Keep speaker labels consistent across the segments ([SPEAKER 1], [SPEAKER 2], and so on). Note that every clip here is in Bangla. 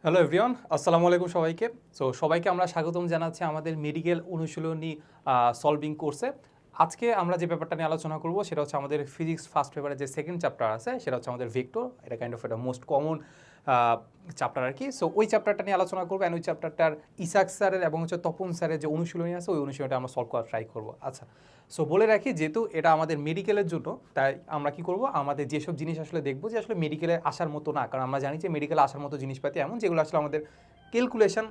[SPEAKER 1] হ্যালো এভরিওয়ান, আসসালামু আলাইকুম সবাইকে। সবাইকে আমরা স্বাগতম জানাচ্ছি আমাদের মেডিকেল অনুশীলনী সলভিং কোর্সে। আজকে আমরা যে ব্যাপারটা নিয়ে আলোচনা করব সেটা হচ্ছে আমাদের ফিজিক্স ফার্স্ট পেপারের যে সেকেন্ড চ্যাপ্টার আছে সেটা হচ্ছে আমাদের ভেক্টর। এটা কাইন্ড অফ একটা মোস্ট কমন চ্যাপ্টার আর কি। সো ওই চ্যাপ্টারটা নিয়ে আলোচনা করবো, অ্যান্ড ওই চ্যাপ্টারটার ইসাক স্যারের এবং হচ্ছে তপন স্যারের যে অনুশীলনী আছে ওই অনুশীলনটা আমরা সলভ করার ট্রাই করবো। আচ্ছা, সো বলে রাখি যেহেতু এটা আমাদের মেডিকেলের জন্য, তাই আমরা কি করব, আমাদের যেসব জিনিস আসলে দেখবো যে আসলে মেডিকেলে আসার মতো না, কারণ আমরা জানি যে মেডিকেলে আসার মতো জিনিসপাতি এমন যেগুলো আসলে আমাদের ক্যালকুলেশন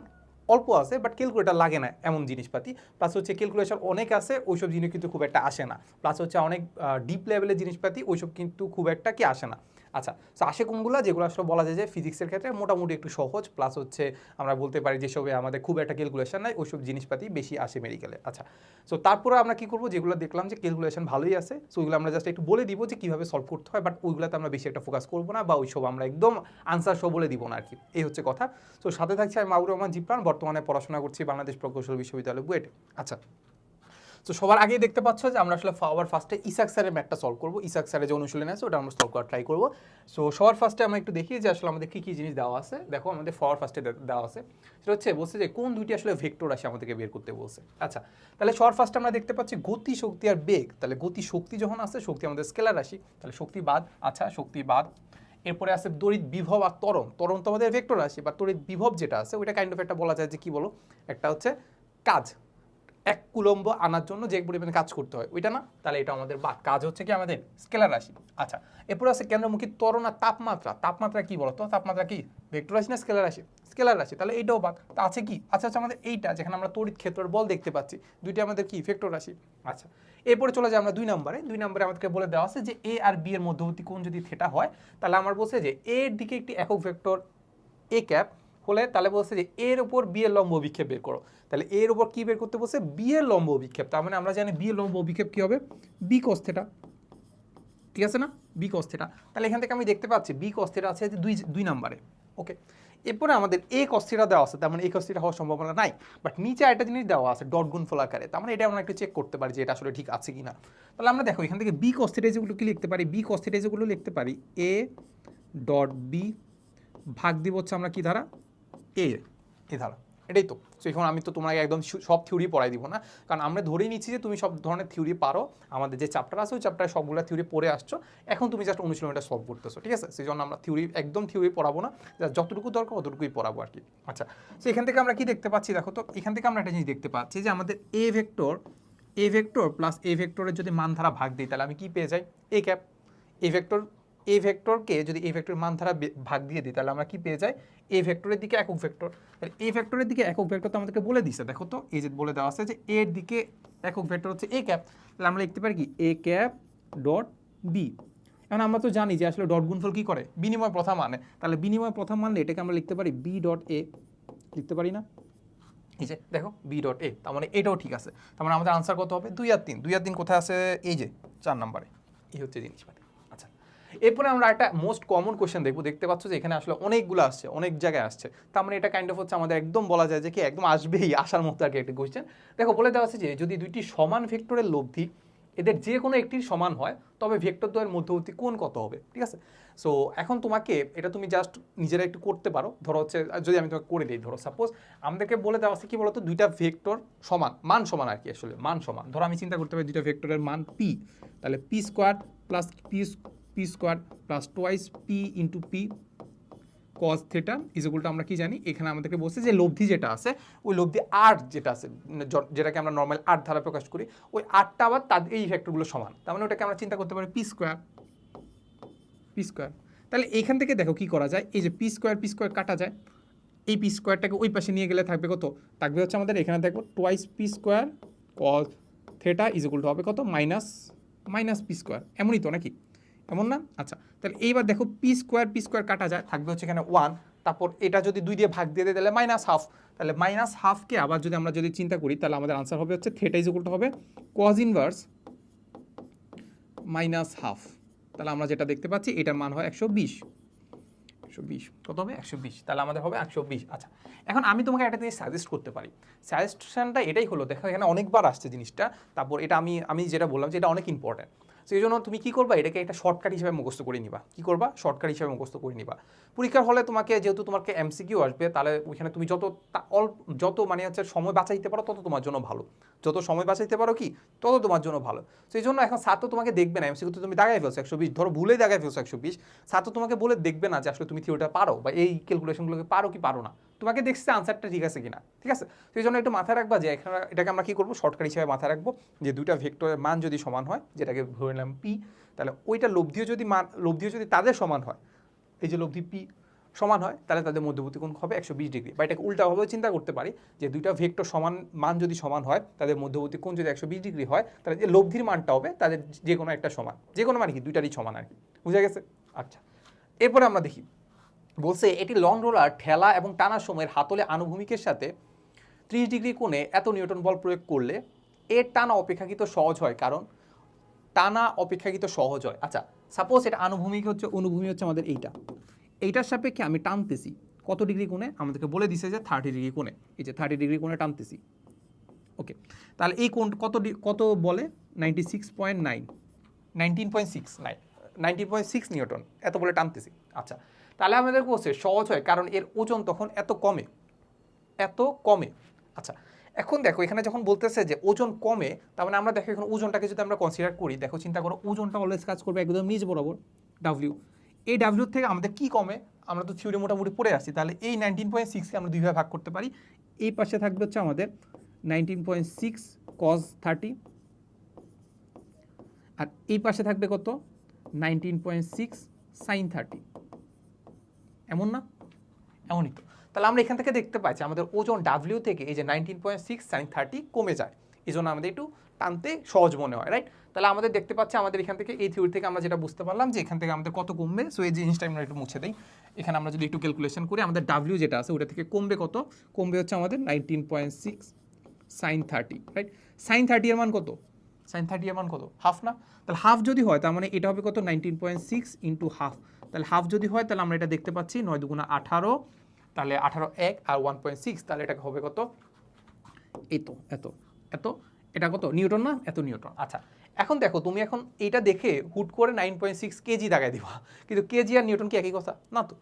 [SPEAKER 1] অল্প আছে বাট ক্যালকুলেটার লাগে না এমন জিনিসপাতি, প্লাস হচ্ছে ক্যালকুলেশন অনেক আছে ওইসব জিনিস কিন্তু খুব একটা আসে না, প্লাস হচ্ছে অনেক ডিপ লেভেলের জিনিসপাতি ওইসব কিন্তু খুব একটা কি আসে না। আচ্ছা, সো আসে কোনগুলো যেগুলো আসলে বলা যায় যে ফিজিক্সের ক্ষেত্রে মোটামুটি একটু সহজ, প্লাস হচ্ছে আমরা বলতে পারি যেসবে আমাদের খুব একটা ক্যালকুলেশন নাই ওইসব জিনিসপাতি বেশি আসে মেডিকেলে। আচ্ছা, সো তারপরে আমরা কি করবো, যেগুলো দেখলাম যে ক্যালকুলেশন ভালোই আছে সো ওইগুলো আমরা জাস্ট একটু বলে দিব যে কীভাবে সলভ করতে হয়, বাট ওইগুলোতে আমরা বেশি একটা ফোকাস করবো না বা ওইসব আমরা একদম আনসার সহ বলে দিব না আর কি, এই হচ্ছে কথা। তো সাথে থাকছে আমি মাহবুবুর রহমান জিপ্রান, বর্তমানে পড়াশোনা করছি বাংলাদেশ প্রকৌশল বিশ্ববিদ্যালয় বুয়েটে। আচ্ছা, তো সবার আগেই দেখতে পাচ্ছ যে আমরা আসলে সবার ফার্স্টে ইসাক স্যারের ম্যাথটা সলভ করবো। ইসাক স্যারের যে অনুশীলন আছে ওটা আমরা সলভ করার ট্রাই করবো। সো সবার ফার্স্টে আমরা একটু দেখি যে আসলে আমাদের কী কী জিনিস দেওয়া আছে। দেখো আমাদের সবার ফার্স্টে দেওয়া আছে সেটা হচ্ছে বলছে যে কোন দুইটি আসলে ভেক্টর আসে আমাদেরকে বের করতে বলছে। আচ্ছা, তাহলে সবার ফার্স্টে আমরা দেখতে পাচ্ছি গতি, শক্তি আর বেগ। তাহলে গতি শক্তি যখন আছে, শক্তি আমাদের স্কেলার রাশি, তাহলে শক্তি বাদ। আচ্ছা, শক্তি বাদ। এরপরে আছে তড়িৎ বিভব আর ত্বরণ। ত্বরণ তো আমাদের ভেক্টর রাশি, বা তড়িৎ বিভব যেটা আছে ওইটা কাইন্ড অফ একটা বলা যায় যে কি বলো, একটা হচ্ছে কাজ, 1 কুলম্ব আনার জন্য যে পরিমাণে কাজ করতে হয় ওইটা না, তাহলে এটা আমাদের বাদ। কাজ হচ্ছে কি আমাদের স্কেলার রাশি। আচ্ছা, এরপর আছে কেন্দ্রমুখী ত্বরণ আর তাপমাত্রা। তাপমাত্রা কি বলতো, তাপমাত্রা কি ভেক্টর রাশি না স্কেলার রাশি? স্কেলার রাশি, তাহলে এইটাও বাদ। তা আছে কি, আচ্ছা আচ্ছা আমাদের এইটা যেখানে আমরা তড়িৎ ক্ষেত্রের বল দেখতে পাচ্ছি, দুইটা আমাদের কি ভেক্টর রাশি। আচ্ছা, এরপরে চলে যাই আমরা 2 নম্বরে। 2 নম্বরে আমাদেরকে বলে দেওয়া আছে যে এ আর বি এর মধ্যবর্তী কোণ যদি থিটা হয়, তাহলে আমার বলছে যে এর দিকে একটি একক ভেক্টর এ ক্যাপ হলে, তাহলে বলছে যে এর উপর বি এর লম্ব অভিক্ষেপ বের করো। তাহলে এর উপর কি বের করতে বলছে, বি এর লম্ব অভিক্ষেপ। তার মানে আমরা জানি বি এর লম্ব অভিক্ষেপ কি হবে, বি কস থিটা, ঠিক আছে না, বি কস থিটা। তাহলে এখান থেকে আমি দেখতে পাচ্ছি বি কস থিটা আছে যে দুই নম্বরে। ওকে, এরপরে আমাদের এ কস থিটা দেওয়া আছে, তার মানে এ কস থিটা হওয়ার সম্ভাবনা নাই, বাট নিচে একটা জিনিস দেওয়া আছে ডট গুণফল আকারে, তার মানে এটা আমরা একটু চেক করতে পারি যে এটা আসলে ঠিক আছে কিনা। তাহলে আমরা দেখো এখান থেকে বি কস থিটা যেগুলো কি লিখতে পারি, বি কস থিটা যেগুলো লিখতে পারি এ ডট বি ভাগ দিব হচ্ছে আমরা কি ধারা, এ ধারা, এটাই তো। সো এখন আমি তো তোমাকে একদম সব থিওরি পড়াই দিব না, কারণ আমরা ধরেই নিচ্ছি যে তুমি সব ধরনের থিওরি পারো, আমাদের যে চ্যাপ্টার আছে ওই চ্যাপ্টারে সবগুলো থিওরি পড়ে আসছো, এখন তুমি জাস্ট অনুশীলনটা সলভ করতেছো, ঠিক আছে? সেই জন্য আমরা একদম থিওরি পড়াবো না, যতটুকু দরকার অতটুকুই পড়াবো আর কি। আচ্ছা, সো এখান থেকে আমরা কি দেখতে পাচ্ছি, দেখো তো এখান থেকে আমরা একটা জিনিস দেখতে পাচ্ছি যে আমাদের এ ভেক্টর প্লাস এ ভেক্টরের যদি মান ধারা ভাগ দিই তাহলে আমি কি পেয়ে যাই, এ ক্যাপ। এ ভেক্টরকে যদি এ ভেক্টরের মান ধারা ভাগ দিয়ে দিই তাহলে আমরা কি পেয়ে যাই, এ ভেক্টরের দিকে একক ভেক্টর। তাহলে এ ভেক্টরের দিকে একক ভেক্টর তো আমাদেরকে বলে দিছে, দেখো তো এই যে বলে দেওয়া আছে যে এর দিকে একক ভেক্টর হচ্ছে এ ক্যাপ, তাহলে আমরা লিখতে পারি কি এ ক্যাপ ডট বি। এখন আমরা তো জানি যে আসলে ডট গুণফল কি করে, বিনিময় প্রথা মানে, তাহলে বিনিময় প্রথা মানলে এটাকে আমরা লিখতে পারি বি ডট এ, লিখতে পারি না, এই যে দেখো বি ডট এ, তার মানে এটাও ঠিক আছে। তার মানে আমাদের আনসার কত হবে, 2 আর 3। 2 আর 3 কোথায় আছে, এই যে 4 নম্বরে, এই হচ্ছে জিনিসপাতি। আচ্ছা, এরপরে আমরা একটা মোস্ট কমন কোয়েশ্চেন দেখবো, দেখতে পাচ্ছ যে এখানে আসলে অনেকগুলো আসছে, অনেক জায়গায় আসছে, তার মানে এটা কাইন্ড অফ হচ্ছে আমাদের একদম বলা যায় যে কি একদম আসবেই, আসার মতো আর কি একটা কোয়েশ্চেন। দেখো বলে দেওয়া আছে যে যদি দুইটি সমান ভেক্টরের লব্ধি এদের যে কোনো একটির সমান হয় তবে ভেক্টর দ্বয়ের মধ্যবর্তী কোণ কত হবে, ঠিক আছে? সো এখন তোমাকে এটা তুমি জাস্ট নিজেরা একটু করতে পারো। ধরো হচ্ছে যদি আমি তোমাকে করে দিই, ধরো সাপোজ আমাদেরকে বলে দেওয়া আছে কি বলতো, দুইটা ভেক্টর সমান, মান সমান আর কি, আসলে মান সমান। ধরো আমি চিন্তা করতে পারি দুইটা ভেক্টরের মান পি, তাহলে P square plus P square plus twice P into P cos theta is equal to, আমরা কি জানি এখানে আমাদেরকে বলছে যে লব্ধি যেটা আছে ওই লব্ধি আর যেটা আছে, যেটাকে আমরা নর্মাল আর ধারা প্রকাশ করি, ওই আরটা আবার তাদের এই ভেক্টরগুলো সমান, তার মানে ওটাকে আমরা চিন্তা করতে পারি পি স্কোয়ার। তাহলে এইখান থেকে দেখো কি করা যায়, এই যে পি স্কোয়ার কাটা যায়, এই পি স্কোয়ারটাকে ওই পাশে নিয়ে গেলে থাকবে কত, থাকবে হচ্ছে আমাদের এখানে দেখো twice P square cos theta is equal to হবে কত, মাইনাস পি স্কোয়ার, এমনই তো নাকি, এমন না? আচ্ছা, তাহলে এইবার দেখো পি স্কোয়ার কাটা যায়, থাকবে হচ্ছে এখানে 1, তারপর এটা যদি 2 দিয়ে ভাগ দিয়ে দেয় তাহলে -হাফ, তাহলে -হাফকে আবার যদি চিন্তা করি তাহলে আমাদের আনসার হবে হচ্ছে থিটা ইজ ইকুয়াল টু হবে কজ ইনভার্স -হাফ। তাহলে আমরা যেটা দেখতে পাচ্ছি এটার মান হয় 120, কত হবে 120, তাহলে আমাদের হবে 120। আচ্ছা, এখন আমি তোমাকে একটা জিনিস সাজেস্ট করতে পারি, সাজেশনটা এটাই হলো, দেখো এখানে অনেকবার আসছে জিনিসটা, তারপর এটা আমি যেটা বললাম যে এটা অনেক ইম্পর্টেন্ট। সেই জন্য তুমি কি করবা, এটাকে একটা শর্টকাট হিসেবে মুখস্থ করে নিবা। কি করবা, শর্টকাট হিসেবে মুখস্থ করে নিবা। পরীক্ষার হলে তোমাকে যেহেতু তোমাকে এমসিকিউ আসবে, তাহলে ওইখানে তুমি যত মানে হচ্ছে সময় বাঁচাইতে পারো তত তোমার জন্য ভালো। যত সময় বাঁচাইতে পারো কি তত তোমার জন্য ভালো। সেই জন্য এখন স্যার তো তোমাকে দেখবে না, এমসিকিউ তো তুমি দাগাই ফেলছো 120, ধরো ভুলেই দাগাই ফেলছো 120, স্যার তো তোমাকে বলে দেখবে না যে আসলে তুমি থিওরিটা পারো বা এই ক্যালকুলেশনগুলোকে পারো কি পারো না, তোমাকে দেখছে আনসারটা ঠিক আছে কিনা, ঠিক আছে। সেই জন্য একটু মাথায় রাখবা যে এখানে এটাকে আমরা কি করবো, শর্টকাট হিসেবে মাথায় রাখবো যে দুইটা ভেক্টরের মান যদি সমান হয়, যেটাকে ধরে নিলাম পি, তাহলে ওইটা লব্ধিও যদি তাদের সমান হয়, এই যে লব্ধি পি সমান হয়, তাহলে তাদের মধ্যবর্তী কোণ হবে 120 ডিগ্রি। বা এটাকে উল্টাভাবেও চিন্তা করতে পারি যে দুইটা ভেক্টর সমান মান যদি সমান হয়, তাদের মধ্যবর্তী কোণ যদি 120 ডিগ্রি হয়, তাহলে যে লব্ধির মানটা হবে তাদের যে কোনো একটা সমান, যে কোনো মানে কি দুইটারই সমান আর কি, বুঝা গেছে। আচ্ছা, এরপরে আমরা দেখি বলছে এটি লং রোলার ঠেলা এবং টানার সময়ের হাতলে আনুভূমিকের সাথে 30 ডিগ্রি কোণে এত নিউটন বল প্রয়োগ করলে এর টানা অপেক্ষাকৃত সহজ হয়, কারণ টানা অপেক্ষাকৃত সহজ হয়। আচ্ছা, সাপোজ এটা অনুভূমি হচ্ছে আমাদের এইটার সাপেক্ষে আমি টানতেছি কত ডিগ্রি কোণে, আমাদেরকে বলে দিছে যে 30 ডিগ্রি কোণে, এই যে 30 ডিগ্রি কোণে টানতেছি। ওকে, তাহলে এই কোণ কত বলে 19.6 নিউটন এত বলে টানতেছি। আচ্ছা, তাহলে আমাদের বলছে সহজ হয় কারণ এর ওজন তখন এত কমে। আচ্ছা, এখন দেখো এখানে যখন বলতেছে যে ওজন কমে, তার মানে আমরা দেখো এখন ওজনটাকে যদি আমরা কনসিডার করি, দেখো চিন্তা করো ওজনটা অলওয়েজ কাজ করবে একদম নিচ বরাবর ডাব্লিউ। এই ডাব্লিউ থেকে আমাদের কি কমে, আমরা তো থিওরি মোটামুটি পড়ে আসছি, তাহলে এই 19.6কে আমরা দুইভাবে ভাগ করতে পারি। এই পাশে থাকবে হচ্ছে আমাদের 19.6 cos 30, আর এই পাশে থাকবে কত 19.6 sin 30, এমন না? এমনই তো। তাহলে আমরা এখান থেকে দেখতে পাচ্ছি আমাদের ওজন ডাব্লিউ থেকে এই যে 19.6 sin 30 কমে যায়, এই জন্য আমাদের একটু টানতে সহজ মনে হয়, রাইট। তাহলে আমাদের দেখতে পাচ্ছি আমাদের এখান থেকে এই থিওরি থেকে আমরা যেটা বুঝতে পারলাম যে এখান থেকে আমাদের কত কমবে। সো এই জিনিসটা আমরা একটু মুছে দিই। এখানে আমরা যদি একটু ক্যালকুলেশন করি, আমাদের ডাব্লিউ যেটা আছে ওটা থেকে কমবে কত, কমবে হচ্ছে আমাদের 19.6 sin 30, রাইট। sin 30 এর মান কত, sin 30 এর মান কত, হাফ না? তাহলে হাফ যদি হয় তার মানে এটা হবে কত 19.6 ইন্টু হাফ। তাহলে হাফ যদি হয় তাহলে আমরা এটা দেখতে পাচ্ছি 9 দুগুণা 18, তাহলে 18 1 আর 1.6, তাহলে এটা হবে কত, এত এটা কত নিউটন না, এত নিউটন। আচ্ছা, এখন দেখো তুমি এখন এইটা দেখে হুট করে 9.6 কেজি দাগায় দিবা, কিন্তু কেজি আর নিউটন কি একই কথা না তো?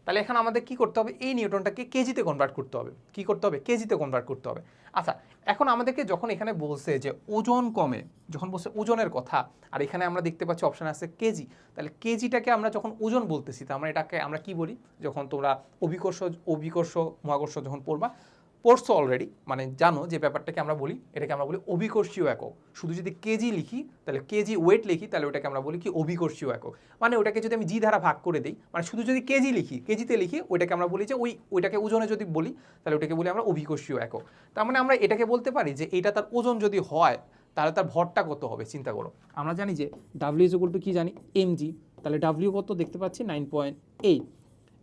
[SPEAKER 1] তাহলে এখন আমাদের কি করতে হবে, এই নিউটনটাকে কেজিতে কনভার্ট করতে হবে। কি করতে হবে, কেজিতে কনভার্ট করতে হবে। আচ্ছা, এখন আমাদেরকে যখন এখানে বলছে যে ওজন কমে, যখন বলছে ওজনের কথা, আর এখানে আমরা দেখতে পাচ্ছি অপশন আছে কেজি, তাহলে কেজিটাকে আমরা যখন ওজন বলতেছি, তার মানে এটাকে আমরা কি বলি, যখন তোমরা অভিকর্ষ মহাকর্ষ যখন পড়ছো অলরেডি, মানে জানো যে ব্যাপারটাকে আমরা বলি, এটাকে আমরা বলি অভিকর্ষীয় একক। শুধু যদি কেজি লিখি, তাহলে কেজি ওয়েট লিখি, তাহলে ওটাকে আমরা বলি কি অভিকর্ষীয় একক। মানে ওটাকে যদি আমি জি দ্বারা ভাগ করে দিই, মানে শুধু যদি কেজিতে লিখি, ওইটাকে আমরা বলি যে ওইটাকে ওজনে যদি বলি, তাহলে ওটাকে বলি আমরা অভিকর্ষীয় একক। তার মানে আমরা এটাকে বলতে পারি যে এটা তার ওজন যদি হয়, তাহলে তার ভরটা কত হবে, চিন্তা করো। আমরা জানি যে ডাব্লিউ ইজ ইকুয়াল টু কি জানি, mg, তাহলে ডাব্লিউ কত দেখতে পাচ্ছি 9.8,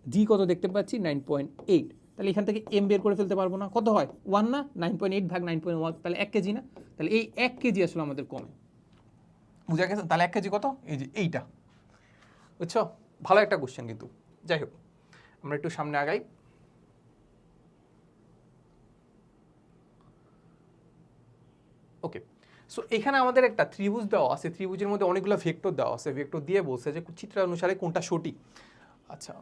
[SPEAKER 1] জি কত দেখতে পাচ্ছি 9.8, তাহলে এখান থেকে এম বের করে ফেলতে পারবো না, কত হয় 1 না, 9.8 ভাগ 9.1, তাহলে 1 কেজি না? তাহলে এই 1 কেজি আসলে আমাদের কমে, বুঝা গেছে? তাহলে 1 কেজি কত, এই যে এইটা, বুঝছো? ভালো একটা কোশ্চেন কিন্তু। যাই হোক, আমরা একটু সামনে আগাই। ওকে, সো এখানে আমাদের একটা ত্রিভুজ দেওয়া আছে, ত্রিভুজের মধ্যে অনেকগুলো ভেক্টর দেওয়া আছে, ভেক্টর দিয়ে বলছে যে চিত্র অনুসারে কোনটা সঠিক। আচ্ছা,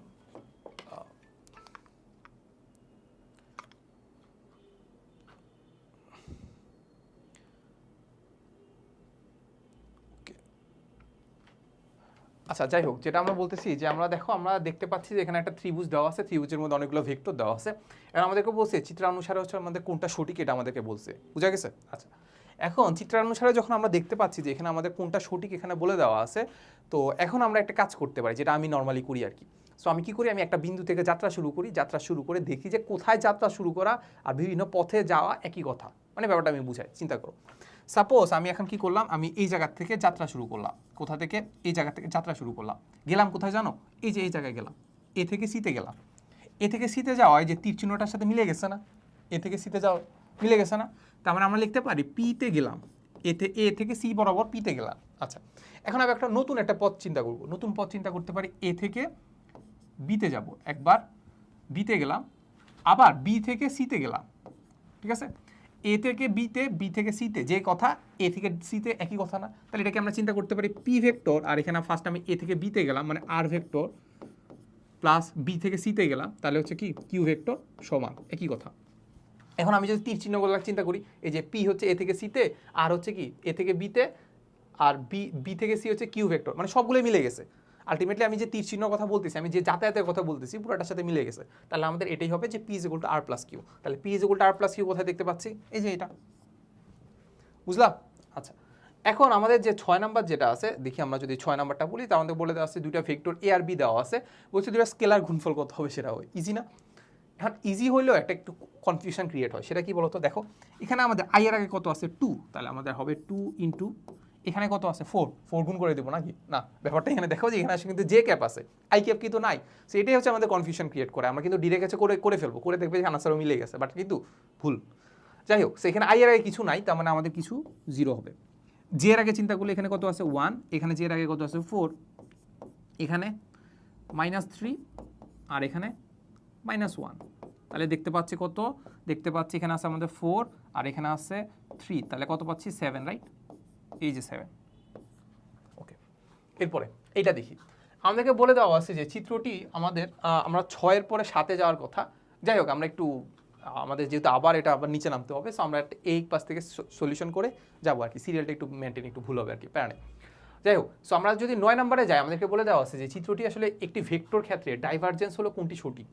[SPEAKER 1] আচ্ছা যাই হোক, যেটা আমরা বলতেছি যে আমরা দেখতে পাচ্ছি যে এখানে একটা ত্রিভুজ দেওয়া আছে, ত্রিভুজের মধ্যে অনেকগুলো ভেক্টর দেওয়া আছে, এবং আমাদেরকে বলছে চিত্রানুসারে হচ্ছে আমাদের কোনটা সঠিক, এটা আমাদেরকে বলছে, বুঝা গেছে? আচ্ছা, এখন চিত্রানুসারে যখন আমরা দেখতে পাচ্ছি যে এখানে আমাদের কোনটা সঠিক এখানে বলে দেওয়া আছে, তো এখন আমরা একটা কাজ করতে পারি, যেটা আমি নর্মালি করি আর কি। সো আমি কি করি, আমি একটা বিন্দু থেকে যাত্রা শুরু করে দেখি যে কোথায় যাত্রা শুরু করা আর বিভিন্ন পথে যাওয়া একই কথা, মানে ব্যাপারটা আমি বুঝাই। চিন্তা করো, সাপোজ আমি এখন কি করলাম, আমি এই জায়গা থেকে যাত্রা শুরু করলাম, কোথা থেকে, এই জায়গা থেকে যাত্রা শুরু করলাম, গেলাম কোথায় জানো, এই যে এই জায়গায় গেলাম, এ থেকে সিতে গেলাম। এ থেকে সিতে যাওয়া এই যে তীর চিহ্নটার সাথে মিলে গেছে না, এ থেকে সিতে যাওয়া মিলে গেছে না, তার মানে আমরা লিখতে পারি পিতে গেলাম, এ থেকে সি বরাবর পিতে গেলাম। আচ্ছা, এখন আমি একটা নতুন পথ চিন্তা করব, নতুন পথ চিন্তা করতে পারি, এ থেকে বিতে যাব, একবার বিতে গেলাম, আবার বি থেকে সিতে গেলাম, ঠিক আছে? এ থেকে বিতে, বি থেকে সিতে, যে কথা এ থেকে সিতে একই কথা না? তাহলে এটাকে আমরা চিন্তা করতে পারি পি ভেক্টর, আর এখানে ফার্স্ট আমি এ থেকে বিতে গেলাম মানে আর ভেক্টর প্লাস বি থেকে সিতে গেলাম, তাহলে হচ্ছে কি কিউ ভেক্টর সমান একই কথা। এখন আমি যদি তীর চিহ্নগুলো চিন্তা করি, এই যে পি হচ্ছে এ থেকে সিতে, আর হচ্ছে কি এ থেকে বিতে, আর বি থেকে সি হচ্ছে কিউ ভেক্টর, মানে সবগুলোই মিলে গেছে। আলটিমেটলি আমি যে তীর চিহ্ন কথা বলতেছি, আমি যে যাতায়াতের কথা বলতেছি পুরোটার সাথে মিলে গেছে। তাহলে আমাদের এটাই হবে যে P is equal to R plus Q. তাহলে P is equal to R plus Q কোথায় দেখতে পাচ্ছি? এই যে এটা, বুঝলাম? আচ্ছা, এখন আমাদের যে 6 নাম্বার যেটা আছে, দেখি আমরা যদি 6 নাম্বারটা বলি, তার মধ্যে বলে দেওয়া আছে দুইটা ভেক্টর এ আর বি দেওয়া আছে, বলছে দুইটা স্কেলার গুণফল কত হবে সেটা হয়। ইজি না? এখন ইজি হইলেও একটা একটু কনফিউশন ক্রিয়েট হয়। সেটা কি বলতো? দেখো এখানে আমাদের আই এর আগে কত আছে 2, তাহলে আমাদের হবে 2 ইন্টু এখানে কত আছে 4 গুণ করে দেবো নাকি? না, ব্যাপারটা এখানে দেখো যে এখানে আসলে কিন্তু যে ক্যাপ আছে, আই ক্যাপ কিন্তু নাই। সো এটাই হচ্ছে আমাদের কনফিউশন ক্রিয়েট করে। আমরা কিন্তু ডিরেক্ট কাছে করে ফেলবো, করে দেখবে যে আনসারও মিলে গেছে, বাট কিন্তু ভুল। যাই হোক, সেখানে আই এর আগে কিছু নাই, তার মানে আমাদের কিছু 0 হবে। জে এর আগে চিন্তা করলে এখানে কত আছে 1, এখানে জে এর আগে কত আছে 4, এখানে -3 আর এখানে -1, তাহলে দেখতে পাচ্ছি কত? দেখতে পাচ্ছি এখানে আছে আমাদের 4 আর এখানে আছে 3, তাহলে কত পাচ্ছি 7, রাইট? এই যে 7। ওকে, এরপরে এইটা দেখি। আমাদেরকে বলে দেওয়া আছে যে চিত্রটি আমাদের আমরা 6-এর পরে 7-এ যাওয়ার কথা। যাই হোক, আমরা একটু আমাদের যেহেতু আবার এটা আবার নিচে নামতে হবে, সো আমরা একটা এই পাশ থেকে সলিউশন করে যাবো আর কি। সিরিয়ালটা একটু মেনটেন একটু ভুল হবে আর কি, প্যারা নেই। যাই হোক, সো আমরা যদি 9 নম্বরে যাই, আমাদেরকে বলে দেওয়া আছে যে চিত্রটি আসলে একটি ভেক্টর ক্ষেত্রে ডাইভারজেন্স হলো কোনটি সঠিক।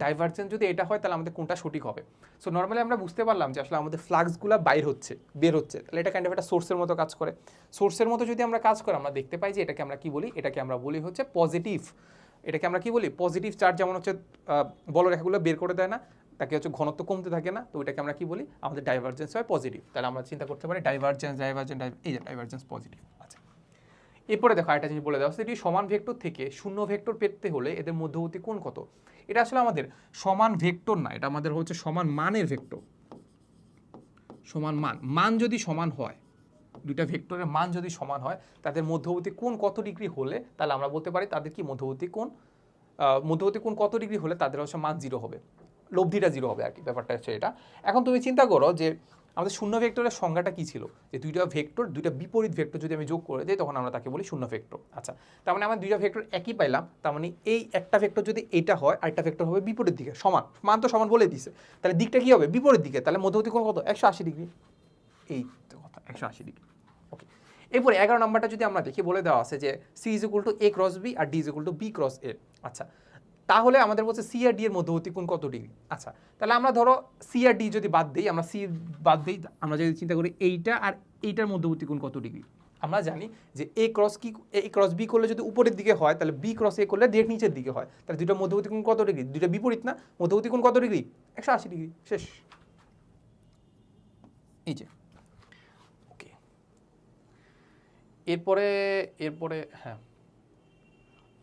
[SPEAKER 1] ডাইভারজেন্স যদি এটা হয় তাহলে আমাদের কোনটা সঠিক হবে। সো নর্মালি আমরা বুঝতে পারলাম যে আসলে আমাদের ফ্লাক্সগুলো বের হচ্ছে, তাহলে এটা কাইন্ড অফ একটা সোর্সের মতো কাজ করে। সোর্সের মতো যদি আমরা কাজ করি, আমরা দেখতে পাই যে এটাকে আমরা কি বলি? এটাকে আমরা বলি হচ্ছে পজিটিভ। এটাকে আমরা কি বলি? পজিটিভ চার্জ যেমন হচ্ছে বলরেখাগুলো বের করে দেয় না, তাকে হচ্ছে ঘনত্ব কমতে থাকে না, তো ওইটাকে আমরা কি বলি? আমাদের ডাইভারজেন্স হয় পজিটিভ। তাহলে আমরা চিন্তা করতে পারি ডাইভারজেন্স এই যে ডাইভারজেন্স পজিটিভ। আচ্ছা, এরপরে দেখো একটা জিনিস বলে দেওয়া হচ্ছে, এটি সমান ভেক্টর থেকে শূন্য ভেক্টর পেতে হলে এদের মধ্যবর্তী কোণ কত? এটা আসলে আমাদের সমান ভেক্টর না, এটা আমাদের হচ্ছে সমান মানের ভেক্টর। সমান মান যদি সমান হয়, দুইটা ভেক্টরের মান যদি সমান হয়, তাদের মধ্যবর্তী কোণ কত ডিগ্রি হলে তাহলে আমরা বলতে পারি তাদের কি মধ্যবর্তী কোণ কত ডিগ্রি হলে তাদের হচ্ছে মান 0 হবে, লব্ধিটা 0 হবে আর কি। ব্যাপারটা হচ্ছে এটা। এখন তুমি চিন্তা করো যে আমাদের শূন্য ভেক্টরের সংজ্ঞাটা কি ছিল? যে দুইটা বিপরীত ভেক্টর যদি আমি যোগ করে দিই, তখন আমরা তাকে বলি শূন্য ভেক্টর। আচ্ছা, তার মানে আমরা দুইটা ভেক্টর একই পাইলাম, তার মানে এই একটা ভেক্টর যদি এটা হয়, আরেকটা ভেক্টর হবে বিপরীত দিকে সমান। মান তো সমান বলে দিছে, তাহলে দিকটা কি হবে? বিপরীত দিকে। তাহলে মধ্যবর্তী কোণ কত? 180 ডিগ্রি। এই তো কথা, 180 ডিগ্রি। ওকে, এরপরে 11 নম্বরটা যদি আমরা দেখি, বলে দেওয়া আছে যে C is equal to A cross B আর D is equal to B cross A. আচ্ছা, তাহলে আমাদের বলছে সি আর ডি এর মধ্যবর্তী কোণ কত ডিগ্রি? আচ্ছা, তাহলে আমরা ধরো সি আর ডি যদি বাদ দিই, আমরা সি বাদ দিই, আমরা যদি চিন্তা করি এইটা আর এইটার মধ্যবর্তী কোণ কত ডিগ্রি? আমরা জানি যে এ ক্রস বি করলে যদি উপরের দিকে হয়, তাহলে বি ক্রস এ করলে ডিরেক্ট নিচের দিকে হয়। তাহলে দুইটা মধ্যবর্তী কোণ কত ডিগ্রি? দুইটা বিপরীত না, মধ্যবর্তী কোণ কত ডিগ্রি? 180 ডিগ্রি। শেষ। এই যে ওকে, এরপরে হ্যাঁ,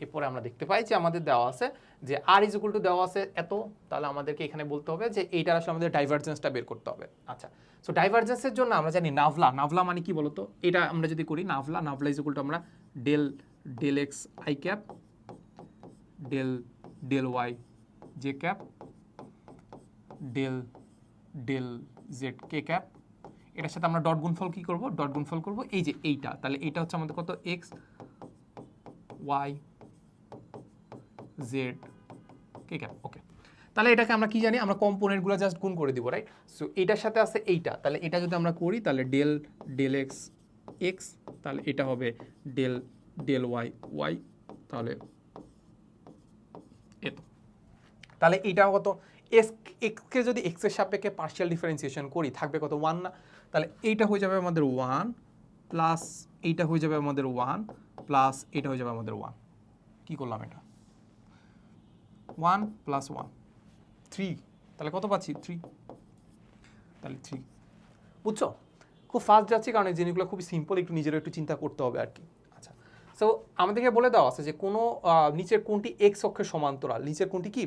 [SPEAKER 1] এরপরে আমরা দেখতে পাই যে আমাদের দেওয়া আছে যে আর ইজ ইকুয়াল টু দেওয়া আছে এত, তাহলে আমাদেরকে এখানে বলতে হবে যে এইটার আসলে আমাদের ডাইভারজেন্সটা বের করতে হবে। আচ্ছা, সো ডাইভারজেন্সের জন্য আমরা জানি নাভলা মানে কি বলতো? এটা আমরা যদি করি নাভলা ইজ ইকুয়াল টু আমরা del x i cap del y j cap del z k cap, এটার সাথে আমরা ডট গুণফল কি করব? ডট গুণফল করব এই যে এইটা, তাহলে এইটা হচ্ছে আমাদের কত? X Y Z k cap. ওকে, তাহলে এটাকে আমরা কি জানি? আমরা কম্পোনেন্টগুলো জাস্ট গুণ করে দিব, রাইট? সো এইটার সাথে আছে এইটা, তাহলে এটা যদি আমরা করি, তাহলে ডেল এক্স, তাহলে এটা হবে ডেল ওয়াই, তাহলে এত। তাহলে এইটা কত? এক্সকে যদি এক্স এর সাপেক্ষে পার্শিয়াল ডিফারেন্সিয়েশন করি, থাকবে কত? 1 না? তাহলে এইটা হয়ে যাবে আমাদের 1 প্লাস এইটা হয়ে যাবে আমাদের 1 প্লাস এটা হয়ে যাবে আমাদের 1। কি করলাম? এটা 1 প্লাস 1 3, তাহলে কত পাচ্ছি? 3। তাহলে 3, বুঝছো? খুব ফাস্ট যাচ্ছি কারণ এই জিনিসগুলো খুবই সিম্পল, একটু নিজেরও একটু চিন্তা করতে হবে আর কি। আচ্ছা, সো আমাদেরকে বলে দেওয়া আছে যে কোনো নিচের কোণটি এক্স অক্ষের সমান্তরাল, নিচের কোণটি কি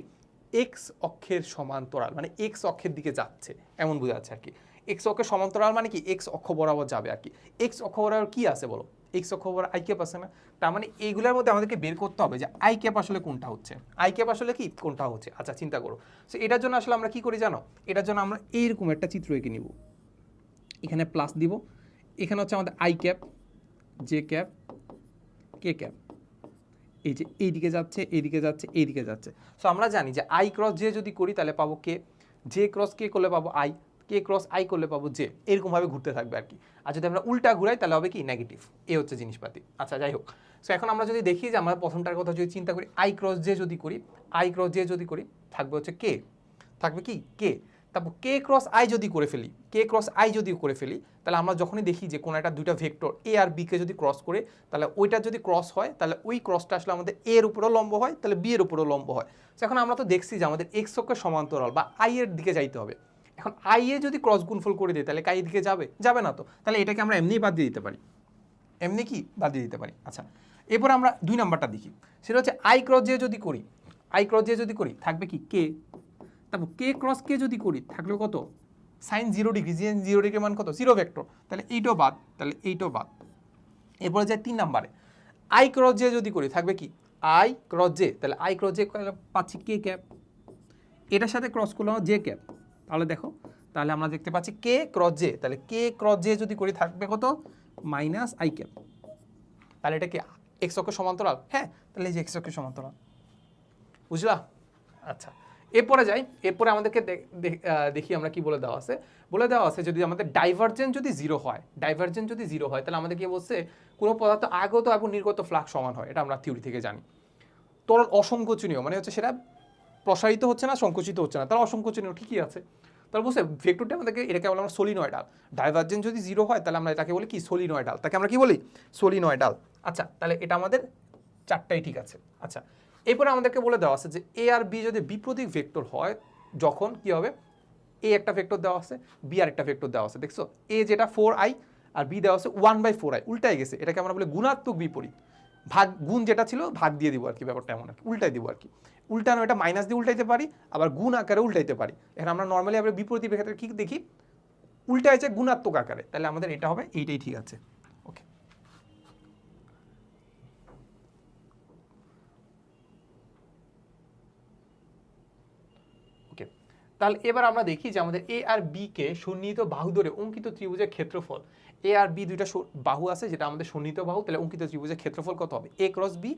[SPEAKER 1] এক্স অক্ষের সমান্তরাল, মানে এক্স অক্ষের দিকে যাচ্ছে এমন বোঝা যাচ্ছে আর কি। এক্স অক্ষের সমান্তরাল মানে কি? এক্স অক্ষ বরাবর যাবে আর কি। এক্স অক্ষ বরাবর কি আছে বলো? এক্স অক্ষ বরাবর আই ক্যাপ আছে না? তার মানে এইগুলোর মধ্যে আমাদেরকে বের করতে হবে যে আই ক্যাপ আসলে কোনটা হচ্ছে, আই ক্যাপ আসলে কি কোনটা হচ্ছে। আচ্ছা, চিন্তা করো। সো এটার জন্য আসলে আমরা কি করি জানো? এটার জন্য আমরা এইরকম একটা চিত্র এঁকে নিব। এখানে প্লাস দিব, এখানে হচ্ছে আমাদের I cap, J cap, K cap, এই যে এইদিকে যাচ্ছে, এইদিকে যাচ্ছে, এইদিকে যাচ্ছে। সো আমরা জানি যে আই ক্রস জে যদি করি তাহলে পাবো কে, জে ক্রস কে করলে পাবো আই, কে ক্রস আই করলে পাবো জে, এরকমভাবে ঘুরতে থাকবে আর কি। আর যদি আমরা উল্টা ঘুরাই তাহলে হবে কি নেগেটিভ, এ হচ্ছে জিনিসপাতি। আচ্ছা যাই হোক, সো এখন আমরা যদি দেখি যে আমরা প্রথমটার কথা যদি চিন্তা করি, আই ক্রস জে যদি করি, আই ক্রস জে যদি করি থাকবে হচ্ছে কে, থাকবে কি কে। তারপর কে ক্রস আই যদি করে ফেলি, কে ক্রস আই যদি করে ফেলি, তাহলে আমরা যখনই দেখি যে কোনো একটা দুইটা ভেক্টর এ আর বি কে যদি ক্রস করে, তাহলে ওইটা যদি ক্রস হয় তাহলে ওই ক্রসটা আসলে আমাদের এ এর উপরেও লম্ব হয়, তাহলে বি এর উপরেও লম্ব হয়। এখন আমরা তো দেখছি যে আমাদের এক্স অক্ষের সমান্তরাল বা আই এর দিকে যাইতে হবে। এখন আই এ যদি ক্রস গুণফল করে দিই তাহলে কাই দিকে যাবে, যাবে না তো, তাহলে এটাকে আমরা এমনিই বাদ দিয়ে দিতে পারি, এমনি কি বাদ দিয়ে দিতে পারি। আচ্ছা এরপর আমরা 2 নাম্বারটা দেখি, সেটা হচ্ছে আই ক্রস জে যদি করি, আই ক্রস জে যদি করি থাকবে কি কে, তারপর কে ক্রস কে যদি করি থাকলে কত সাইন 0 ডিগ্রি, যে 0 ডিগ্রি মান কত 0 ভেক্টর, তাহলে এইটাও বাদ, তাহলে এইটাও বাদ। এরপরে যায় 3 নাম্বারে, আই ক্রস জে যদি করি থাকবে কি আই ক্রস জে, তাহলে আই ক্রস জে পাচ্ছি কে ক্যাপ, এটার সাথে ক্রস করলাম জে ক্যাপ, তাহলে দেখো তাহলে আমরা দেখতে পাচ্ছি কে ক্রস জে, তাহলে কে ক্রস জে যদি করি থাকবে কত মাইনাস আই ক্যাপ, তাহলে এটা কি এক্স অক্ষের সমান্তরাল, হ্যাঁ তাহলে এই যে এক্স অক্ষের সমান্তরাল, বুঝলা। আচ্ছা এরপরে যাই, এরপরে আমাদেরকে দেখি আমরা কি বলে দেওয়া আছে, বলে দেওয়া আছে যদি আমাদের ডাইভারজেন্ট যদি 0 হয়, ডাইভারজেন্ট যদি 0 হয় তাহলে আমাদের কি বলছে কোনো পদার্থ আগত এবং নির্গত ফ্লাক্স সমান হয়, এটা আমরা থিওরি থেকে জানি। তরল অসংকোচনীয় মানে হচ্ছে সেটা প্রসারিত হচ্ছে না, সংকুচিত হচ্ছে না, তাহলে অসংকোচনীয় ঠিকই আছে। তাহলে বুঝছে ভেক্টরটা আমাদেরকে এটাকে বলে আমরা সলিনয়েডাল, ডাইভারজেন্ট যদি 0 হয় তাহলে আমরা এটাকে বলি কি সলিনয়েডাল, তাকে আমরা কি বলি সলিনয়েডাল। আচ্ছা তাহলে এটা আমাদের 4টাই ঠিক আছে। আচ্ছা এরপরে আমাদেরকে বলে দেওয়া আছে যে এ আর বি যদি বিপ্রতীক ভেক্টর হয়, যখন কি হবে এ একটা ভেক্টর দেওয়া আছে, বি আর একটা ভেক্টর দেওয়া আছে, দেখছো এ যেটা 4i আর বি দেওয়া আছে 1/4i, উল্টাই গেছে, এটাকে আমরা বলি গুণাত্মক বিপরীত, ভাগ গুণ যেটা ছিল ভাগ দিয়ে দিব আর কি, ব্যাপারটা এমন আর কি, উল্টাই দিব আর কি, উল্টানো এটা মাইনাস দিয়ে উল্টাইতে পারি, আবার গুণ আকারে উল্টাইতে পারি। এখন আমরা নর্মালি আমরা বিপরীত ক্ষেত্রে কি দেখি উল্টাইছে গুণাত্মক আকারে, তাহলে আমাদের এটা হবে এইটাই ঠিক আছে। ওকে ওকে তাহলে এবার আমরা দেখি যে আমাদের এ আর বি কে সন্নিহিত বাহু ধরে অঙ্কিত ত্রিভুজের ক্ষেত্রফল, এ আর বি দুইটা বাহু আছে যেটা আমাদের সন্নিহিত বাহু, তাহলে অঙ্কিত ত্রিভুজের ক্ষেত্রফল কত হবে এ ক্রস বি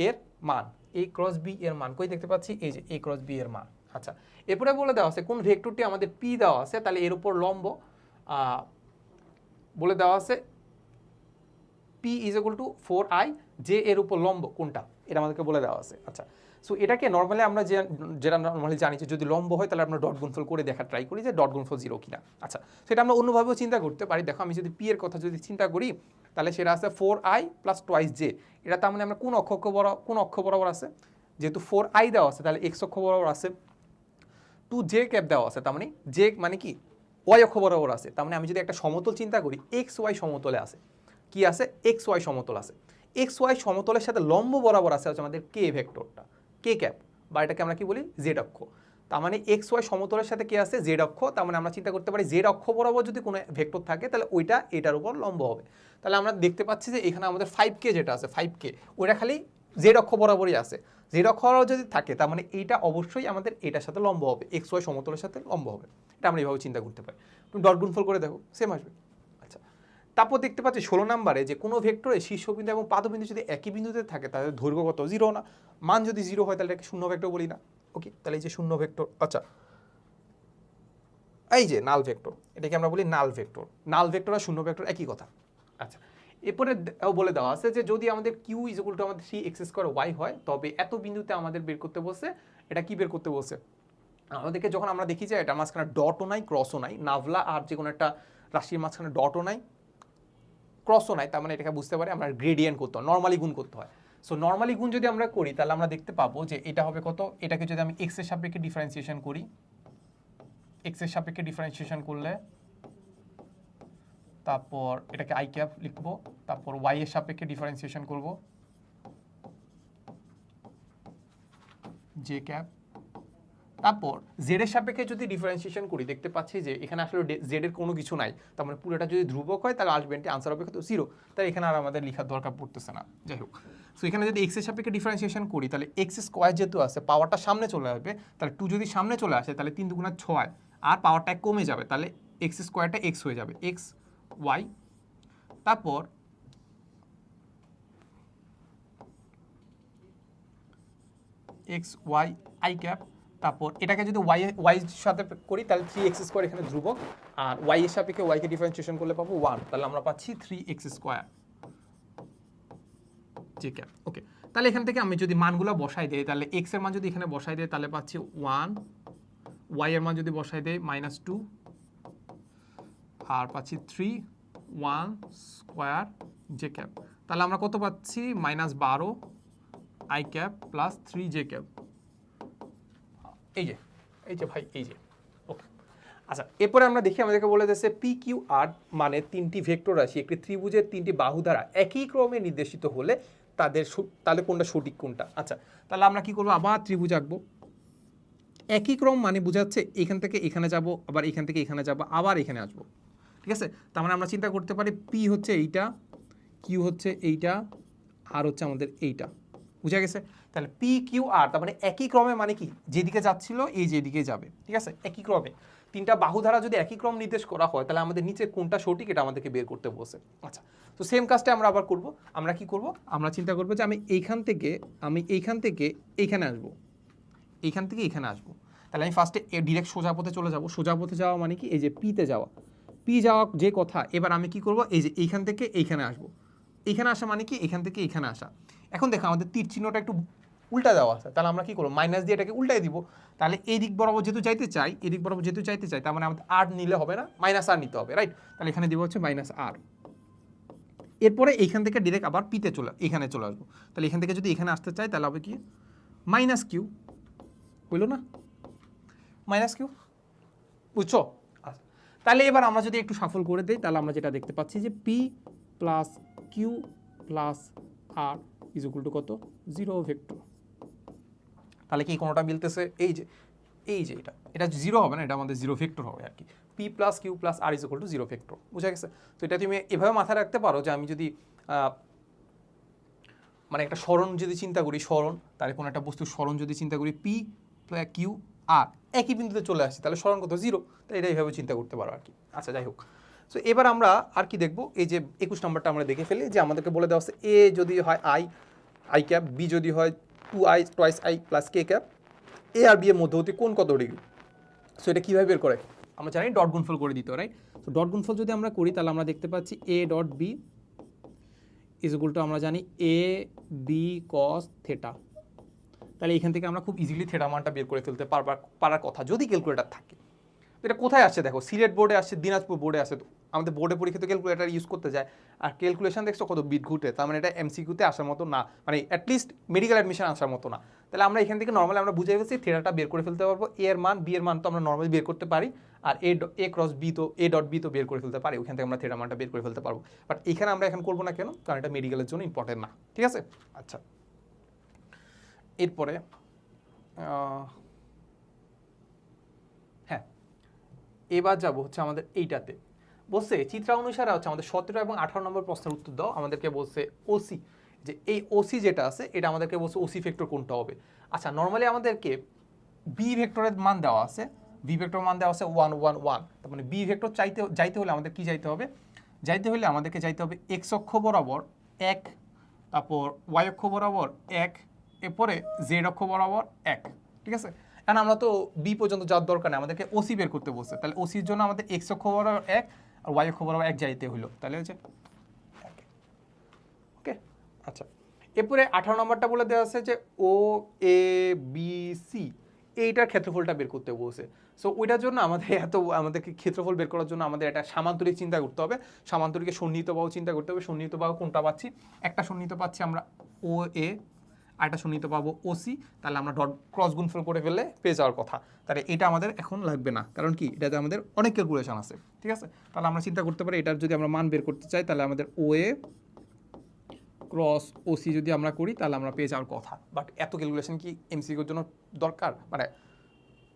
[SPEAKER 1] এর মান, এ ক্রস বি এর মান কই দেখতে পাচ্ছি এই যে এ ক্রস বি এর মান। আচ্ছা এরপরে বলে দেওয়া আছে কোন ভেক্টরটি আমাদের পি দেওয়া আছে, তাহলে এর উপর লম্ব বলে দেওয়া আছে P is equal two 4i, যে এর উপর লম্ব কোনটা এটা আমাদেরকে বলে দেওয়া আছে। আচ্ছা সো এটাকে নর্মালি আমরা যেটা নর্মালি জানি যে যদি লম্ব হয় তাহলে আমরা ডট গুণফল করে দেখা ট্রাই করি যে ডট গুণফল 0 কিনা। আচ্ছা সেটা আমরা অন্যভাবেও চিন্তা করতে পারি, দেখো আমি যদি পি এর কথা যদি চিন্তা করি তাহলে সেটা আছে 4i প্লাস টুয়াইস জে, এটা তার মানে আমরা কোন অক্ষ বরাবর আছে, যেহেতু 4i দেওয়া আছে তাহলে এক্স অক্ষ বরাবর আছে, 2j ক্যাপ দেওয়া আছে তার মানে জে মানে কি ওয়াই অক্ষ বরাবর আছে, তার মানে আমি যদি একটা সমতল চিন্তা করি এক্স ওয়াই সমতলে আছে, কি আছে এক্স ওয়াই সমতল আছে, এক্স ওয়াই সমতলের সাথে লম্ব বরাবর আছে হচ্ছে আমাদের কে ভেক্টরটা, কে ক্যাপ বা এটাকে আমরা কি বলি জেড অক্ষ, তার মানে এক্স ওয়াই সমতলের সাথে কে আছে জেড অক্ষ, তার মানে আমরা চিন্তা করতে পারি জেড অক্ষ বরাবর যদি কোনো ভেক্টর থাকে তাহলে ওইটা এটার উপর লম্ব হবে। তাহলে আমরা দেখতে পাচ্ছি যে এখানে আমাদের 5k যেটা আছে 5k ওইটা খালি জেড অক্ষ বরাবরই আছে, জেড অক্ষ যদি থাকে তার মানে এইটা অবশ্যই আমাদের এটার সাথে লম্ব হবে, এক্স ওয়াই সমতলের সাথে লম্ব হবে, এটা আমরা এইভাবে চিন্তা করতে পারি। তুমি ডট গুণফল করে দেখো সেম আসবে। আচ্ছা তারপর দেখতে পাচ্ছি 16 নম্বরে যে কোনো ভেক্টরে শীর্ষবিন্দু এবং পাদবিন্দু যদি একই বিন্দুতে থাকে তাহলে দৈর্ঘ্য কত 0 না, মান যদি 0 হয় তাহলে এটাকে শূন্য ভেক্টর বলি না। ওকে তাহলে এই যে শূন্য ভেক্টর, আচ্ছা এই যে নাল ভেক্টর, এটাকে আমরা বলি নাল ভেক্টর, নাল ভেক্টর আর শূন্য ভেক্টর একই কথা। আচ্ছা এরপরে বলে দেওয়া আছে যে যদি আমাদের কিউ ইজ ইকুয়াল টু আমাদের 3x² y হয় তবে এত বিন্দুতে আমাদের বের করতে বলছে, এটা কি বের করতে বলছে আমাদেরকে, যখন আমরা দেখি যে এটা মাঝখানে ডটও নাই ক্রসও নাই, নাভলা আর যে কোনো একটা রাশির মাঝখানে ডটও নাই ক্রসও নাই, তার মানে এটাকে বুঝতে পারি আমরা গ্রেডিয়েন্ট করতে হয়, নর্মালি গুণ করতে হয়। সো নর্মালি গুণ যদি আমরা করি তাহলে আমরা দেখতে পাবো যে এটা হবে কত, এটাকে যদি আমি এক্স এর সাপেক্ষে ডিফারেন্সিয়েশন করি, এক্স এর সাপেক্ষে ডিফারেন্সিয়েশন করলে তারপর এটাকে আই ক্যাপ লিখবো, তারপর ওয়াই এর সাপেক্ষে ডিফারেন্সিয়েশন করব জে ক্যাপ, তারপর জেড এর সাপেক্ষে যদি ডিফারেন্সিয়েশন করি দেখতে পাচ্ছি যে এখানে আসলে জেড এর কোনো কিছু নাই, তার মানে পুরোটা যদি ধ্রুবক হয় তাহলে আলটিমেটলি আনসার হবে কত 0, তাই এখানে আর আমাদের লেখার দরকার পড়তেছে না। যাই হোক সো এখানে যদি এক্স এর সাপেক্ষে ডিফারেন্সিয়েশন করি তাহলে এক্স স্কোয়ার যেহেতু আছে পাওয়ারটা সামনে চলে আসবে, তাহলে 2 যদি সামনে চলে আসে তাহলে 3 2 6 আর পাওয়ারটা কমে যাবে, তাহলে এক্স স্কোয়ারটা এক্স হয়ে যাবে, এক্স ওয়াই, তারপর এক্স ওয়াই আই ক্যাপ, তারপর এটাকে যদি ওয়াই সাথে করি তাহলে 3x² এখানে ধ্রুবক, আর ওয়াই এর সাপেক্ষে ওয়াইকে ডিফারেন্সিয়েশন করলে পাবো 1, তাহলে আমরা পাচ্ছি 3x² জি ক্যাপ। ওকে, তাহলে এখান থেকে আমি যদি মানগুলো বসাই দেই, তাহলে x এর মান যদি এখানে বসাই দেই তাহলে পাচ্ছি 1, y এর মান যদি বসাই দেই -2, আর পাচ্ছি 3 1 স্কোয়ার জে ক্যাপ, তাহলে আমরা কত পাচ্ছি -12 I cap plus 3 J cap. এই যে ভাই এই যে। ওকে, আচ্ছা এরপরে আমরা দেখি আমাদেরকে বলে দিয়েছে পি কিউ আর মানে তিনটি ভেক্টর রাশি একটি ত্রিভুজের তিনটি বাহু দ্বারা একই ক্রমে নির্দেশিত হলে তাহলে কোনটা সঠিক কোনটা। আচ্ছা তাহলে আমরা কি করবো, আবার ত্রিভুজ আঁকবো। একই ক্রম মানে বোঝাচ্ছে এখান থেকে এখানে যাব, আবার এখান থেকে এখানে যাব, আবার এখানে আসবো, ঠিক আছে। তার মানে আমরা চিন্তা করতে পারি পি হচ্ছে এইটা, কিউ হচ্ছে এইটা, আর হচ্ছে আমাদের এইটা, বুঝা গেছে। তাহলে পি কিউ আর তার মানে একই ক্রমে মানে কি যেদিকে যাচ্ছিল এই যেদিকে যাবে, ঠিক আছে, একই ক্রমে তিনটা বাহু দ্বারা যদি একই ক্রম নির্দেশ করা হয় তাহলে আমাদের নিচে কোনটা সঠিক এটা আমাদেরকে বের করতে বসে। আচ্ছা তো সেম কাজটা আমরা আবার করব। আমরা কি করব, আমরা চিন্তা করবো যে আমি এইখান থেকে এইখানে আসবো, এইখান থেকে এইখানে আসবো, তাহলে আমি ফার্স্টে ডিরেক্ট সোজা পথে চলে যাব। সোজা পথে যাওয়া মানে কি এই যে পিতে যাওয়া, পি যাওয়া যে কথা। এবার আমি কি করব, এই যে এইখান থেকে এইখানে আসবো, এইখানে আসা মানে কি এখান থেকে এইখানে আসা। এখন দেখো আমাদের তীর চিহ্নটা একটু উল্টা দেওয়া আছে, তাহলে আমরা কি করবো মাইনাস দিয়ে এটাকে উল্টাই দিব। তাহলে এই দিক বরাবর যেহেতু চাইতে চাই, এদিক বরাবর যেহেতু চাইতে চাই, তার মানে আমাদের আর নিলে হবে না, -r নিতে হবে, রাইট। তাহলে এখানে দিব হচ্ছে -r। এরপরে এইখান থেকে ডিরেক্ট আবার পিতে এখানে চলে আসবো। তাহলে এখান থেকে যদি এখানে আসতে চাই তাহলে হবে কি -q, বুঝলো না, -q, বুঝছো। আচ্ছা তাহলে এবার আমরা যদি একটু সফল করে দিই তাহলে আমরা যেটা দেখতে পাচ্ছি যে p plus q plus r is equal to কত 0 ভেক্টর। তাহলে কি কোনোটা মিলতেছে, এই যে এটা 0 হবে না, এটা আমাদের 0 ভেক্টর হবে আর কি। p plus q plus r is equal to 0 vector, বুঝা গেছে। তো এটা তুমি এভাবে মাথায় রাখতে পারো যে আমি যদি মানে একটা সরণ যদি চিন্তা করি, সরণ তাহলে কোনো একটা বস্তুর সরণ যদি চিন্তা করি p প্লাস কিউ আর একই বিন্দুতে চলে আসি তাহলে সরণ কত 0, তাই এটা এইভাবে চিন্তা করতে পারো আর কি। আচ্ছা যাই হোক, সো এবার আমরা আর কি দেখবো, এই যে 21 নম্বরটা আমরা দেখে ফেলি যে আমাদেরকে বলে দেওয়া আছে এ যদি হয় আই ক্যাপ, বি যদি হয় 2i twice i plus K cap, A আর বি এর মধ্যবর্তী কোণ কত ডিগ্রি। সো এটা কীভাবে বের করে, আমরা জানি ডট গুণফল করে দিতে রাইট। তো ডট গুণফল যদি আমরা করি তাহলে আমরা দেখতে পাচ্ছি A dot B is equal to আমরা জানি এ বি কস থেটা। তাহলে এখান থেকে আমরা খুব ইজিলি থেটা মানটা বের করে ফেলতে পারার কথা যদি ক্যালকুলেটার থাকে। তো এটা কোথায় আসছে দেখো, সিলেট বোর্ডে আসছে, দিনাজপুর বোর্ডে আসছে। আমাদের বোর্ডে পরীক্ষিত ক্যালকুলেটার ইউজ করতে যায়, আর ক্যালকুলেশন দেখছো কত বিট ঘুটে, তার মানে এটা এমসিকিউতে আসার মতো না, মানে অ্যাটলিস্ট মেডিকেল অ্যাডমিশন আসার মতো না। তাহলে আমরা এখান থেকে নর্মালি আমরা বুঝে ফেলছি থেটাটা বের করে ফেলতে পারবো, এ এর মান বি এর মান তো আমরা নর্মালি বের করতে পারি, আর এ ক্রস বি তো এ ডট বি তো বের করে ফেলতে পারি, ওখান থেকে আমরা থেটা মানটা বের করে ফেলতে পারবো। বাট এখানে আমরা এখন করবো না কেন, কারণ এটা মেডিকেলের জন্য ইম্পর্টেন্ট না, ঠিক আছে। আচ্ছা এরপরে হ্যাঁ এবার যাবো হচ্ছে আমাদের এইটাতে বলছে চিত্রা অনুসারে হচ্ছে আমাদের 17 এবং 18 নম্বর প্রশ্নের উত্তর দাও। আমাদেরকে বলছে ওসি, যে এই ওসি যেটা আছে এটা আমাদেরকে বলছে ওসি ভেক্টর কোনটা হবে। আচ্ছা নর্মালি আমাদেরকে বি ভেক্টরের মান দেওয়া আছে, বি ভেক্টর মান দেওয়া আছে 1 1 1, তার মানে বি ভেক্টর যাইতে হলে আমাদের কি যাইতে হবে, আমাদেরকে যাইতে হবে এক্স অক্ষ বরাবর 1, তারপর ওয়াই অক্ষ বরাবর 1, এরপরে জেড অক্ষ বরাবর 1, ঠিক আছে। কারণ আমরা তো বি পর্যন্ত যাওয়ার দরকার নেই, আমাদেরকে ওসি বের করতে বলছে। তাহলে ওসির জন্য আমাদের এক্স অক্ষ বরাবর 1 আর ওয়াই অক্ষ বরাবর 1 যাইতে হলো, তাহলে হচ্ছে ওকে। আচ্ছা এরপরে 18 নম্বরটা বলে দেওয়া আছে যে ও এ বি সি এইটার ক্ষেত্রফলটা বের করতে বলছে। সো ওইটার জন্য আমাদেরকে ক্ষেত্রফল বের করার জন্য আমাদের একটা সামান্তরিক চিন্তা করতে হবে, সামান্তরিকের সন্নিহিত বাহু চিন্তা করতে হবে। সন্নিহিত বাহু কোনটা পাচ্ছি, একটা সন্নিহিত পাচ্ছি আমরা ও এ, আরেকটা সন্নিহিত পাবো ওসি, তাহলে আমরা ডট ক্রস গুণফল করে ফেললে পেয়ে যাওয়ার কথা। তাহলে এটা আমাদের এখন লাগবে না, কারণ কি এটাতে আমাদের অনেক ক্যালকুলেশন আছে, ঠিক আছে। তাহলে আমরা চিন্তা করতে পারি এটার যদি আমরা মান বের করতে চাই তাহলে আমাদের ও এ ক্রস ওসি যদি আমরা করি তাহলে আমরা পেয়ে যাওয়ার কথা। বাট এত ক্যালকুলেশন কি এমসিকিউর জন্য দরকার,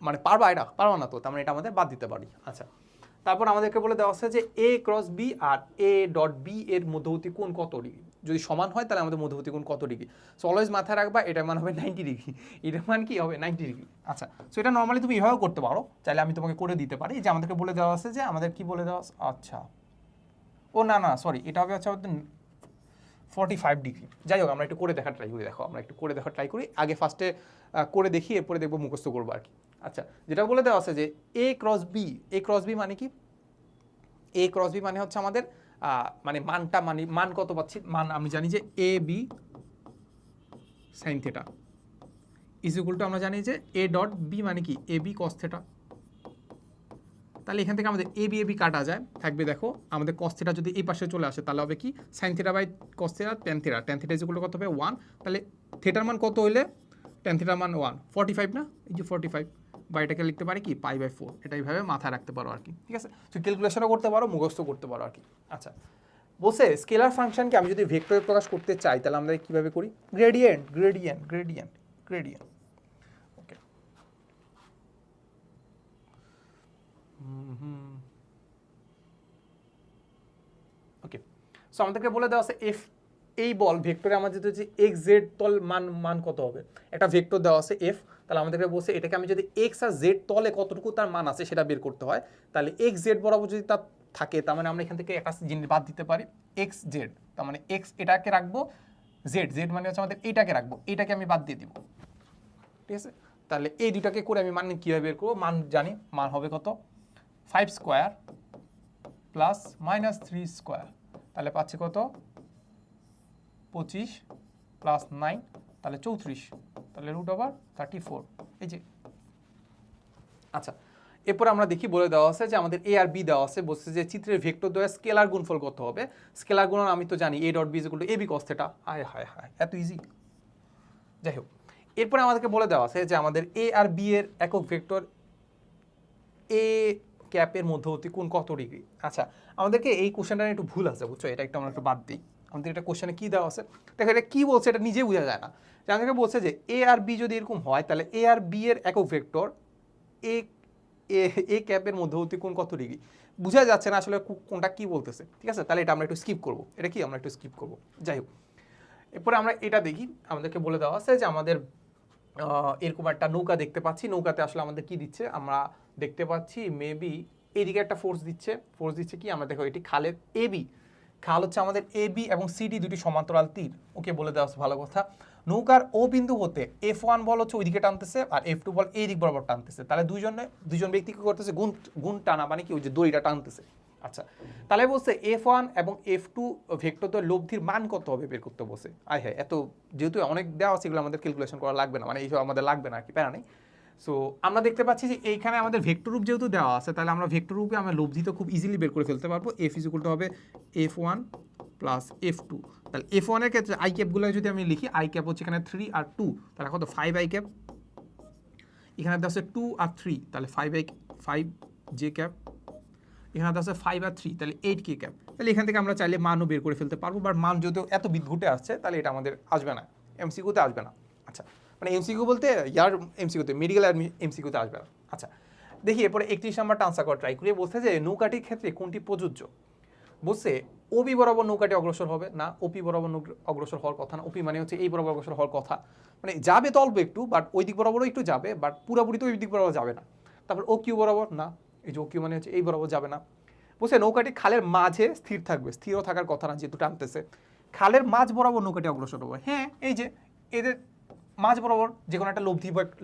[SPEAKER 1] মানে পারবা, এটা পারবা না তো, তার মানে এটা আমাদের বাদ দিতে পারি। আচ্ছা তারপর আমাদেরকে বলে দেওয়া আছে যে এ ক্রস বি আর এ ডট বি এর মধ্যবর্তী কোণ কত ডিগ্রি। যদি সমান হয় তাহলে আমাদের মধ্যবর্তী কোণ কত ডিগ্রি। সো অলওয়েজ মাথায় রাখবা এটার মান হবে 90 ডিগ্রি, এটার মান কি হবে 90 ডিগ্রি। আচ্ছা, সো এটা নর্মালি তুমি এভাবেও করতে পারো, চাইলে আমি তোমাকে করে দিতে পারি। যে আমাদেরকে বলে দেওয়া আছে যে আমাদের কি বলে দেওয়া আছে, আচ্ছা ও না না সরি, এটা হবে হচ্ছে আমাদের 45 ডিগ্রি। যাই হোক আমরা একটু করে দেখার ট্রাই করি। দেখো আমরা একটু করে দেখার ট্রাই করি, আগে ফার্স্টে করে দেখি, এরপরে দেখবো মুখস্থ করবো আর কি। আচ্ছা, যেটা বলে দেওয়া আছে যে A cross B, A cross B মানে কি, এ ক্রস বি মানে হচ্ছে আমাদের মানে মানটা, মানে মান কত পাচ্ছি, মান আমি জানি যে A B sine theta is equal to, আমরা জানি যে এ ডট বি মানে কি এ বি কস থেটা। তাহলে এখান থেকে আমাদের এ বি কাটা যায়, থাকবে দেখো আমাদের কস থিটা যদি এই পাশে চলে আসে তাহলে হবে কি sine theta by cos theta tan theta, tan theta is equal to কত হবে 1, তাহলে থিটার মান কত হইলে ট্যান থিটার মান 1, 45 না, এই যে 45, বা এটাকে লিখতে পারি কি পাই বাই 4, এটা এইভাবে মাথায় রাখতে পারো আর কি। ঠিক আছে, তো ক্যালকুলেশনও করতে পারো, মুখস্থ করতে পারো আর কি। আচ্ছা, বলছে স্কেলার ফাংশনকে আমি যদি ভেক্টরে প্রকাশ করতে চাই তাহলে আমরা কীভাবে করি, গ্রেডিয়েন্ট গ্রেডিয়েন্ট গ্রেডিয়েন্ট গ্রেডিয়েন্ট। ওকে, ওকে, সো আমাদেরকে বলে দেওয়া আছে এফ, এই বল ভেক্টরে আমাদের হচ্ছে এক্স জেড তল মান কত হবে, একটা ভেক্টর দেওয়া আছে এফ, তাহলে আমাদেরকে বলছে এটাকে আমি যদি এক্স আর জেড তলে কতটুকু তার মান আছে সেটা বের করতে হয়, তাহলে এক্স জেড বরাবর যদি তার থাকে তার মানে আমরা এখান থেকে একটা জিনিস বাদ দিতে পারি এক্স জেড, তার মানে এক্স এটাকে রাখবো, জেড জেড মানে হচ্ছে আমাদের এইটাকে রাখবো, এইটাকে আমি বাদ দিয়ে দিব। ঠিক আছে, তাহলে এই দুটাকে করে আমি মান কীভাবে বের করবো, মান জানি, মান হবে কত 5 স্কোয়ার প্লাস মাইনাস 3 স্কোয়ার, তাহলে পাচ্ছি কত 25 প্লাস 9, তাহলে 34, তাহলে √34, এই যে। আচ্ছা, এরপর আমরা দেখি বলে দেওয়া আছে যে আমাদের এ আর বি দেওয়া আছে, বলছে যে চিত্রের ভেক্টর দ্বয় স্কেলার গুণফল কত হবে। স্কেলার গুণন আমি তো জানি A dot B is equal to A B cos theta, হায় হায় হায় এত ইজি। যাই হোক, এরপরে আমাদেরকে বলে দেওয়া আছে যে আমাদের এ আর বি এর একক ভেক্টর এ ক্যাপের মধ্যবর্তী কোণ কত ডিগ্রি। আচ্ছা, আমাদেরকে এই কোশ্চেনটা একটু ভুল আছে বুঝছো, এটা একটু আমরা একটু বাদ দিই। আমাদের এটা কোশ্চেনে কী দেওয়া আছে দেখো, এটা কী বলছে এটা নিজে বোঝা যায় না। যে আমাদেরকে বলছে যে এ আর বি যদি এরকম হয় তাহলে এ আর বি এর একক ভেক্টর এ এ ক্যাপের মধ্যবর্তী কোণ কত ডিগ্রি, বোঝা যাচ্ছে না আসলে কোনটা কি বলতেছে। ঠিক আছে, তাহলে এটা আমরা একটু স্কিপ করবো, এটা কি আমরা একটু স্কিপ করবো। যাই হোক, এরপরে আমরা এটা দেখি, আমাদেরকে বলে দেওয়া আছে যে আমাদের এরকম একটা নৌকা দেখতে পাচ্ছি, নৌকাতে আসলে আমাদের কি দিচ্ছে, আমরা দেখতে পাচ্ছি মেবি এইদিকে একটা ফোর্স দিচ্ছে কি, আমরা দেখো এটি খালের এবি, খাল হচ্ছে আমাদের এবি এবং সিডি দুটি সমান্তরাল তীর। ওকে, বলে দেওয়া আছে ভালো কথা। নৌকার ও বিন্দু হতে F1 বল হচ্ছে ওইদিকে টানতেছে আর F2 বল এই দিক বরাবর টানতেছে, তাহলে দুজন ব্যক্তি কি করতেছে, গুণ টানা, মানে কি ওই যে দড়িটা টানতেছে। আচ্ছা, তাহলে বলছে F1 এবং F2 ভেক্টর দ্বয় লব্ধির মান কত হবে বের করতে বলছে। আয় হ্যাঁ, এত যেহেতু অনেক দেওয়া আছে এগুলো আমাদের ক্যালকুলেশন করা লাগবে না, মানে এইসব আমাদের লাগবে না আর কি, প্যারা নেই। সো আমরা দেখতে পাচ্ছি যে এইখানে আমাদের ভেক্টর রূপ যেহেতু দেওয়া আছে, তাহলে আমরা ভেক্টর রূপে আমরা লব্ধি তো খুব ইজিলি বের করে ফেলতে পারবো। F ইজ ইকুয়াল টু হবে F1 প্লাস F2, তাহলে F1 এর ক্ষেত্রে আই ক্যাপগুলো যদি আমি লিখি, আই ক্যাপ হচ্ছে এখানে 3 আর 2, তাহলে কত 5 আই ক্যাপ, এখানে দেওয়া আছে 2 আর 3, তাহলে 5 জে ক্যাপ, এখানে দেওয়া আছে 5 আর 3, তাহলে 8 কে ক্যাপ। তাহলে এখান থেকে আমরা চাইলে মানও বের করে ফেলতে পারবো, বাট মান যদিও এত বিদ্ঘুটে আসছে তাহলে এটা আমাদের আসবে না, এমসিকিউতে আসবে না। আচ্ছা, মানে এমসিকিউ বলতে ইয়ার এমসিকিউতে, মেডিকেল এমসিকিউতে আসবে না। আচ্ছা, দেখি এরপরে 31 নাম্বারটা আনসার করা ট্রাই করি। বলছে যে নৌকাটির ক্ষেত্রে কোনটি প্রযোজ্য, বলছে ওপি বরাবর নৌকাটি অগ্রসর হবে না, ওপি বরাবর অগ্রসর হওয়ার কথা না, ওপি মানে হচ্ছে এই বরাবর অগ্রসর হওয়ার কথা, মানে যাবে তো অল্প একটু, বাট ওই দিক বরাবরও একটু যাবে, বাট পুরোপুরি তো ওই দিক বরাবর যাবে না। তারপর ও কিউ বরাবর না, এই যে ও কিউ মানে হচ্ছে এই বরাবর যাবে না। বলছে নৌকাটি খালের মাঝে স্থির থাকবে, স্থিরও থাকার কথা না যেহেতু টানতেছে, খালের মাঝ বরাবর নৌকাটি অগ্রসর হবে। হ্যাঁ, এই যে এদের মাঝ বরাবর যে কোনো একটা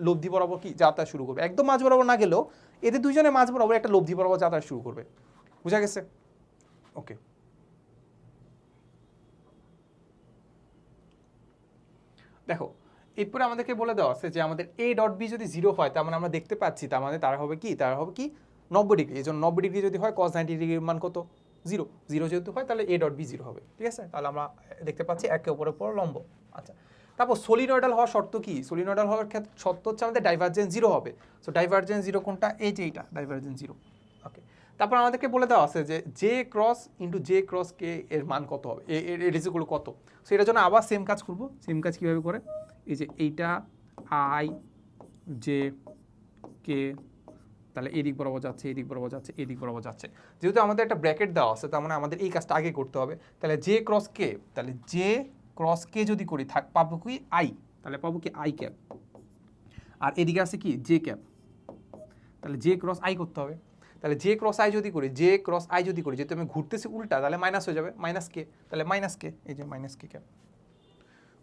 [SPEAKER 1] লব্ধি বরাবর কি যাতায়াত শুরু করবে, একদম মাঝ বরাবর না গেলেও এদের দুজনের মাঝ বরাবর একটা লব্ধি বরাবর যাতায়াত শুরু করবে, বুঝা গেছে। ওকে, দেখো এরপরে আমাদেরকে বলে দেওয়া আছে যে আমাদের এ ডট বি যদি 0 হয় তার মানে আমরা দেখতে পাচ্ছি তার মানে তারা হবে কি 90 ডিগ্রি। এই জন্য 90 ডিগ্রি যদি হয় cos 90 ডিগ্রির মান কত 0 যেহেতু হয় তাহলে এ ডট বি 0 হবে। ঠিক আছে, তাহলে আমরা দেখতে পাচ্ছি একে অপরের উপর লম্ব। আচ্ছা, তারপর সলিনয়েডাল হওয়ার শর্ত কি, সলিনয়েডাল হওয়ার ক্ষেত্রে শর্ত হচ্ছে আমাদের ডাইভারজেন্স 0 হবে। সো ডাইভারজেন্স 0 কোনটা, এই যে এইটা ডাইভারজেন্স 0। ওকে, তারপর আমাদেরকে বলে দেওয়া আছে যে J cross into J cross কে এর মান কত হবে, এর রেজিগুলো কত। সো এটার জন্য আবার সেম কাজ করবো, সেম কাজ কীভাবে করে, এই যে এইটা আই জে কে তাহলে এদিক বরাবর যাচ্ছে, এদিক বরাবর যাচ্ছে, এদিক বরাবর যাচ্ছে। যেহেতু আমাদের একটা ব্র্যাকেট দেওয়া আছে, তার মানে আমাদের এই কাজটা আগে করতে হবে। তাহলে জে ক্রস কে, তাহলে জে ক্রস কে যদি করি পাবো কি আই, তাহলে পাবো কি আই ক্যাপ, আর এদিকে আছে কি জে ক্যাপ, তাহলে জে ক্রস আই করতে হবে। তাহলে জে ক্রস আই যদি করি, জে ক্রস আই যদি করি, যেহেতু আমি ঘুরতেছি উল্টা, তাহলে মাইনাস হয়ে যাবে, মাইনাস কে, তাহলে মাইনাস কে, এই যে মাইনাস কে ক্যাপ।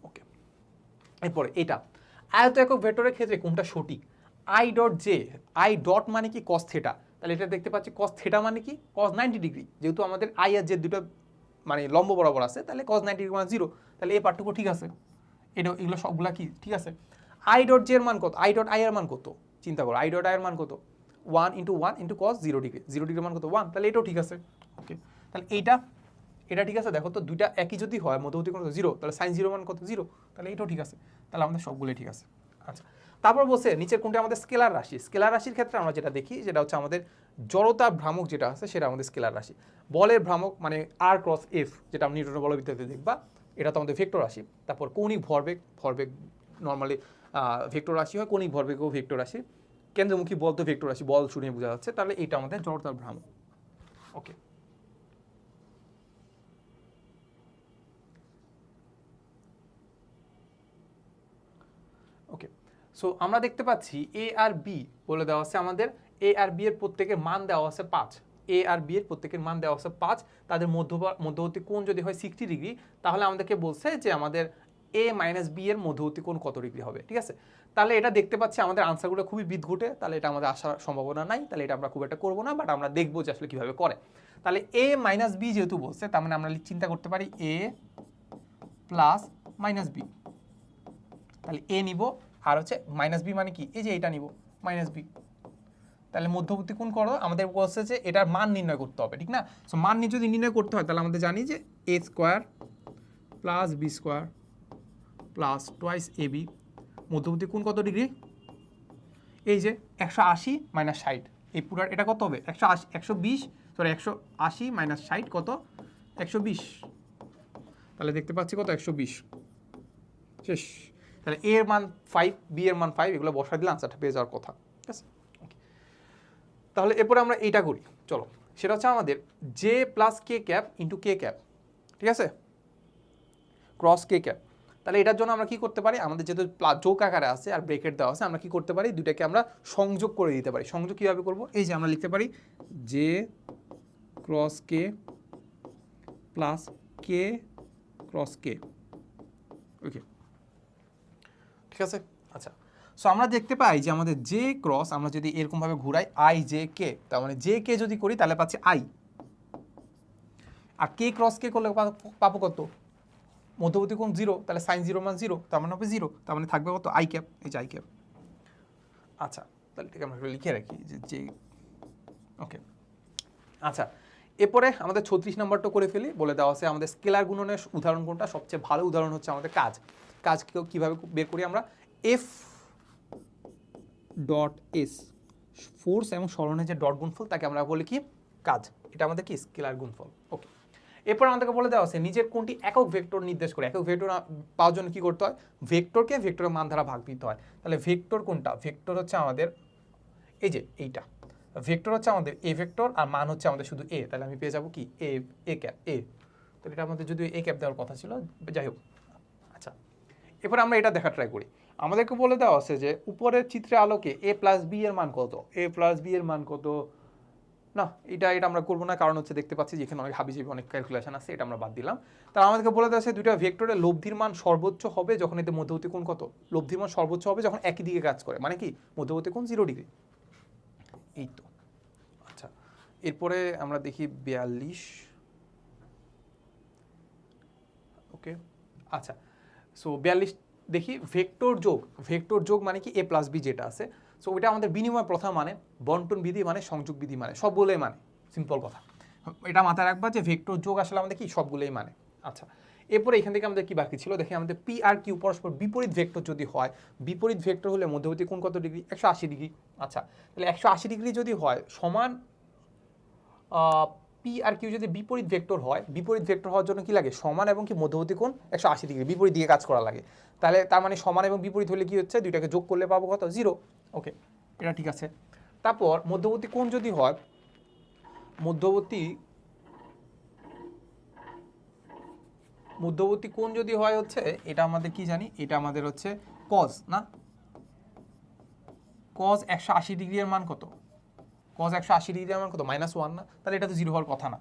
[SPEAKER 1] ওকে, এরপরে এটা আয়ত একক ভেক্টরের ক্ষেত্রে কোনটা সঠিক? I dot J, I dot মানে কি কস থিটা, তাহলে এটা দেখতে পাচ্ছি কস থিটা মানে কি কস 90 ডিগ্রি, যেহেতু আমাদের আই আর জে দুটো মানে লম্ব বরাবর আছে, তাহলে কস 90 ডিগ্রি মানে 0, তাহলে এই পার্টটুকু ঠিক আছে, এটা এগুলো সবগুলা কি ঠিক আছে। আই ডট জে এর মান কত, আই ডট আই এর মান কত, চিন্তা করো আই ডট আই এর মান কত, 1 ইন্টু 1 ইন্টু কস 0 ডিগ্রি, 0 ডিগ্রির মান কত 1, তাহলে এটাও ঠিক আছে। ওকে, তাহলে এটা ঠিক আছে। দেখো তো দুইটা একই যদি হয়, মধ্যবর্তী কোণ 0, তাহলে সাইন 0 মান কত 0, তাহলে এটাও ঠিক আছে। তাহলে আমাদের সবগুলোই ঠিক আছে। আচ্ছা, তারপর বসে নিচের কোনটা আমাদের স্কেলার রাশি। স্কেলার রাশির ক্ষেত্রে আমরা যেটা দেখি যেটা হচ্ছে আমাদের জড়তা ভ্রামক যেটা আছে সেটা আমাদের স্কেলার রাশি। বলের ভ্রামক মানে আর ক্রস এফ, যেটা আমরা নিউটনের বলবিদ্যাতে দেখবা, এটা তো আমাদের ভেক্টর রাশি। তারপর কৌণিক ভরবেগ, ভরবেগ নর্মালি ভেক্টর রাশি হয়, কৌণিক ভরবেগও ভেক্টর রাশি, কেন্দ্রমুখী বল তো ভেক্টর রাশি, বল শুনে বোঝা যাচ্ছে, তাহলে এটা আমাদের জড়তা ভ্রামক। ওকে, ওকে, সো আমরা দেখতে পাচ্ছি এ আর বি বলে দেওয়া আছে আমাদের, এ আর বি এর প্রত্যেকের মান দেওয়া আছে 5, এ আর বি এর প্রত্যেকের মান দেওয়া আছে 5, তাদের মধ্যবর্তী কোণ যদি হয় 60 ডিগ্রি, তাহলে আমাদেরকে বলছে যে আমাদের এ মাইনাস বি এর মধ্যবর্তী কোণ কত ডিগ্রি হবে। ঠিক আছে, তাহলে এটা দেখতে পাচ্ছি আমাদের আনসারগুলো খুবই বিদঘুটে, তাহলে এটা আমাদের আসার সম্ভাবনা নাই, তাহলে এটা আমরা খুব একটা করবো না, বাট আমরা দেখবো যে আসলে কীভাবে করে। তাহলে এ মাইনাস বি যেহেতু বলছে, তার মানে আমরা চিন্তা করতে পারি এ প্লাস মাইনাস বি, তাহলে এ নিব, আর হচ্ছে মাইনাস বি মানে কি এই যে এটা নিব মাইনাস বি, তাহলে মধ্যবর্তী কোণ করো, আমাদের বলছে যে এটার মান নির্ণয় করতে হবে, ঠিক না। সো মান যদি নির্ণয় করতে হয়, তাহলে আমাদের জানি যে A square plus B square plus twice A B, মধ্যবর্তী কোণ কত ডিগ্রি, এই যে 180 মাইনাস 60, এই পুরো এটা কত হবে 120, সরি 180 মাইনাস 60 কত 120, তাহলে দেখতে পাচ্ছি কত 120, শেষ। তাহলে এ এর মান 5, বি এর মান 5, এগুলো বসাই দিলে আনসারটা পেয়ে যাওয়ার কথা। ঠিক আছে, তাহলে এরপরে আমরা এইটা করি, চলো, সেটা হচ্ছে আমাদের জে প্লাস কে ক্যাপ ইন্টু কে ক্যাপ, ঠিক আছে, ক্রস কে ক্যাপ। তাহলে এটার জন্য আমরা কি করতে পারি, আমাদের যেহেতু যোগ আকারে আছে আর ব্রেকেট দেওয়া আছে, আমরা কি করতে পারি দুইটাকে আমরা সংযোগ করে দিতে পারি। সংযোগ কীভাবে করবো, এই যে আমরা লিখতে পারি জে ক্রস কে প্লাস কে ক্রস কে। ওকে, ঠিক আছে। আচ্ছা, সো আমরা দেখতে পাই যে আমাদের জে ক্রস আমরা যদি এরকমভাবে ঘুরাই আই জে কে, তার মানে জে কে যদি করি তাহলে পাচ্ছি আই, আর কে ক্রস কে করলে পাবো কত, মধ্যবর্তী কোণ 0, তাহলে সাইন 0 মান 0, তার মানে হবে 0, তার মানে থাকবে কত আই ক্যাপ, এই যে আই ক্যাপ। আচ্ছা, তাহলে ঠিক আমরা লিখে রাখি যে ওকে। আচ্ছা, এরপরে আমাদের 36 নম্বরটা করে ফেলি, বলে দেওয়া আছে আমাদের স্কেলার গুণনের উদাহরণ কোনটা, সবচেয়ে ভালো উদাহরণ হচ্ছে আমাদের কাজ কীভাবে বের করি আমরা, এফ ডট এস, ফোর্স এবং সরণের যে ডট গুণফল তাকে আমরা বলি কি কাজ, এটা আমাদের কি স্কেলার গুণফল। ওকে, এরপর আমাদেরকে বলে দেওয়া আছে নিজের কোনটি একক ভেক্টর নির্দেশ করে। একক ভেক্টর পাওয়ার জন্য কি করতে হয়, ভেক্টরকে ভেক্টরের মান দ্বারা ভাগ দিতে হয়। তাহলে ভেক্টর কোনটা, ভেক্টর হচ্ছে আমাদের এই যে এইটা, ভেক্টর হচ্ছে আমাদের এ ভেক্টর আর মান হচ্ছে আমাদের শুধু এ, তাহলে আমি পেয়ে যাবো কি এ ক্যাপ এ, তাহলে এটা আমাদের যদি এ ক্যাপ দেওয়ার কথা ছিল, যাই হোক। আচ্ছা, এরপর আমরা এটা দেখা ট্রাই করি। আমাদেরকে বলে দেওয়া আছে যে উপরের চিত্রে আলোকে এ প্লাস বি এর মান কত, এ প্লাস বি এর মান কত, না এটা আমরা করবো না, কারণ হচ্ছে দেখতে পাচ্ছি যেখানে অনেক হাবিজাবি অনেক ক্যালকুলেশন আছে, এটা আমরা বাদ দিলাম। তার আমাদেরকে বলে দেওয়া আছে দুইটা ভেক্টরের লব্ধির মান সর্বোচ্চ হবে যখন এতে মধ্যবর্তী কোণ কত, লব্ধির মান সর্বোচ্চ হবে যখন একই দিকে কাজ করে, মানে কি মধ্যবর্তী কোণ 0 ডিগ্রি, এই তো। আচ্ছা, এরপরে আমরা দেখি 42, ওকে। আচ্ছা, সো 42 দেখি, ভেক্টর যোগ মানে কি এ প্লাস বি যেটা আছে, সো ওইটা আমাদের বিনিময় প্রথা মানে, বন্টন বিধি মানে, সংযোগ বিধি মানে, সবগুলোই মানে, সিম্পল কথা, এটা মাথায় রাখবা যে ভেক্টর যোগ আসলে আমাদের কি সবগুলোই মানে। আচ্ছা, এরপরে এখান থেকে আমাদের কি বাকি ছিল, দেখি আমাদের পি আর কিউ পরস্পর বিপরীত ভেক্টর যদি হয়, বিপরীত ভেক্টর হলে মধ্যবর্তী কোণ কত ডিগ্রি, 180 ডিগ্রি। আচ্ছা, তাহলে 180 ডিগ্রি যদি হয় সমান, পি আর কিউ যদি বিপরীত ভেক্টর হয়, বিপরীত ভেক্টর হওয়ার জন্য কি লাগে, সমান এবং কি মধ্যবর্তী কোণ 180 ডিগ্রি, বিপরীত দিকে কাজ করা লাগে। তাহলে তার মানে সমান এবং বিপরীত হলে কি হচ্ছে, দুইটাকে যোগ করলে পাবো কত 0। ওকে, এটা ঠিক আছে। তারপর মধ্যবর্তী কোণ যদি হয়, মধ্যবর্তী কোণ যদি হয় হচ্ছে, এটা আমাদের কি জানি, এটা আমাদের হচ্ছে কজ না, কজ 180 ডিগ্রি এর মান কত, কজ 180 ডিগ্রি এর মান কত, -1 না, তাহলে এটা তো 0 হওয়ার কথা না।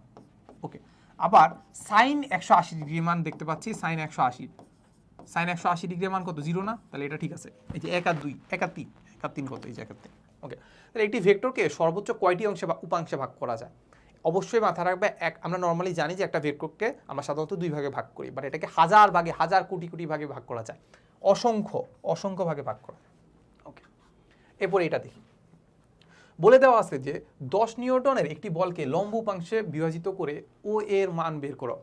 [SPEAKER 1] ওকে, আবার সাইন 180 ডিগ্রির মান দেখতে পাচ্ছি, সাইন 180 ডিগ্রির মান কত, 0 না, তাহলে এটা ঠিক আছে। এই যে 1 আর 2, 1 আর 3, 1 আর 3 কত, এই যে 1 আর 3। ওকে, তাহলে একটি ভেক্টরকে সর্বোচ্চ কয়টি অংশে বা উপাংশে ভাগ করা যায়? অবশ্যই মাথায় রাখবে, আমরা নর্মালি জানি যে একটা ভেক্টরকে আমরা সাধারণত 2 ভাগে ভাগ করি, বাট এটাকে হাজার ভাগে, হাজার কোটি কোটি ভাগে ভাগ করা যায়, অসংখ্য ভাগে ভাগ করা যায়। ওকে, এরপর এটা দেখি, বলে দেওয়া আছে যে 10 নিউটনের একটি বলকে লম্ব উপাংশে বিভাজিত করে ও এর মান বের করো।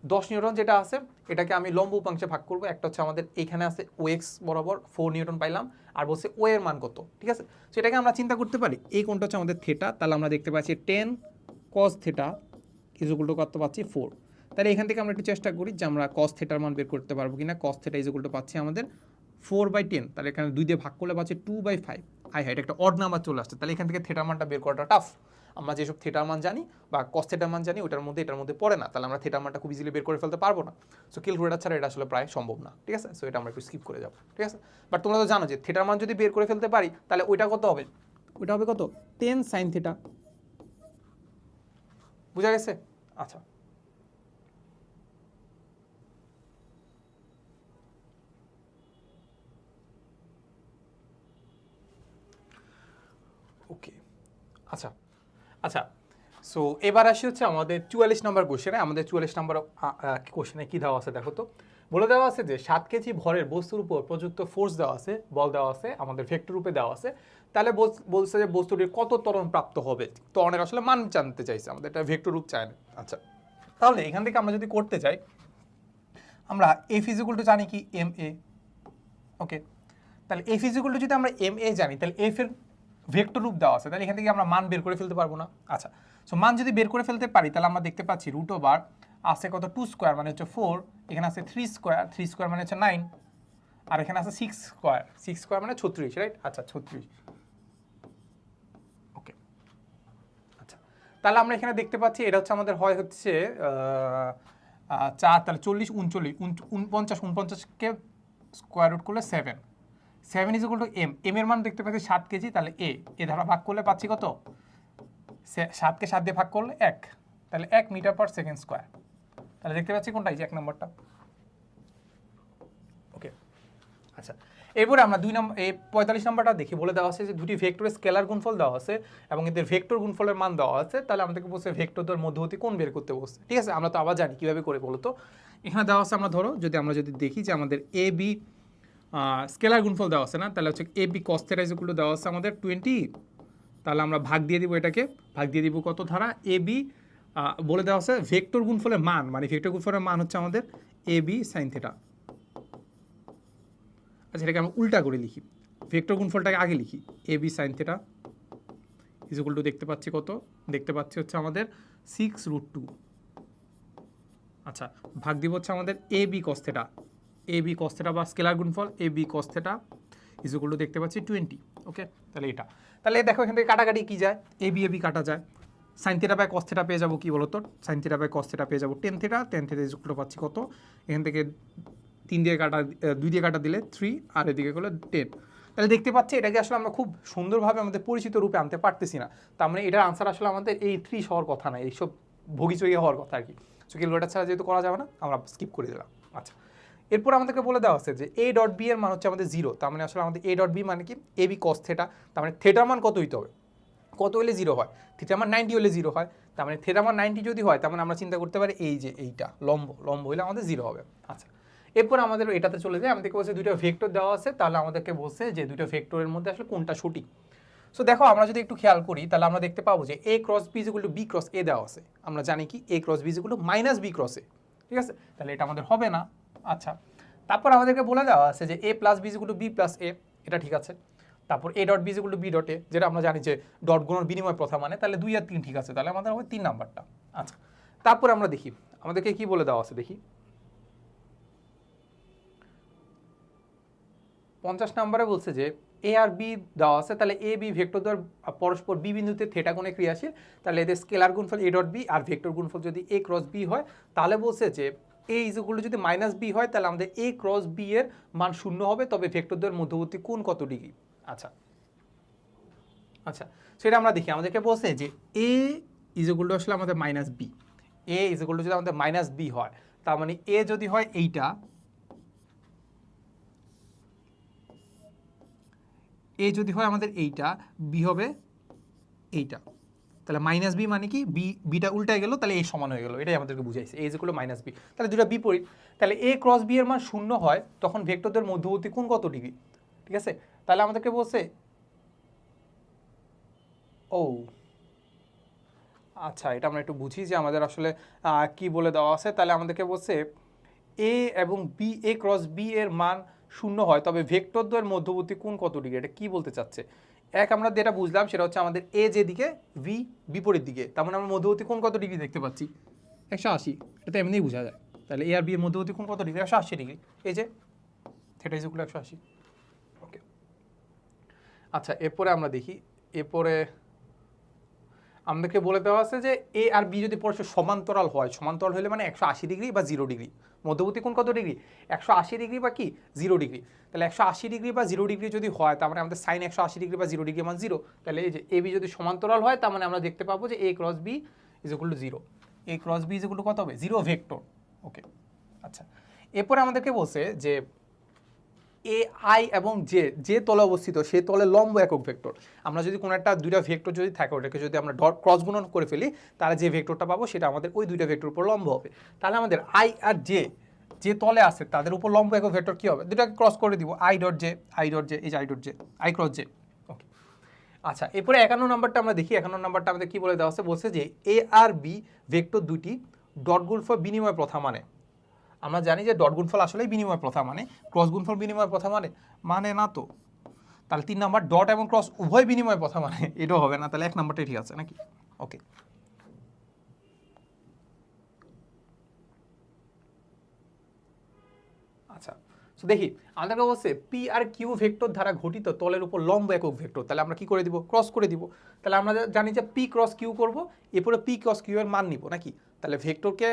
[SPEAKER 1] 10 নিউটন যেটা আছে এটাকে আমি লম্ব উপাংশে ভাগ করব। একটা হচ্ছে আমাদের এখানে আছে ও এক্স বরাবর 4 নিউটন পাইলাম, আর বলছে ও এর মান কত, ঠিক আছে। সো এটাকে আমরা চিন্তা করতে পারি, এই কোণটা হচ্ছে আমাদের থিটা, তাহলে আমরা দেখতে পাচ্ছি 10 cos theta is equal to কত পাচ্ছি 4। তাহলে এখান থেকে আমরা একটু চেষ্টা করি যে আমরা cos থিটার মান বের করতে পারবো কিনা। cos theta is equal to পাচ্ছি আমাদের 4/10, তাহলে এখানে 2 দিয়ে ভাগ করলে পাচ্ছি 2/5। এটা একটা অড নাম্বার চলে আসছে, তাহলে এখান থেকে থিটার মানটা বের করাটা টাফ। আমরা যেসব থিটার মান জানি বা cos থিটার মান জানি ওটার মধ্যে পড়ে না, তাহলে আমরা থিটার মানটা খুব ইজিলি বের করে ফেলতে পারবো না। সো ক্যালকুলেটর ছাড়া এটা আসলে প্রায় সম্ভব না, ঠিক আছে। সো এটা আমরা একটু স্কিপ করে যাবো, ঠিক আছে। বাট তোমরা তো জানো যে থিটার মান যদি বের করে ফেলতে পারি তাহলে ওইটা কত হবে, ওইটা হবে কত 10 sin থিটা, বুঝা গেছে? আচ্ছা, ওকে, আচ্ছা আচ্ছা। সো এবার আসি হচ্ছে আমাদের 44 নম্বর কোশ্চেনে। আমাদের 44 নম্বর কোশ্চেনে কি দেওয়া আছে দেখো তো। বলে দেওয়া আছে যে 7 কেজি ভরের বস্তুর উপর প্রযুক্ত ফোর্স দেওয়া আছে, বল দেওয়া আছে, আমাদের ভেক্টর রূপে দেওয়া আছে। তাহলে বলছে যে বস্তুটির কত ত্বরণ প্রাপ্ত হবে। ত্বরণের আসলে মান জানতে চাইছে, আমাদের এটা ভেক্টর রূপ চায় না। আচ্ছা, তাহলে এখান থেকে আমরা যদি করতে চাই, আমরা এফ ইজ ইকুয়াল টু জানি কি এম এ। ওকে, তাহলে এফ ইজ ইকুয়াল টু যদি আমরা এম এ জানি, তাহলে এফ এর ভেক্টর রূপ দেওয়া আছে, তাহলে এখান থেকে আমরা মান বের করে ফেলতে পারবো না। আচ্ছা, সো মান যদি বের করে ফেলতে পারি তাহলে আমরা দেখতে পাচ্ছি রুট ওভার আছে কত 2 স্কোয়ার মানে হচ্ছে 4, এখানে আছে 3 স্কোয়ার মানে হচ্ছে 9, আর এখানে আছে 6 স্কোয়ার মানে 36, রাইট? আচ্ছা 36। ওকে, আচ্ছা, তাহলে আমরা এখানে দেখতে পাচ্ছি এটা হচ্ছে আমাদের হয় হচ্ছে 4, তাহলে 40 39 49কে স্কোয়ার রুট করলে 7 ইজ ইকুয়াল টু এম এর মান দেখতে পাচ্ছি 7 কেজি, তাহলে এ ধারা ভাগ করলে পাচ্ছি কত, 7কে 7 দিয়ে ভাগ করলে 1, তাহলে 1 মিটার পার সেকেন্ড স্কোয়ার। তাহলে দেখতে পাচ্ছি কোনটা, এই যে 1 নম্বরটা। ওকে, আচ্ছা, এরপরে আমরা 45 নম্বরটা দেখি। বলে দেওয়া আছে যে দুটি ভেক্টরের স্কেলার গুণফল দেওয়া আছে এবং এদের ভেক্টর গুণফলের মান দেওয়া আছে, তাহলে আমাদেরকে বলছে ভেক্টরদের মধ্যবর্তী কোণ বের করতে বলছে, ঠিক আছে। আমরা তো আবার জানি কীভাবে করে বলো তো। এখানে দেওয়া আছে, আমরা ধরো আমরা যদি দেখি যে আমাদের এ বি স্কেলার গুণফল দেওয়া আছে না, তাহলে হচ্ছে A B cos theta is equal to দেওয়া আছে আমাদের 20, তাহলে আমরা ভাগ দিয়ে দিব, এটাকে ভাগ দিয়ে দিব কত ধারা এ বি, বলে দেওয়া আছে ভেক্টর গুণফলের মান, মানে ভেক্টর গুণফলের মান হচ্ছে আমাদের এ বি সাইন থিটা। আচ্ছা, এটাকে আমরা উল্টা করে লিখি, ভেক্টর গুণফলটাকে আগে লিখি, A B sine theta is equal to দেখতে পাচ্ছি কত, দেখতে পাচ্ছি হচ্ছে আমাদের 6√2। আচ্ছা, ভাগ দিব হচ্ছে আমাদের A B cos theta, A B cos theta বা স্কেলার গুণফল A B cos theta is equal to দেখতে পাচ্ছি 20। ওকে, তাহলে এটা, তাহলে দেখো এখান থেকে কাটাকাটি কি যায়, এ বি কাটা যায়, sine theta by cos theta পেয়ে যাবো কি বলতো, sine theta by cos theta পেয়ে যাবো tan theta is equal to পাচ্ছি কত, এখান থেকে 2 দিয়ে কাটা দিলে 3, আর এদিকে করলে 10। তাহলে দেখতে পাচ্ছি এটাকে আসলে আমরা খুব সুন্দরভাবে আমাদের পরিচিত রূপে আনতে পারতেছি না, তার মানে এটার আনসার আসলে আমাদের এই 3 হওয়ার কথা না, এইসব ভোগিচই হওয়ার কথা আর কি। সো ক্যালকুলেটর ছাড়া যেহেতু করা যাবে না, আমরা স্কিপ করে দিলাম। আচ্ছা, এরপর আমাদেরকে বলে দেওয়া আছে যে এ ডট বি এর মান হচ্ছে আমাদের 0, তার মানে আসলে আমাদের এ ডট বি মানে কি এ বি কস থিটা, তার মানে থিটার মান কত হইতে হবে, কত হলে 0 হয়, থিটার মান 90 হলে 0 হয়, তার মানে থিটার মান 90 যদি হয় তার মানে আমরা চিন্তা করতে পারি এই যে এইটা লম্ব হলে আমাদের 0 হবে। আচ্ছা, এরপর আমাদের এটাতে চলে যায়, আমাদেরকে বলছে দুইটা ভেক্টর দেওয়া আছে, তাহলে আমাদেরকে বলছে যে দুইটা ভেক্টরের মধ্যে আসলে কোনটা সঠিক। সো দেখো আমরা যদি একটু খেয়াল করি তাহলে আমরা দেখতে পাবো যে A cross B is equal to B cross A দেওয়া আছে, আমরা জানি কি A cross B is equal to minus B cross A, ঠিক আছে, তাহলে এটা আমাদের হবে না। আচ্ছা, তারপর আমাদেরকে বলে দেওয়া আছে যে A plus B is equal to B plus A, এটা ঠিক আছে। তারপর A dot B is equal to B dot A, যেটা আমরা জানি যে ডট গুণন বিনিময় প্রথা মানে, তাহলে 2 আর 3 ঠিক আছে, তাহলে আমাদের হবে 3 নাম্বারটা। আচ্ছা, তারপর আমরা দেখি আমাদেরকে কি বলে দেওয়া আছে, দেখি 50 নম্বরে বলছে যে এ আর বি দেওয়া আছে, তাহলে এ বি ভেক্টর দ্বয় পরস্পর বি বিন্দুতে থিটা কোণে ক্রিয়াশীল, তাহলে এদের স্কেলার গুণফল এ ডট বি আর ভেক্টর গুণফল যদি এ ক্রস বি হয়, তাহলে বলছে যে এ ইজ ইকুয়াল টু যদি মাইনাস বি হয় তাহলে আমাদের এ ক্রস বি এর মান 0 হবে, তবে ভেক্টর দ্বয়ের মধ্যবর্তী কোণ কত ডিগ্রি। আচ্ছা আচ্ছা, সেটা আমরা দেখি। আমাদেরকে বলছে যে এ ইজ ইকুয়াল টু আসলে আমাদের minus B, A is equal to যদি আমাদের মাইনাস বি হয়, তার মানে এ যদি হয় এইটা, এ যদি হয় আমাদের এইটা, বি হবে এইটা, তাহলে মাইনাস বি মানে কি বিটা উল্টায় গেল, তাহলে এ সমান হয়ে গেল, এটাই আমাদেরকে বুঝাইছে। এ ইকুয়াল টু মাইনাস বি, তাহলে দুটো বিপরীত, তাহলে এ ক্রস বি এর মান 0 হয়, তখন ভেক্টরদের মধ্যবর্তী কোণ কত ডিগ্রি। ঠিক আছে, তাহলে আমাদেরকে বলছে ও আচ্ছা, এটা আমরা একটু বুঝি যে আমাদের আসলে কি বলে দেওয়া আছে। তাহলে আমাদেরকে বলছে এ এবং বি, এ ক্রস বি এর মান 0 হয়, তবে ভেক্টর দ্বয়ের মধ্যবর্তী কোণ কত ডিগ্রি। এটা কি বলতে চাচ্ছে? আমরা যেটা বুঝলাম সেটা হচ্ছে আমাদের এ যেদিকে, ভি বিপরীত দিকে, তার মানে আমরা মধ্যবর্তী কোণ কত ডিগ্রি দেখতে পাচ্ছি, 180। এটা তো এমনিই বোঝা যায়। তাহলে এ আর বি এর মধ্যবর্তী কোণ কত ডিগ্রি, 180 ডিগ্রি। এই যে থিটা ইজ ইকুয়াল টু 180। ওকে, আচ্ছা এরপরে আমরা দেখি, এরপরে আমাদেরকে বলে দেওয়া আছে যে এ আর বি যদি পরস্পর সমান্তরাল হয়, সমান্তরাল হলে মানে 180 ডিগ্রি বা 0 ডিগ্রি, মধ্যবর্তী কোণ কত ডিগ্রি, 180 ডিগ্রি বা কি 0 ডিগ্রি। তাহলে 180 ডিগ্রি বা 0 ডিগ্রি যদি হয়, তার মানে আমাদের সাইন 180 ডিগ্রি বা 0 ডিগ্রি মান 0। তাহলে এই যে এ বি যদি সমান্তরাল হয়, তার মানে আমরা দেখতে পাবো যে A cross B is equal to 0, A cross B is equal to কত হবে, 0 ভেক্টর। ওকে, আচ্ছা এরপরে আমাদেরকে বলছে যে এ আই এবং জে যে তলে অবস্থিত সে তলে লম্ব একক ভেক্টর। আমরা যদি কোনো একটা দুইটা ভেক্টর যদি থাকে, ওটাকে যদি আমরা ডট ক্রস গুণন করে ফেলি, তাহলে যে ভেক্টরটা পাবো সেটা আমাদের ওই দুইটা ভেক্টর উপর লম্ব হবে। তাহলে আমাদের আই আর জে যে তলে আছে তাদের উপর লম্ব একক ভেক্টর কি হবে, দুটাকে ক্রস করে দিব, I dot J, I dot J, এই যে I dot J, I cross J. Okay, আচ্ছা এরপরে 51 নম্বরটা আমরা দেখি। 51 নম্বরটা আমাদের কি বলে দেওয়া আছে, বলছে যে এ আর বি ভেক্টর দুটি ডট গুণফল বিনিময় প্রথা মানে। আমরা জানি যে ডট গুণফল আসলেই বিনিময় প্রথা মানে, ক্রস গুণফল বিনিময় প্রথা মানে না তো। তাহলে 3 নাম্বার ডট এবং ক্রস উভয় বিনিময় প্রথা মানে, এটাও হবে না। তাহলে 1 নাম্বারটাই ঠিক আছে নাকি। ওকে, আচ্ছা তো দেখি আমাদেরকে বলছে পি আর কিউ ভেক্টর দ্বারা ঘটিত তলের উপর লম্ব একক ভেক্টর। তাহলে আমরা কি করে দিব, ক্রস করে দিব। তাহলে আমরা জানি যে পি ক্রস কিউ করব, এরপরে পি ক্রস কিউ এর মান নিব নাকি। তাহলে ভেক্টরকে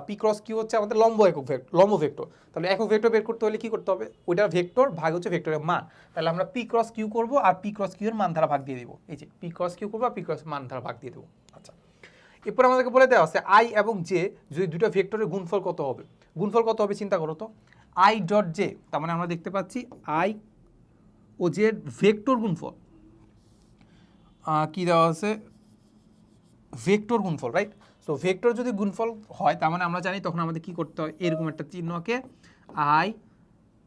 [SPEAKER 1] পি ক্রস কিউ হচ্ছে আমাদের লম্ব একক ভেক্টর, লম্ব ভেক্টর। তাহলে একক ভেক্টর বের করতে হলে কি করতে হবে, ওইটা ভেক্টর ভাগ হচ্ছে ভেক্টরের মান। তাহলে আমরা পি ক্রস কিউ করব আর পি ক্রস কিউ এর মান দ্বারা ভাগ দিয়ে দিব। এই যে পি ক্রস কিউ করবো আর পি ক্রস মান দ্বারা ভাগ দিয়ে দেবো। আচ্ছা এরপর আমাদেরকে বলে দেওয়া আছে আই এবং জে যদি দুটো ভেক্টরের গুণফল কত হবে। গুণফল কত হবে চিন্তা করো তো, আই ডট জে, তার মানে আমরা দেখতে পাচ্ছি আই ও জে ভেক্টর গুণফল, কি দেওয়া আছে, ভেক্টর গুণফল, রাইট। সো ভেক্টর যদি গুণফল হয়, তার মানে আমরা জানি তখন আমাদের কি করতে হয়, এরকম একটা চিহ্নকে I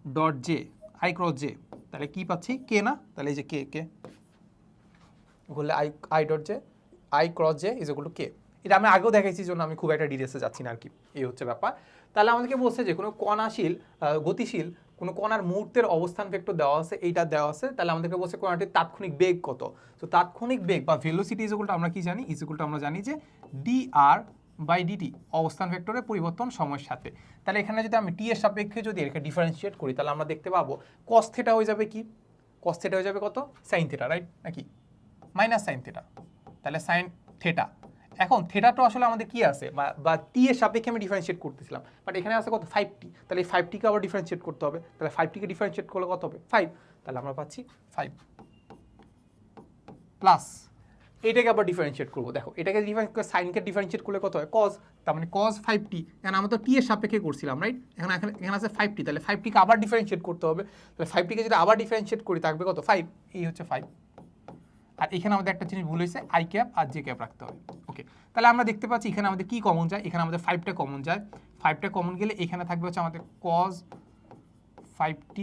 [SPEAKER 1] dot J, I cross J, তাহলে কি পাচ্ছি কে না, তাহলে এই যে কে কে বললে I dot J, I cross J is equal to K. এটা আমি আগেও দেখাইছি, জন্য আমি খুব একটা ডিটেলসে যাচ্ছি না আর কি, এই হচ্ছে ব্যাপার। তাহলে আমাদেরকে বলছে যে কোনো কণাশীল গতিশীল কোনো কণার মুহূর্তের অবস্থান ভেক্টর দেওয়া আছে, এইটা দেওয়া আছে। তাহলে আমাদেরকে বলছে কণাটির তাৎক্ষণিক বেগ কত। তো তাৎক্ষণিক বেগ বা ভেলোসিটি ইজ ইকুয়াল টু আমরা কি জানি, ইজ ইকুয়াল টু আমরা জানি যে ডি আর বাই ডিটি, অবস্থান ভেক্টরের পরিবর্তন সময়ের সাথে। তাহলে এখানে যদি আমি টি এর সাপেক্ষে যদি এটাকে ডিফারেন্সিয়েট করি, তাহলে আমরা দেখতে পাবো কস থিটা হয়ে যাবে কি, কস থিটা হয়ে যাবে কত, সাইন থিটা, রাইট নাকি, মাইনাস সাইন থিটা। তাহলে সাইন থিটা, এখন থিটাটা আসলে আমাদের কি আছে বা টি এর সাপেক্ষে আমি ডিফারেন্সিয়েট করতেছিলাম, বাট এখানে আছে কত 5t। তাহলে এই 5tকে আবার ডিফারেন্সিয়েট করতে হবে। তাহলে 5tকে ডিফারেন্সিয়েট করলে কত হবে 5, তাহলে আমরা পাচ্ছি 5 প্লাস এইটাকে আবার ডিফারেন্সিয়েট করবো। দেখো এটাকে ডিফারেন্সিয়েট করে সাইনকে ডিফারেন্সিয়েট করলে কত হয় cos, তার মানে cos 5t। এখন আমরা তো টি এর সাপেক্ষে করছিলাম, রাইট। এখানে আছে 5t, তাহলে 5tকে আবার ডিফারেন্সিয়েট করতে হবে। তাহলে 5tকে যদি আবার ডিফারেন্সিয়েট করি থাকবে কত 5, এই হচ্ছে 5। আর এখানে আমাদের একটা জিনিস ভুল হয়েছে, আই ক্যাপ আর জে ক্যাপ রাখতে হবে। ওকে, তাহলে আমরা দেখতে পাচ্ছি এখানে আমাদের কি কমন যায়, এখানে আমাদের 5টা কমন যায়। 5টা কমন গেলে এখানে থাকবে হচ্ছে আমাদের cos 5t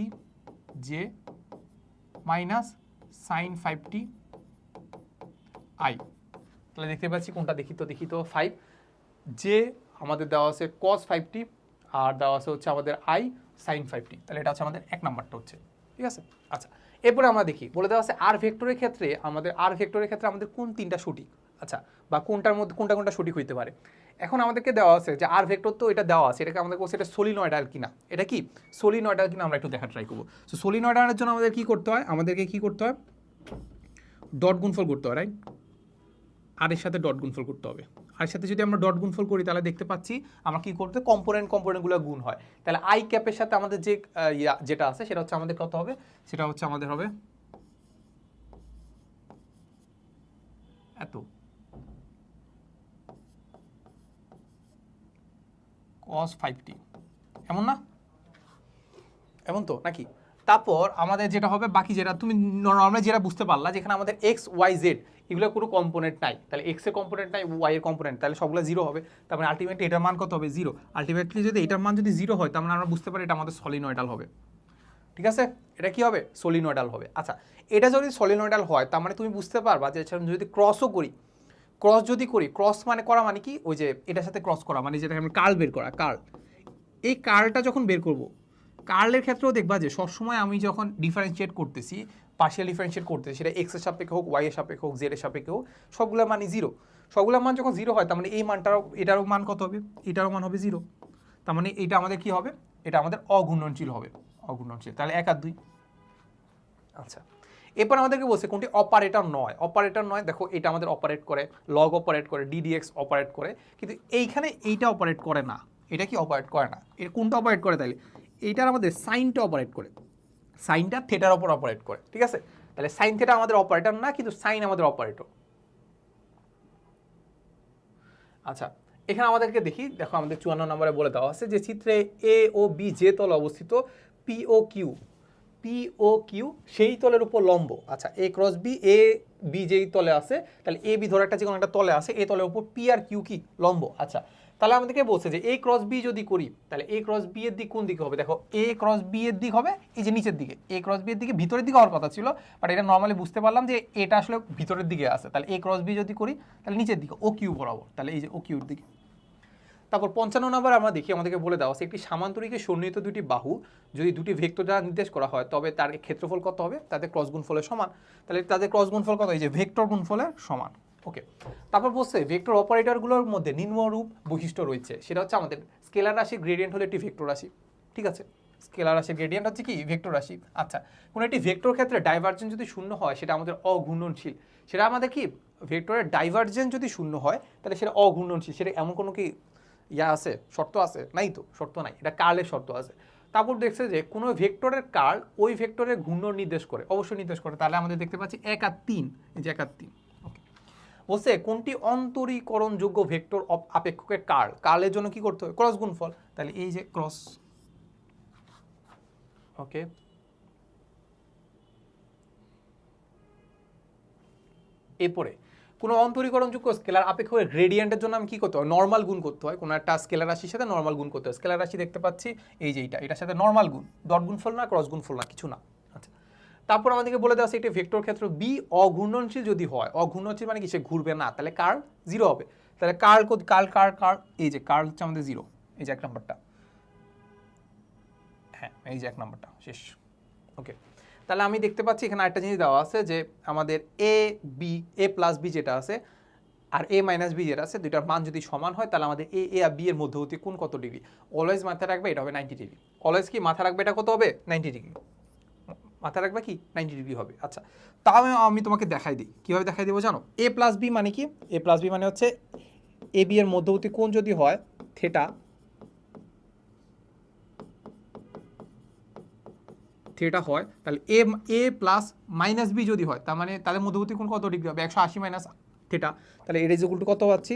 [SPEAKER 1] J minus sine 5t I. তাহলে দেখতে পাচ্ছি কোনটা, দেখি তো 5 জে আমাদের দেওয়া আছে cos 5t আর দেওয়া আছে হচ্ছে আমাদের আই সাইন 5t। তাহলে এটা হচ্ছে আমাদের 1 নাম্বারটা হচ্ছে, ঠিক আছে। আচ্ছা এরপরে আমরা দেখি বলে দেওয়া আছে আর ভেক্টরের ক্ষেত্রে আমাদের কোন তিনটা সঠিক। আচ্ছা, বা কোনটার মধ্যে কোনটা সঠিক হইতে পারে। এখন আমাদেরকে দেওয়া আছে যে আর ভেক্টর তো এটা দেওয়া আছে, এটাকে আমাদের বলছে এটা সলিনয়েডাল কিনা, এটা কি সলিনয়েডাল কিনা আমরা একটু দেখা ট্রাই করবো। সো সলিনয়েডালের জন্য আমাদের কি করতে হয়, আমাদেরকে কি করতে হয়, ডট গুণফল করতে হয়, রাইট? আর এর সাথে ডট গুণফল করতে হবে। আর এর সাথে যদি আমরা ডট গুণফল করি তাহলে দেখতে পাচ্ছি আমরা কি করতে কম্পোনেন্টগুলো গুণ হয়। তাহলে আই ক্যাপের সাথে আমাদের যে যেটা আছে সেটা হচ্ছে আমাদের কত হবে, সেটা হচ্ছে আমাদের হবে এত cos 5t, এমন না, এমন তো নাকি? তারপর আমাদের যেটা হবে বাকি যেটা তুমি নর্মালি যেটা বুঝতে পারলা, যেখানে আমাদের এক্স ওয়াই জেড এগুলো কোনো কম্পোনেন্ট নাই, তাহলে এক্স এর কম্পোনেন্ট নাই, ওয়াই এর কম্পোনেন্ট, তাহলে সবগুলো জিরো হবে। তারপরে আলটিমেটলি এটার মান কত হবে, জিরো। আলটিমেটলি যদি এটার মান যদি জিরো হয় তার মানে আমরা বুঝতে পারি এটা আমাদের সলিনয়েডাল হবে। ঠিক আছে, এটা কি হবে, সলিনয়েডাল হবে। আচ্ছা, এটা যদি সলিনয়েডাল হয় তার মানে তুমি বুঝতে পারবা যে যদি ক্রসও করি, ক্রস যদি করি, ক্রস মানে করা মানে কি, ওই যে এটার সাথে ক্রস করা মানে যেটা আমরা কার্ল বের করা, কার্ল, এই কার্লটা যখন বের করব, কার্লের ক্ষেত্রেও দেখবা যে সবসময় আমি যখন ডিফারেন্সিয়েট করতেছি, পার্শিয়াল ডিফারেন্সিয়েট করতেছি, সেটা এক্স এর সাপেক্ষে হোক, ওয়াই এর সাপেক্ষে হোক, জেড এর সাপেক্ষে হোক, সবগুলো মানে জিরো। সবগুলোর মান যখন জিরো হয় তার মানে এই মানটারও, এটারও মান কত হবে, এটারও মান হবে জিরো। তার মানে এটা আমাদের কি হবে, এটা আমাদের অঘূর্ণনশীল হবে, অঘূর্ণনশীল। তাহলে 1 আর 2। আচ্ছা, এরপর আমাদেরকে বলছে কোনটি অপারেটর নয়। অপারেটর নয়, দেখো এটা আমাদের অপারেট করে, লগ অপারেট করে, ডিডিএক্স অপারেট করে, কিন্তু এইখানে এইটা অপারেট করে না। এটা কি অপারেট করে না, এটা কোনটা অপারেট করে, তাহলে এইটার আমাদের সাইনটা অপারেট করে, সাইনটা থিটার ওপর অপারেট করে। ঠিক আছে, তাহলে সাইন থিটা আমাদের অপারেটর না, কিন্তু সাইন আমাদের অপারেটর। আচ্ছা, এখানে আমাদেরকে দেখি, দেখো আমাদের 54 নম্বরে বলে দেওয়া আছে যে চিত্রে এ ও বি যে তলে অবস্থিত, পি ও কিউ সেই তলের উপর লম্ব। আচ্ছা, এ ক্রস বি, এ বি যেই তলে আছে, তাহলে এ বি ধরে একটা যে কোনো একটা তলে আছে, এ তলের উপর পি আর কিউ কি লম্ব। আচ্ছা, তাহলে আমাদেরকে বলছে যে এ ক্রস বি যদি করি, তাহলে এ ক্রস বি এর দিক কোন দিকে হবে, দেখো এ ক্রস বি এর দিক হবে এই যে নিচের দিকে, এ ক্রস বি এর দিকে ভিতরের দিকে হওয়ার কথা ছিল, বাট এটা নর্মালি বুঝতে পারলাম যে এটা আসলে ভিতরের দিকে আছে। তাহলে এ ক্রস বি যদি করি তাহলে নিচের দিকে ও কিউ বরাবর, তাহলে এই যে ও কিউর দিকে। তারপর 55 নম্বর আমরা দেখি, আমাদেরকে বলে দেওয়া আছে একটি সামান্তরিকে সন্নিহিত দুটি বাহু যদি দুটি ভেক্টর দ্বারা নির্দেশ করা হয় তবে তার ক্ষেত্রফল কত হবে, তাদের ক্রস গুণফলের সমান। তাহলে তাদের ক্রস গুণফল কত, এই যে ভেক্টর গুণফলের সমান। ওকে, তারপর বলছে ভেক্টর অপারেটরগুলোর মধ্যে নিম্নরূপ বৈশিষ্ট্য রয়েছে, সেটা হচ্ছে আমাদের স্কেলার রাশির গ্রেডিয়েন্ট হলো একটি ভেক্টর রাশি। ঠিক আছে, স্কেলার রাশির গ্রেডিয়েন্ট হচ্ছে কি ভেক্টর রাশি। আচ্ছা, কোনো একটি ভেক্টর ক্ষেত্রে ডাইভারজেন্স যদি শূন্য হয় সেটা আমাদের অঘূর্ণনশীল। সেটা আমাদের কি, ভেক্টরের ডাইভারজেন্স যদি শূন্য হয় তাহলে সেটা অঘূর্ণনশীল। সেটা এমন কোনো কি আছে, শর্ত আছে, নাই তো, শর্ত নাই, এটা কার্লের শর্ত আছে। তারপর দেখছে যে কোনো ভেক্টরের কার্ল ওই ভেক্টরের ঘূর্ণন নির্দেশ করে, অবশ্যই নির্দেশ করে। তাহলে আমাদের দেখতে পাচ্ছি 1 আর 3, এই যে 1 আর 3। ওকে, বলছে কোনটি অন্তরীকরণযোগ্য ভেক্টর আপেক্ষকের কার্ল, কার্লের জন্য কি করতে হবে, ক্রস গুণফল। তাহলে এই যে ক্রস, ওকে, এরপরে কোনো অন্তরীকরণযোগ্য স্কেলার আপেক্ষকের গ্রেডিয়েন্টের জন্য আমি কি করতে হয়, নর্মাল গুণ করতে হয়। কোনো একটা স্কেলার রাশির সাথে নর্মাল গুণ করতে হয়। স্কেলার রাশি দেখতে পাচ্ছি এই যে এটার সাথে নর্মাল গুণ, ডট গুণফল না, ক্রস গুণফল না, কিছু না। আচ্ছা, তারপর আমাদেরকে বলে দেওয়া আছে একটি ভেক্টর ক্ষেত্র বি অঘূর্ণনশীল যদি হয়, অঘূর্ণনশীল মানে কি, সে ঘুরবে না, তাহলে কার্ল জিরো হবে। তাহলে কার্ল, এই যে কার্ল হচ্ছে আমাদের জিরো, এই যে 1 নম্বরটা, হ্যাঁ এই যে 1 নম্বরটা শেষ। ওকে, তাহলে আমি দেখতে পাচ্ছি এখানে একটা জিনিস দেওয়া আছে যে আমাদের এ প্লাস বি যেটা আছে আর এ মাইনাস বি যেটা আছে, দুইটার মান যদি সমান হয় তাহলে আমাদের এ আর বি এর মধ্যবর্তী কোণ কত ডিগ্রি। অলওয়েজ মাথায় রাখবে এটা হবে 90 ডিগ্রি। অলওয়েজ কি মাথায় রাখবে এটা কত হবে, 90 ডিগ্রি। মাথায় রাখবে কি 90 ডিগ্রি হবে। আচ্ছা, তাহলে আমি তোমাকে দেখাই দিই, কীভাবে দেখাই দেবো জানো। এ প্লাস বি মানে কি, এ প্লাস বি মানে হচ্ছে এ বি এর মধ্যবর্তী কোণ যদি হয় থিটা, থিটা হয়, তাহলে এ প্লাস মাইনাস বি যদি হয় তার মানে তাদের মধ্যবর্তী কোণ কত ডিগ্রি হবে, 180 মাইনাস থিটা। তাহলে এর ইকুয়াল টু কত পাচ্ছি,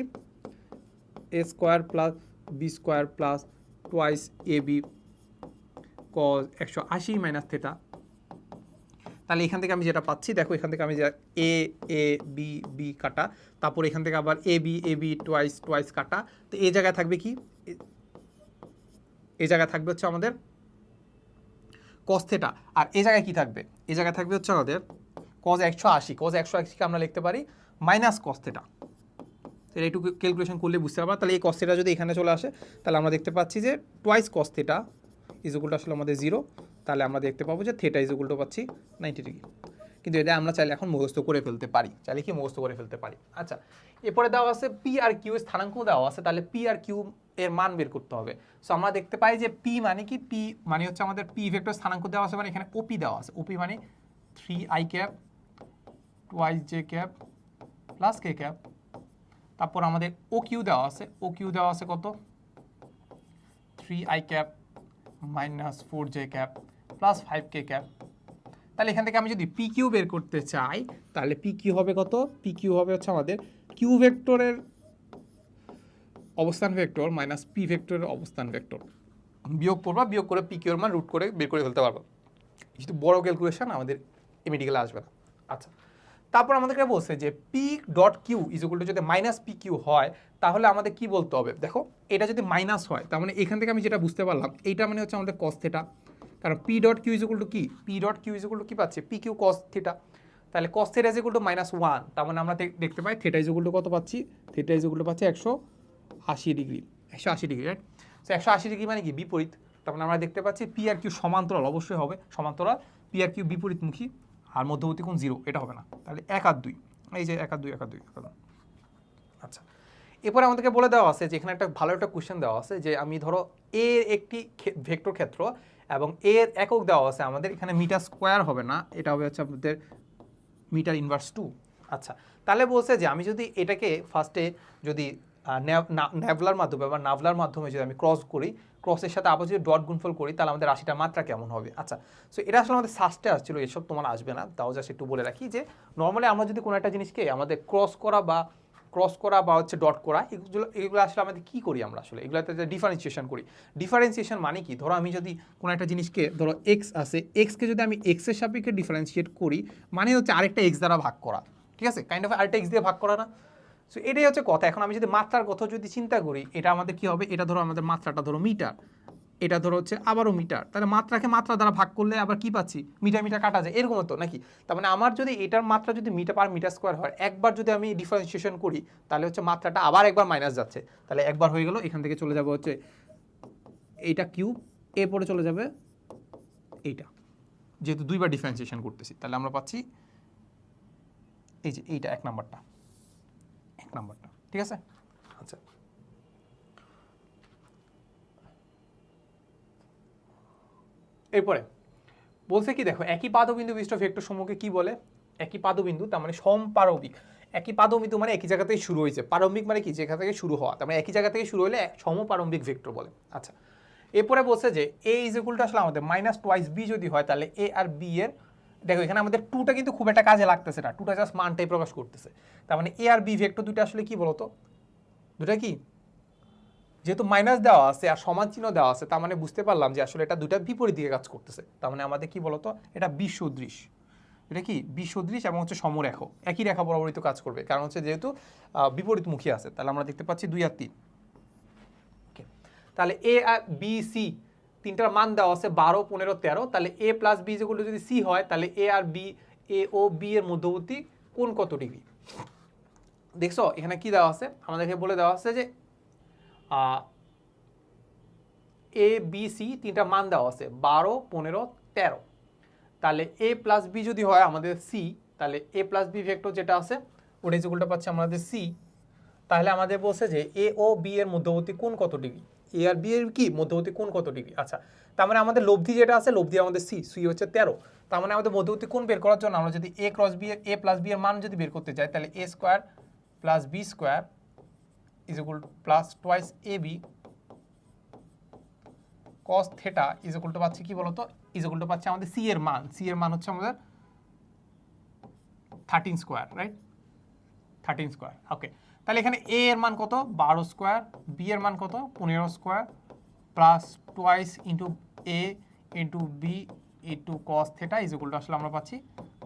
[SPEAKER 1] এ square plus B square plus twice A B cos 180 minus theta. তাহলে এখান থেকে আমি যেটা পাচ্ছি, দেখো এখান থেকে আমি এ বি বি কাটা, তারপর এখান থেকে আবার এ বি টোয়াইস কাটা। তো এই জায়গায় থাকবে কি, এই জায়গায় থাকবে হচ্ছে আমাদের cos থিটা, আর এই জায়গায় কি থাকবে, এই জায়গায় থাকবে হচ্ছে আমাদের cos 180। cos 180কে আমরা লিখতে পারি মাইনাস cos থিটা। তাহলে একটু ক্যালকুলেশন করলে বুঝতে পারবা। তাহলে এই cos থিটা যদি এখানে চলে আসে তাহলে আমরা দেখতে পাচ্ছি যে twice cos theta is equal to আসলে আমাদের 0। তাহলে আমরা দেখতে পাবো যে থিটা ইজ ইকুয়াল টু পাচ্ছি 90 ডিগ্রি। কিন্তু এটা আমরা চাইলে এখন মুখস্থ করে ফেলতে পারি, চাইলে কি মুখস্থ করে ফেলতে পারি। আচ্ছা, এরপরে দেওয়া আছে পি আর কিউ এর স্থানাঙ্ক দেওয়া আছে, তাহলে পি আর কিউ এর মান বের করতে হবে। সো আমরা দেখতে পাই যে পি মানে কি, পি মানে হচ্ছে আমাদের পি ভেক্টর স্থানাঙ্ক দেওয়া আছে, মানে এখানে ওপি দেওয়া আছে, ওপি মানে 3i cap twice J cap plus কে ক্যাপ। তারপর আমাদের ও কিউ দেওয়া আছে, ও কিউ দেওয়া আছে কত, 3i cap minus 4j cap plus 5k cap. তাহলে এখান থেকে আমি যদি পি কিউ বের করতে চাই, তাহলে পি কিউ হবে কত, পি কিউ হবে হচ্ছে আমাদের কিউ ভেক্টরের অবস্থান ভেক্টর মাইনাস পি ভেক্টরের অবস্থান ভেক্টর, বিয়োগ করবা, বিয়োগ করে পি কিউ এর মান রুট করে বের করে ফেলতে পারবো। কিন্তু বড় ক্যালকুলেশন আমাদের মেডিকেলে আসবে না। আচ্ছা, তারপর আমাদেরকে বলছে যে P dot Q is equal to যদি মাইনাস পি কিউ হয়, তাহলে আমাদের কি বলতে হবে, দেখো এটা যদি মাইনাস হয় তার মানে এখান থেকে আমি যেটা বুঝতে পারলাম এইটা মানে হচ্ছে আমাদের কস থিটা, কারণ P dot Q is equal to কি, P dot Q is equal to কি পাচ্ছি, পি কিউ কস থিটা। তাহলে cos theta is equal to -1, তার মানে আমরা দেখতে পাই থিটা ইজ ইকুয়াল টু কত পাচ্ছি, থিটা ইজ ইকুয়াল টু পাচ্ছি 180 degree, 180 degree, right. So 180 degree মানে কি বিপরীত, তার মানে আমরা দেখতে পাচ্ছি পি আর কিউ সমান্তরাল, অবশ্যই হবে সমান্তরাল, পি আর কিউ বিপরীতমুখী, আর মধ্যবর্তী কোণ 0, এটা হবে না। তাহলে 1 আর 2, এই যে 1 আর 2, 1 আর 2। আচ্ছা, এরপরে আমাদেরকে বলে দেওয়া আছে যে এখানে একটা ভালো একটা কোশ্চেন দেওয়া আছে যে আমি ধরো এর একটি ভেক্টর ক্ষেত্র এবং এর একক দেওয়া আছে আমাদের, এখানে মিটার স্কোয়ার হবে না, এটা হবে হচ্ছে আমাদের মিটার ইনভার্স 2। আচ্ছা, তাহলে বলছে যে আমি যদি এটাকে ফার্স্টে যদি ন্যাভলার মাধ্যমে বা নাভলার মাধ্যমে যদি আমি ক্রস করি, ক্রসের সাথে আবার যদি ডট গুণফল করি, তাহলে আমাদের রাশিটার মাত্রা কেমন হবে। আচ্ছা, সো এটা আসলে আমাদের সাস্টে আসছিল, এসব তোমার আসবে না, তাও জাস্ট একটু বলে রাখি যে নর্মালি আমরা যদি কোনো একটা জিনিসকে আমাদের ক্রস করা বা হচ্ছে ডট করা, এগুলো আসলে আমাদের কী করি আমরা আসলে এগুলোতে ডিফারেন্সিয়েশন করি। ডিফারেন্সিয়েশন মানে কি, ধরো আমি যদি কোনো একটা জিনিসকে, ধরো এক্স আছে, এক্সকে যদি আমি এক্সের সাপেক্ষে ডিফারেন্সিয়েট করি, মানে হচ্ছে আরেকটা এক্স দ্বারা ভাগ করা, ঠিক আছে, কাইন্ড অফ আরেকটা এক্স দিয়ে ভাগ করা না। সো এটাই হচ্ছে কথা। এখন আমি যদি মাত্রার কথা যদি চিন্তা করি, এটা আমাদের কি হবে, এটা ধরো আমাদের মাত্রাটা ধরো মিটার, এটা ধরো হচ্ছে আবারও মিটার, তাহলে মাত্রাকে মাত্রা দ্বারা ভাগ করলে আবার কি পাচ্ছি, মিটার মিটার কাটা যায়, এরকম তো নাকি। তার মানে আমার যদি এটার মাত্রা যদি মিটার পার মিটার স্কোয়ার হয়, একবার যদি আমি ডিফারেন্সিয়েশন করি, তাহলে হচ্ছে মাত্রাটা আবার একবার মাইনাস যাচ্ছে, তাহলে একবার হয়ে গেল, এখান থেকে চলে যাবে হচ্ছে এইটা কিউব, এরপরে চলে যাবে এইটা, যেহেতু দুইবার ডিফারেন্সিয়েশন করতেছি, তাহলে আমরা পাচ্ছি এই যে এইটা এক নাম্বারটা, ঠিক আছে। আচ্ছা, এরপরে বলছে কি, দেখো একই পাদবিন্দু বিশিষ্ট ভেক্টর সমূহকে কি বলে, একই পাদবিন্দু তার মানে সমপারবিক, একই পাদবিন্দু মানে একই জায়গা থেকে শুরু হয়েছে, পারম্বিক মানে কি জায়গা থেকে শুরু হওয়া, তার মানে একই জায়গা থেকে শুরু হলে সমপারম্বিক ভেক্টর বলে। আচ্ছা, এরপরে বলছে যে এ ইজ ইকুয়াল টু আসলে আমাদের -2b যদি হয়, তাহলে এ আর বি এর, দেখো এখানে আমাদের 2টা কিন্তু খুব একটা কাজে লাগতেছে না, 2টা জাস্ট মানটাই প্রকাশ করতেছে, তার মানে এ আর বি ভেক্টর দুটো আসলে কি বলতো, দুটা কি, যেহেতু মাইনাস দেওয়া আছে আর সমান চিহ্ন দেওয়া আছে, তার মানে বুঝতে পারলাম যে আসলে এটা দুটা বিপরীত দিকে কাজ করতেছে, তার মানে আমাদের কি বলতো, এটা বিসদৃশ, এটা কি বিসদৃশ এবং হচ্ছে সমরেখ, একই রেখা বরাবরই তো কাজ করবে, কারণ হচ্ছে যেহেতু বিপরীতমুখী আছে। তাহলে আমরা দেখতে পাচ্ছি 2 আর 3। ওকে, তাহলে এ আর বি সি তিনটার মান দেওয়া আছে 12, 15, 13, তাহলে এ প্লাস বি যেগুলো যদি সি হয়, তাহলে এ আর বি, এ ও বি এর মধ্যবর্তী কোণ কত ডিগ্রি। দেখছো এখানে কি দেওয়া আছে, আমাদেরকে বলে দেওয়া আছে যে এ বি সি তিনটা মান দেওয়া আছে 12, 15, 13, তাহলে এ প্লাস বি যদি হয় আমাদের সি, তাহলে এ প্লাস বি ভেক্টর যেটা আছে ওটা যেগুলোটা পাচ্ছি আমাদের সি, তাহলে আমাদের বলছে যে এ ও বি এর মধ্যবর্তী কোণ কত ডিগ্রি, এ আর বি এর কি মধ্যবর্তী কোণ কত ডিগ্রি। আচ্ছা, তার মানে আমাদের লব্ধি যেটা আছে, লব্ধি আমাদের সি, সি হচ্ছে 13, তার মানে আমাদের মধ্যবর্তী কোণ বের করার জন্য আমরা যদি এ ক্রস বি এর, এ প্লাস বি এর মান যদি বের করতে চাই, তাহলে A square plus B square is equal to plus twice A B cos theta is equal to পাচ্ছি কি বলতো, ইজ ইকুয়াল টু পাচ্ছি আমাদের সি এর মান, সি এর মান হচ্ছে আমাদের 13 স্কোয়ার, রাইট, 13 স্কোয়ার। ওকে, তাহলে এখানে এ এর মান কত, 12 স্কোয়ার, বি এর মান কত, 15 square, plus twice into a into b into cos theta is equal to আসলে আমরা পাচ্ছি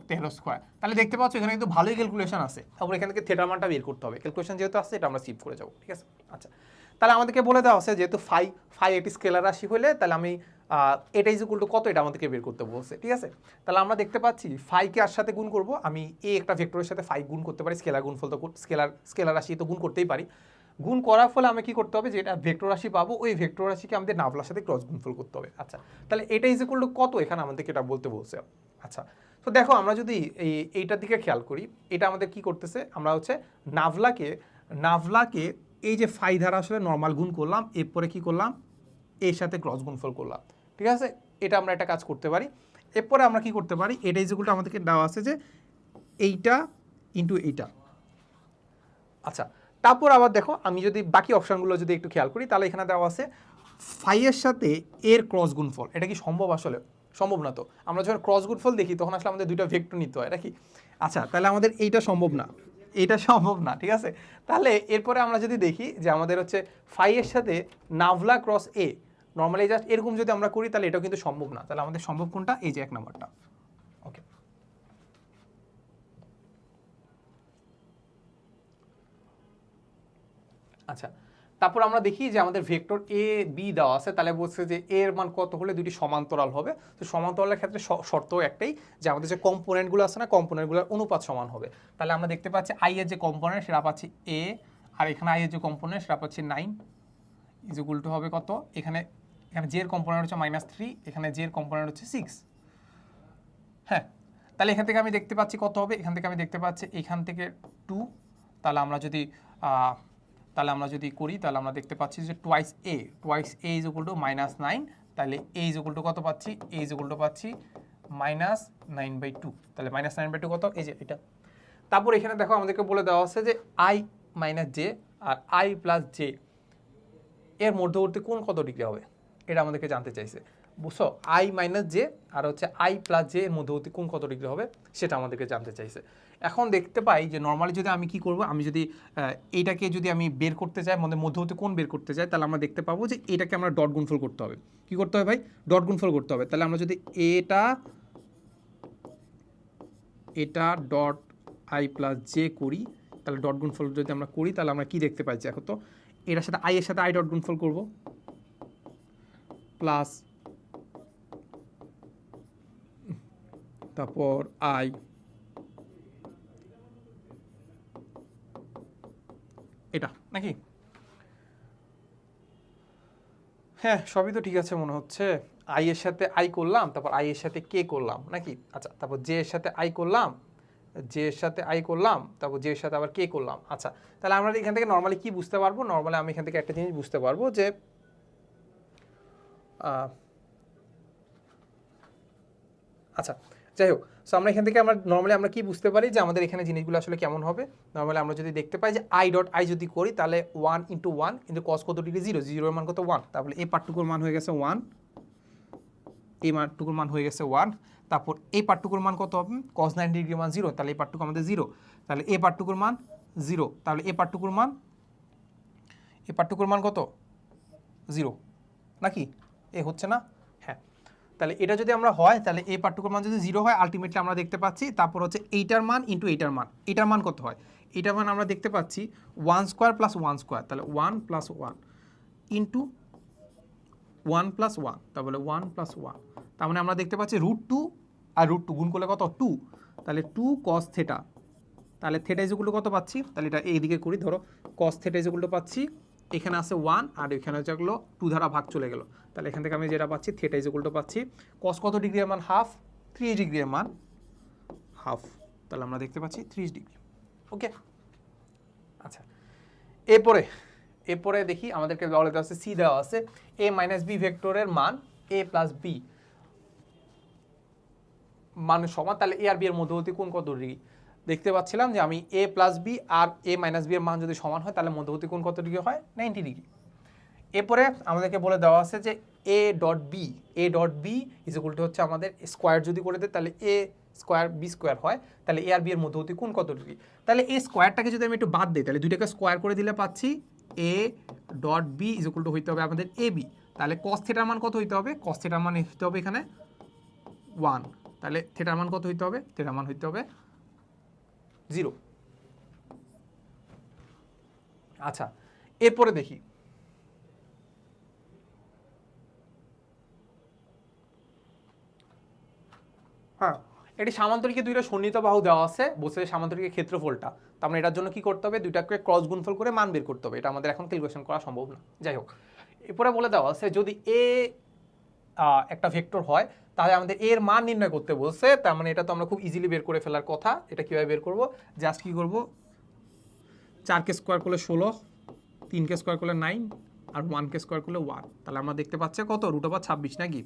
[SPEAKER 1] 13 স্কোয়ার। তাহলে দেখতে পাচ্ছ এখানে কিন্তু ভালোই ক্যালকুলেশন আছে, তারপর এখান থেকে থিটার মানটা বের করতে হবে, ক্যালকুলেশন যেহেতু আছে এটা আমরা সিভ করে যাবো, ঠিক আছে। আচ্ছা, তাহলে আমাদেরকে বলে দেওয়া আছে যেহেতু ফাই একটি স্কেলার রাশি হলে, তাহলে আমি এটা ইজ ইকুয়াল টু কত, এটা আমাদেরকে বের করতে বলছে, ঠিক আছে। তাহলে আমরা দেখতে পাচ্ছি ফাইকে আর সাথে গুণ করব, আমি এ একটা ভেক্টরের সাথে ফাই গুণ করতে পারি, স্কেলার গুণফল তো স্কেলার রাশি তো গুণ করতেই পারি, গুণ করার ফলে আমি কি করতে হবে, যে এটা ভেক্টর রাশি পাবো, ওই ভেক্টর রাশিকে আমাদের নাভলার সাথে ক্রস গুণফল করতে হবে। আচ্ছা, তাহলে এটা ইজ ইকুয়াল টু কত, এখানে আমাদেরকে এটা বলতে বলছে। আচ্ছা, তো দেখো আমরা যদি এইটার দিকে খেয়াল করি, এটা আমাদের কি করতেছে, আমরা হচ্ছে নাভলাকে এই যে ফাই দ্বারা আসলে নর্মাল গুণ করলাম, এরপরে কি করলাম, এর সাথে ক্রস গুণফল করলাম, ঠিক আছে। এটা আমরা একটা কাজ করতে পারি। এরপরে আমরা কি করতে পারি, এটা যেগুলো আমাদেরকে দেওয়া আছে যে এইটা ইন্টু এইটা। আচ্ছা, তারপর আবার দেখো আমি যদি বাকি অপশানগুলো যদি একটু খেয়াল করি, তাহলে এখানে দেওয়া আছে ফাইয়ের সাথে এর ক্রস গুণফল। এটা কি সম্ভব? আসলে সম্ভব না। তো আমরা যখন ক্রস গুণফল দেখি তখন আসলে আমাদের দুইটা ভেক্টর নিতে হয় নাকি? আচ্ছা, তাহলে আমাদের এইটা সম্ভব না, এইটা সম্ভব না, ঠিক আছে। তাহলে এরপরে আমরা যদি দেখি যে আমাদের হচ্ছে ফাইয়ের সাথে নাভলা ক্রস এ, নর্মালি জাস্ট এরকম যদি আমরা করি তাহলে এটাও কিন্তু সম্ভব না। তাহলে আমাদের সম্ভব কোনটা? এই যে 1 নাম্বারটা। ওকে, আচ্ছা, তারপর আমরা দেখি যে আমাদের ভেক্টর এ বি দেওয়া আছে, তাহলে বলছে যে এর মান কত হলে দুটি সমান্তরাল হবে। তো সমান্তরালের ক্ষেত্রে শর্ত একটাই, যে আমাদের যে কম্পোনেন্টগুলো আছে না, কম্পোনেন্টগুলোর অনুপাত সমান হবে। তাহলে আমরা দেখতে পাচ্ছি আই এর যে কম্পোনেন্ট সেটা পাচ্ছি এ, আর এখানে আই এর যে কম্পোনেন্ট সেটা পাচ্ছি 9 ইজ ইকুয়াল টু হবে কত, এখানে জে এর কম্পোনেন্ট হচ্ছে -3, এখানে জে এর কম্পোনেন্ট হচ্ছে 6। হ্যাঁ, তাহলে এখান থেকে আমি দেখতে পাচ্ছি কত হবে, এখান থেকে আমি দেখতে পাচ্ছি এখান থেকে 2। তাহলে আমরা যদি করি তাহলে আমরা দেখতে পাচ্ছি যে twice A is equal two -9, তাহলে এ ইজ ইকুয়াল টু কত পাচ্ছি, এ ইজ ইকুয়াল টু পাচ্ছি -9/2। তাহলে -9/2 কত, এই যে এটা। তারপর এখানে দেখো আমাদেরকে বলে দেওয়া আছে যে i মাইনাস জে আর i প্লাস জে এর মধ্যবর্তী কোণ কত ডিগ্রি হবে, এটা আমাদেরকে জানতে চাইছে। বুঝছো, i মাইনাস জে আর হচ্ছে i প্লাস জে এর মধ্যবর্তী কোণ কত ডিগ্রি হবে সেটা আমাদেরকে জানতে চাইছে। এখন দেখতে পাই যে নর্মালি যদি আমি কি করব, আমি যদি এইটাকে যদি আমি বের করতে চাই, মধ্যবর্তী কোণ বের করতে চাই, তাহলে আমরা দেখতে পাবো যে এটাকে আমরা ডট গুণফল করতে হবে। কি করতে হবে ভাই? ডট গুণফল করতে হবে। তাহলে আমরা যদি এটা ডট i প্লাস জে করি, তাহলে ডট গুণফল যদি আমরা করি তাহলে আমরা কি দেখতে পাচ্ছি, এখন তো এটার সাথে i এর সাথে i ডট গুণফল করব, প্লাস তারপর i এটা নাকি? হ্যাঁ, সবই তো ঠিক আছে মনে হচ্ছে। i এর সাথে i করলাম, তারপর i এর সাথে k করলাম নাকি? আচ্ছা, তারপর j এর সাথে i করলাম, তারপর j এর সাথে আবার k করলাম। আচ্ছা, তাহলে আমরা এখান থেকে নর্মালি কি বুঝতে পারবো? নর্মালি আমি এখান থেকে একটা জিনিস বুঝতে পারবো যে আচ্ছা, যাই হোক, সো আমরা এখান থেকে নর্মালি আমরা কি বুঝতে পারি যে আমাদের এখানে জিনিসগুলো আসলে কেমন হবে। নর্মালি আমরা যদি দেখতে পাই যে i ডট i যদি করি তাহলে 1 × 1 কিন্তু cos কত ডিগ্রি 0, 0 এর মান কত 1, তাহলে এই পার্টটুকুর মান হয়ে গেছে 1, এই পার্টটুকুর মান হয়ে গেছে 1, তারপর এই পার্টটুকুর মান কত হবে, cos 90 ডিগ্রি মান 0, তাহলে এই পার্টটুকু আমাদের 0, তাহলে এই পার্টটুকুর মান 0, তাহলে এই পার্টটুকুর মান কত 0 নাকি? এ হচ্ছে না? হ্যাঁ, তাহলে এটা যদি আমরা হয়, তাহলে এই পার্টটুকুর মান যদি 0 হয়, আলটিমেটলি আমরা দেখতে পাচ্ছি তারপর হচ্ছে এইটার মান ইন্টু এইটার মান, এটার মান কত হয়, এটার মান আমরা দেখতে পাচ্ছি 1² + 1², তাহলে 1 + 1 ইন্টু 1 + 1, তাহলে 1 + 1, তার মানে আমরা দেখতে পাচ্ছি √2 আর √2 গুণ করলে কত 2, তাহলে 2 cos θ, তাহলে θ ইজ ইকুয়াল টু কত পাচ্ছি, তাহলে এটা এইদিকে করি, ধরো cos θ ইজ ইকুয়াল টু পাচ্ছি, এখানে আছে 1 আর এখানে যেগুলো 2 দ্বারা ভাগ চলে গেল, তাহলে এখান থেকে আমি যেটা পাচ্ছি θ ইজ ইকুয়াল টু পাচ্ছি cos কত ডিগ্রি এর মান হাফ, 30 ডিগ্রি এর মান হাফ, তাহলে আমরা দেখতে পাচ্ছি 30 ডিগ্রি। ওকে, আচ্ছা, এরপরে দেখি আমাদেরকে বলে দেওয়া আছে সি দেওয়া আছে a মাইনাস বি ভেক্টরের মান a প্লাস বি মান সমান, তাহলে এ আর বি এর মধ্যবর্তী কোণ কত ডিগ্রি? দেখতে পাচ্ছিলাম যে আমি a প্লাস বি আর a মাইনাস বি এর মান যদি সমান হয় তাহলে মধ্যবর্তী কোণ কত ডিগ্রি হয়? 90 ডিগ্রি। এরপরে আমাদেরকে বলে দেওয়া আছে যে a dot B is equal to হচ্ছে আমাদের স্কোয়ার যদি করে দেয় তাহলে a স্কোয়ার বি স্কোয়ার হয়, তাহলে এ আর বি এর মধ্যবর্তী কোণ কত ডিগ্রি? তাহলে এই স্কোয়ারটাকে যদি আমি একটু বাদ দিই, তাহলে দুইটাকে স্কোয়ার করে দিলে পাচ্ছি a dot B is equal to হইতে হবে আমাদের এ বি, তাহলে cos θ মান কত হইতে হবে? cos θ মান হইতে হবে এখানে 1, তাহলে θ মান কত হইতে হবে? θ মান হইতে হবে 0। আচ্ছা, এরপরে দেখি হ্যাঁ, এটি সামান্তরিকে দুইটা সন্নিহিত বাহু দেওয়া আছে, বলছে সামান্তরিকের ক্ষেত্রফলটা, তার মানে এটার জন্য কি করতে হবে? দুইটাকে ক্রস গুণফল করে মান বের করতে হবে, এটা আমাদের এখন ক্যালকুলেশন করা সম্ভব না। যাই হোক, এরপরে বলে দেওয়া আছে যদি এ একটা ভেক্টর হয় তাহলে আমাদের এর মান নির্ণয় করতে বলছে, তার মানে এটা তো আমরা খুব ইজিলি বের করে ফেলার কথা। এটা কীভাবে বের করব, জাস্ট কী করবো, 4কে স্কোয়ার করলে 16, 3কে স্কোয়ার করলে 9, আর 1কে স্কোয়ার করলে 1। তাহলে আমরা দেখতে পাচ্ছি কত, √26 নাকি,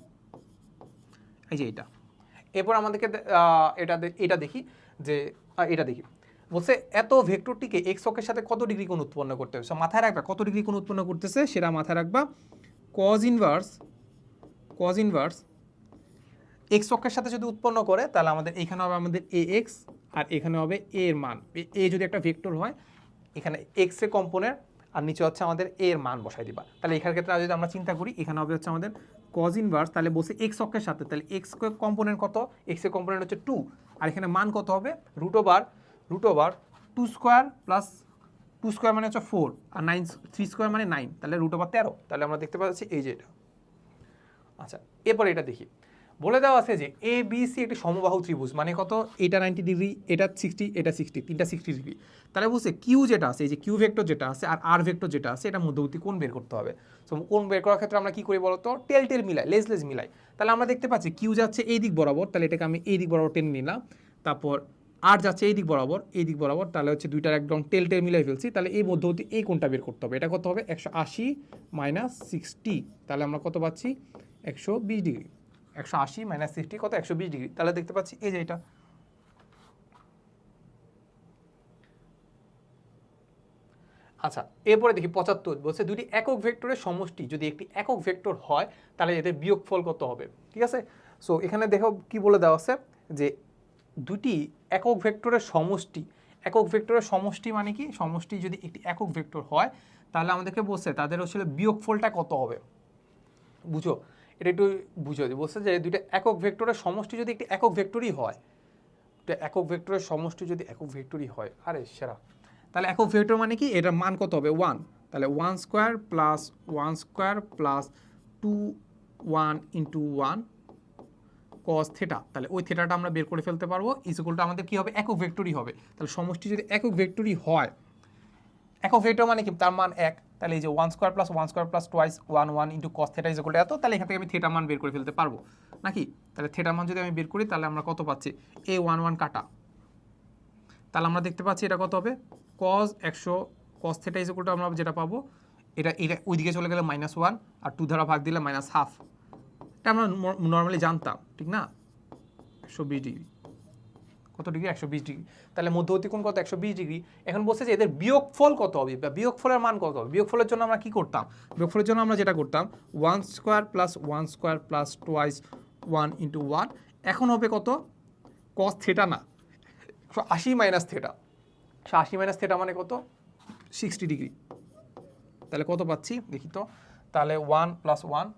[SPEAKER 1] এই যে এটা। এরপর আমাদেরকে এটা দেখি যে এটা দেখি বলছে এত ভেক্টরটিকে এক্স অক্ষের সাথে কত ডিগ্রি কোণ উৎপন্ন করতে হবে। সো মাথায় রাখবা কত ডিগ্রি কোণ উৎপন্ন করতেছে সেটা মাথায় রাখবা। কজ ইনভার্স এক্স অক্ষের সাথে যদি উৎপন্ন করে তাহলে আমাদের এখানে হবে আমাদের এ এক্স, আর এখানে হবে এ এর মান। এ যদি একটা ভেক্টর হয়, এখানে এক্স এর কম্পোনেন্ট আর নিচে হচ্ছে আমাদের এ এর মান বসাই দিবা। তাহলে এখানের ক্ষেত্রে যদি আমরা চিন্তা করি, এখানে হবে হচ্ছে আমাদের কজ ইনভার্স, তাহলে বলছে এক্স অক্ষের সাথে, তাহলে এক্স কম্পোনেন্ট কত, এক্স এর কম্পোনেন্ট হচ্ছে 2, আর এখানে মান কত হবে √ 2 স্কোয়ার প্লাস 2 স্কোয়ার মানে হচ্ছে 4, আর 3 স্কোয়ার মানে 9, তাহলে √13। তাহলে আমরা দেখতে পাচ্ছি এই যে এটা। আচ্ছা, এরপর এটা দেখি, বলে দেওয়া আছে যে এ বি সি একটি সমবাহু ত্রিভুজ, মানে কত, এটা 90 ডিগ্রি, এটা 60, এটা 60, তিনটা 60 ডিগ্রি। তাহলে বলছে কিউ যেটা আছে, এই যে কিউ ভেক্টর যেটা আছে আর আর ভেক্টর যেটা আছে, এটা মধ্যবর্তী কোণ বের করতে হবে। সো কোণ বের করার ক্ষেত্রে আমরা কি করি বলতো, টেল মিলাই, লেজ মিলাই। তাহলে আমরা দেখতে পাচ্ছি কিউ যাচ্ছে এই দিক বরাবর, তাহলে এটাকে আমি এই দিক বরাবর টেনে নিলাম। তারপর আর যাচ্ছে এই দিক বরাবর, তাহলে হচ্ছে দুইটার একদম টেল মিলাই ফেলছি। তাহলে এই মধ্যবর্তী এই কোণটা বের করতে হবে। এটা কত হবে, 180 - 60, তাহলে আমরা কত পাচ্ছি, 120 ডিগ্রি। 180 - 60 কত, 120 ডিগ্রি। তাহলে দেখতে পাচ্ছি এই যে এটা। আচ্ছা, এরপরে দেখি 75 বলছে দুটি একক ভেক্টরের সমষ্টি যদি একটি একক ভেক্টর হয় তাহলে এদের বিয়োগফল কত হবে। ঠিক আছে, সো এখানে দেখো কি বলে দেওয়া আছে যে দুটি একক ভেক্টরের সমষ্টি মানে কি, সমষ্টি যদি একটি একক ভেক্টর হয় তাহলে আমাদেরকে বলছে তাদের আসলে বিয়োগফলটা কত হবে। বুঝো, এটা একটু বুঝো, যে বলছে যে দুইটা একক ভেক্টরের সমষ্টি যদি একটি একক ভেক্টরই হয়, আরে সেরা, তাহলে একক ভেক্টর মানে কি, এটার মান কত হবে 1, তাহলে 1 square plus 1 square plus 2 1 × 1 cos theta, তাহলে ওই থিটাটা আমরা বের করে ফেলতে পারবো। ইকুয়ালটা আমাদের কি হবে, একক ভেক্টরই হবে। তাহলে সমষ্টি যদি একক ভেক্টরই হয়, একক ভেক্টর মানে কি, তার মান 1, তাহলে এই যে 1 square plus 1 square plus twice 1 1 × cos theta এত, তাহলে এখান থেকে আমি থিটা মান বের করে ফেলতে পারবো নাকি। তাহলে থিটা মান যদি আমি বের করি তাহলে আমরা কত পাচ্ছি, a 1 1 কাটা, তাহলে আমরা দেখতে পাচ্ছি এটা কত হবে, cos 100 cos থিটা আমরা যেটা পাবো, এটা ওইদিকে চলে গেলে -1, আর 2 দ্বারা ভাগ দিলে -1/2। এটা আমরা নর্মালি জানতাম, ঠিক না, 120 ডিগ্রি। কত ডিগ্রি, 120 ডিগ্রি। তাহলে মধ্যবর্তী কোণ কত, 120 ডিগ্রি। এখন বলছে যে এদের বিয়োগফল কত হবে, বা বিয়োগফলের মান কত হবে। বিয়োগফলের জন্য আমরা কি করতাম, বিয়োগফলের জন্য আমরা যেটা করতাম 1 square plus 1 square plus twice 1 × 1, এখন হবে কত, cos থিটা না, 80 - থিটা। 80 - থিটা মানে কত, 60 ডিগ্রি। তাহলে কত পাচ্ছি দেখি তো, তাহলে 1 + 1,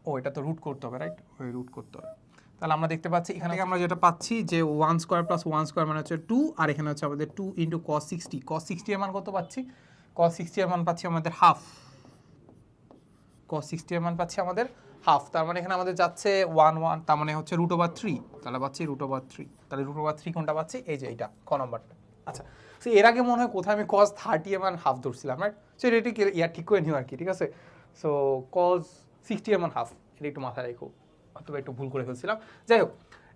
[SPEAKER 1] ও এটা তো রুট করতে হবে, রাইট, ওই রুট করতে হবে। তাহলে আমরা দেখতে পাচ্ছি এখানে আমরা যেটা পাচ্ছি যে 1 স্কোয়ার প্লাস 1 স্কোয়ার মানে হচ্ছে 2, আর এখানে হচ্ছে আমাদের 2 × cos 60। cos 60 এর মান কত পাচ্ছি, cos 60 এর মান পাচ্ছি আমাদের হাফ, cos 60 এর মান পাচ্ছি আমাদের হাফ। তার মানে এখানে আমাদের যাচ্ছে 1 1, তার মানে হচ্ছে √3, তাহলে পাচ্ছি √3। তাহলে √3 কোনটা পাচ্ছি, এই যে এইটা, ক নম্বরটা। আচ্ছা, সো এর আগে মনে হয় কোথায় আমি cos 30 এর মান হাফ ধরছিলাম, রাইট। সো এটা ঠিক করে নিও আর কি, ঠিক আছে। সো cos 60 এর মান হাফ, এটা একটু মাথায় রেখো, অথবা একটু ভুল করে ফেলছিলাম। যাই হোক,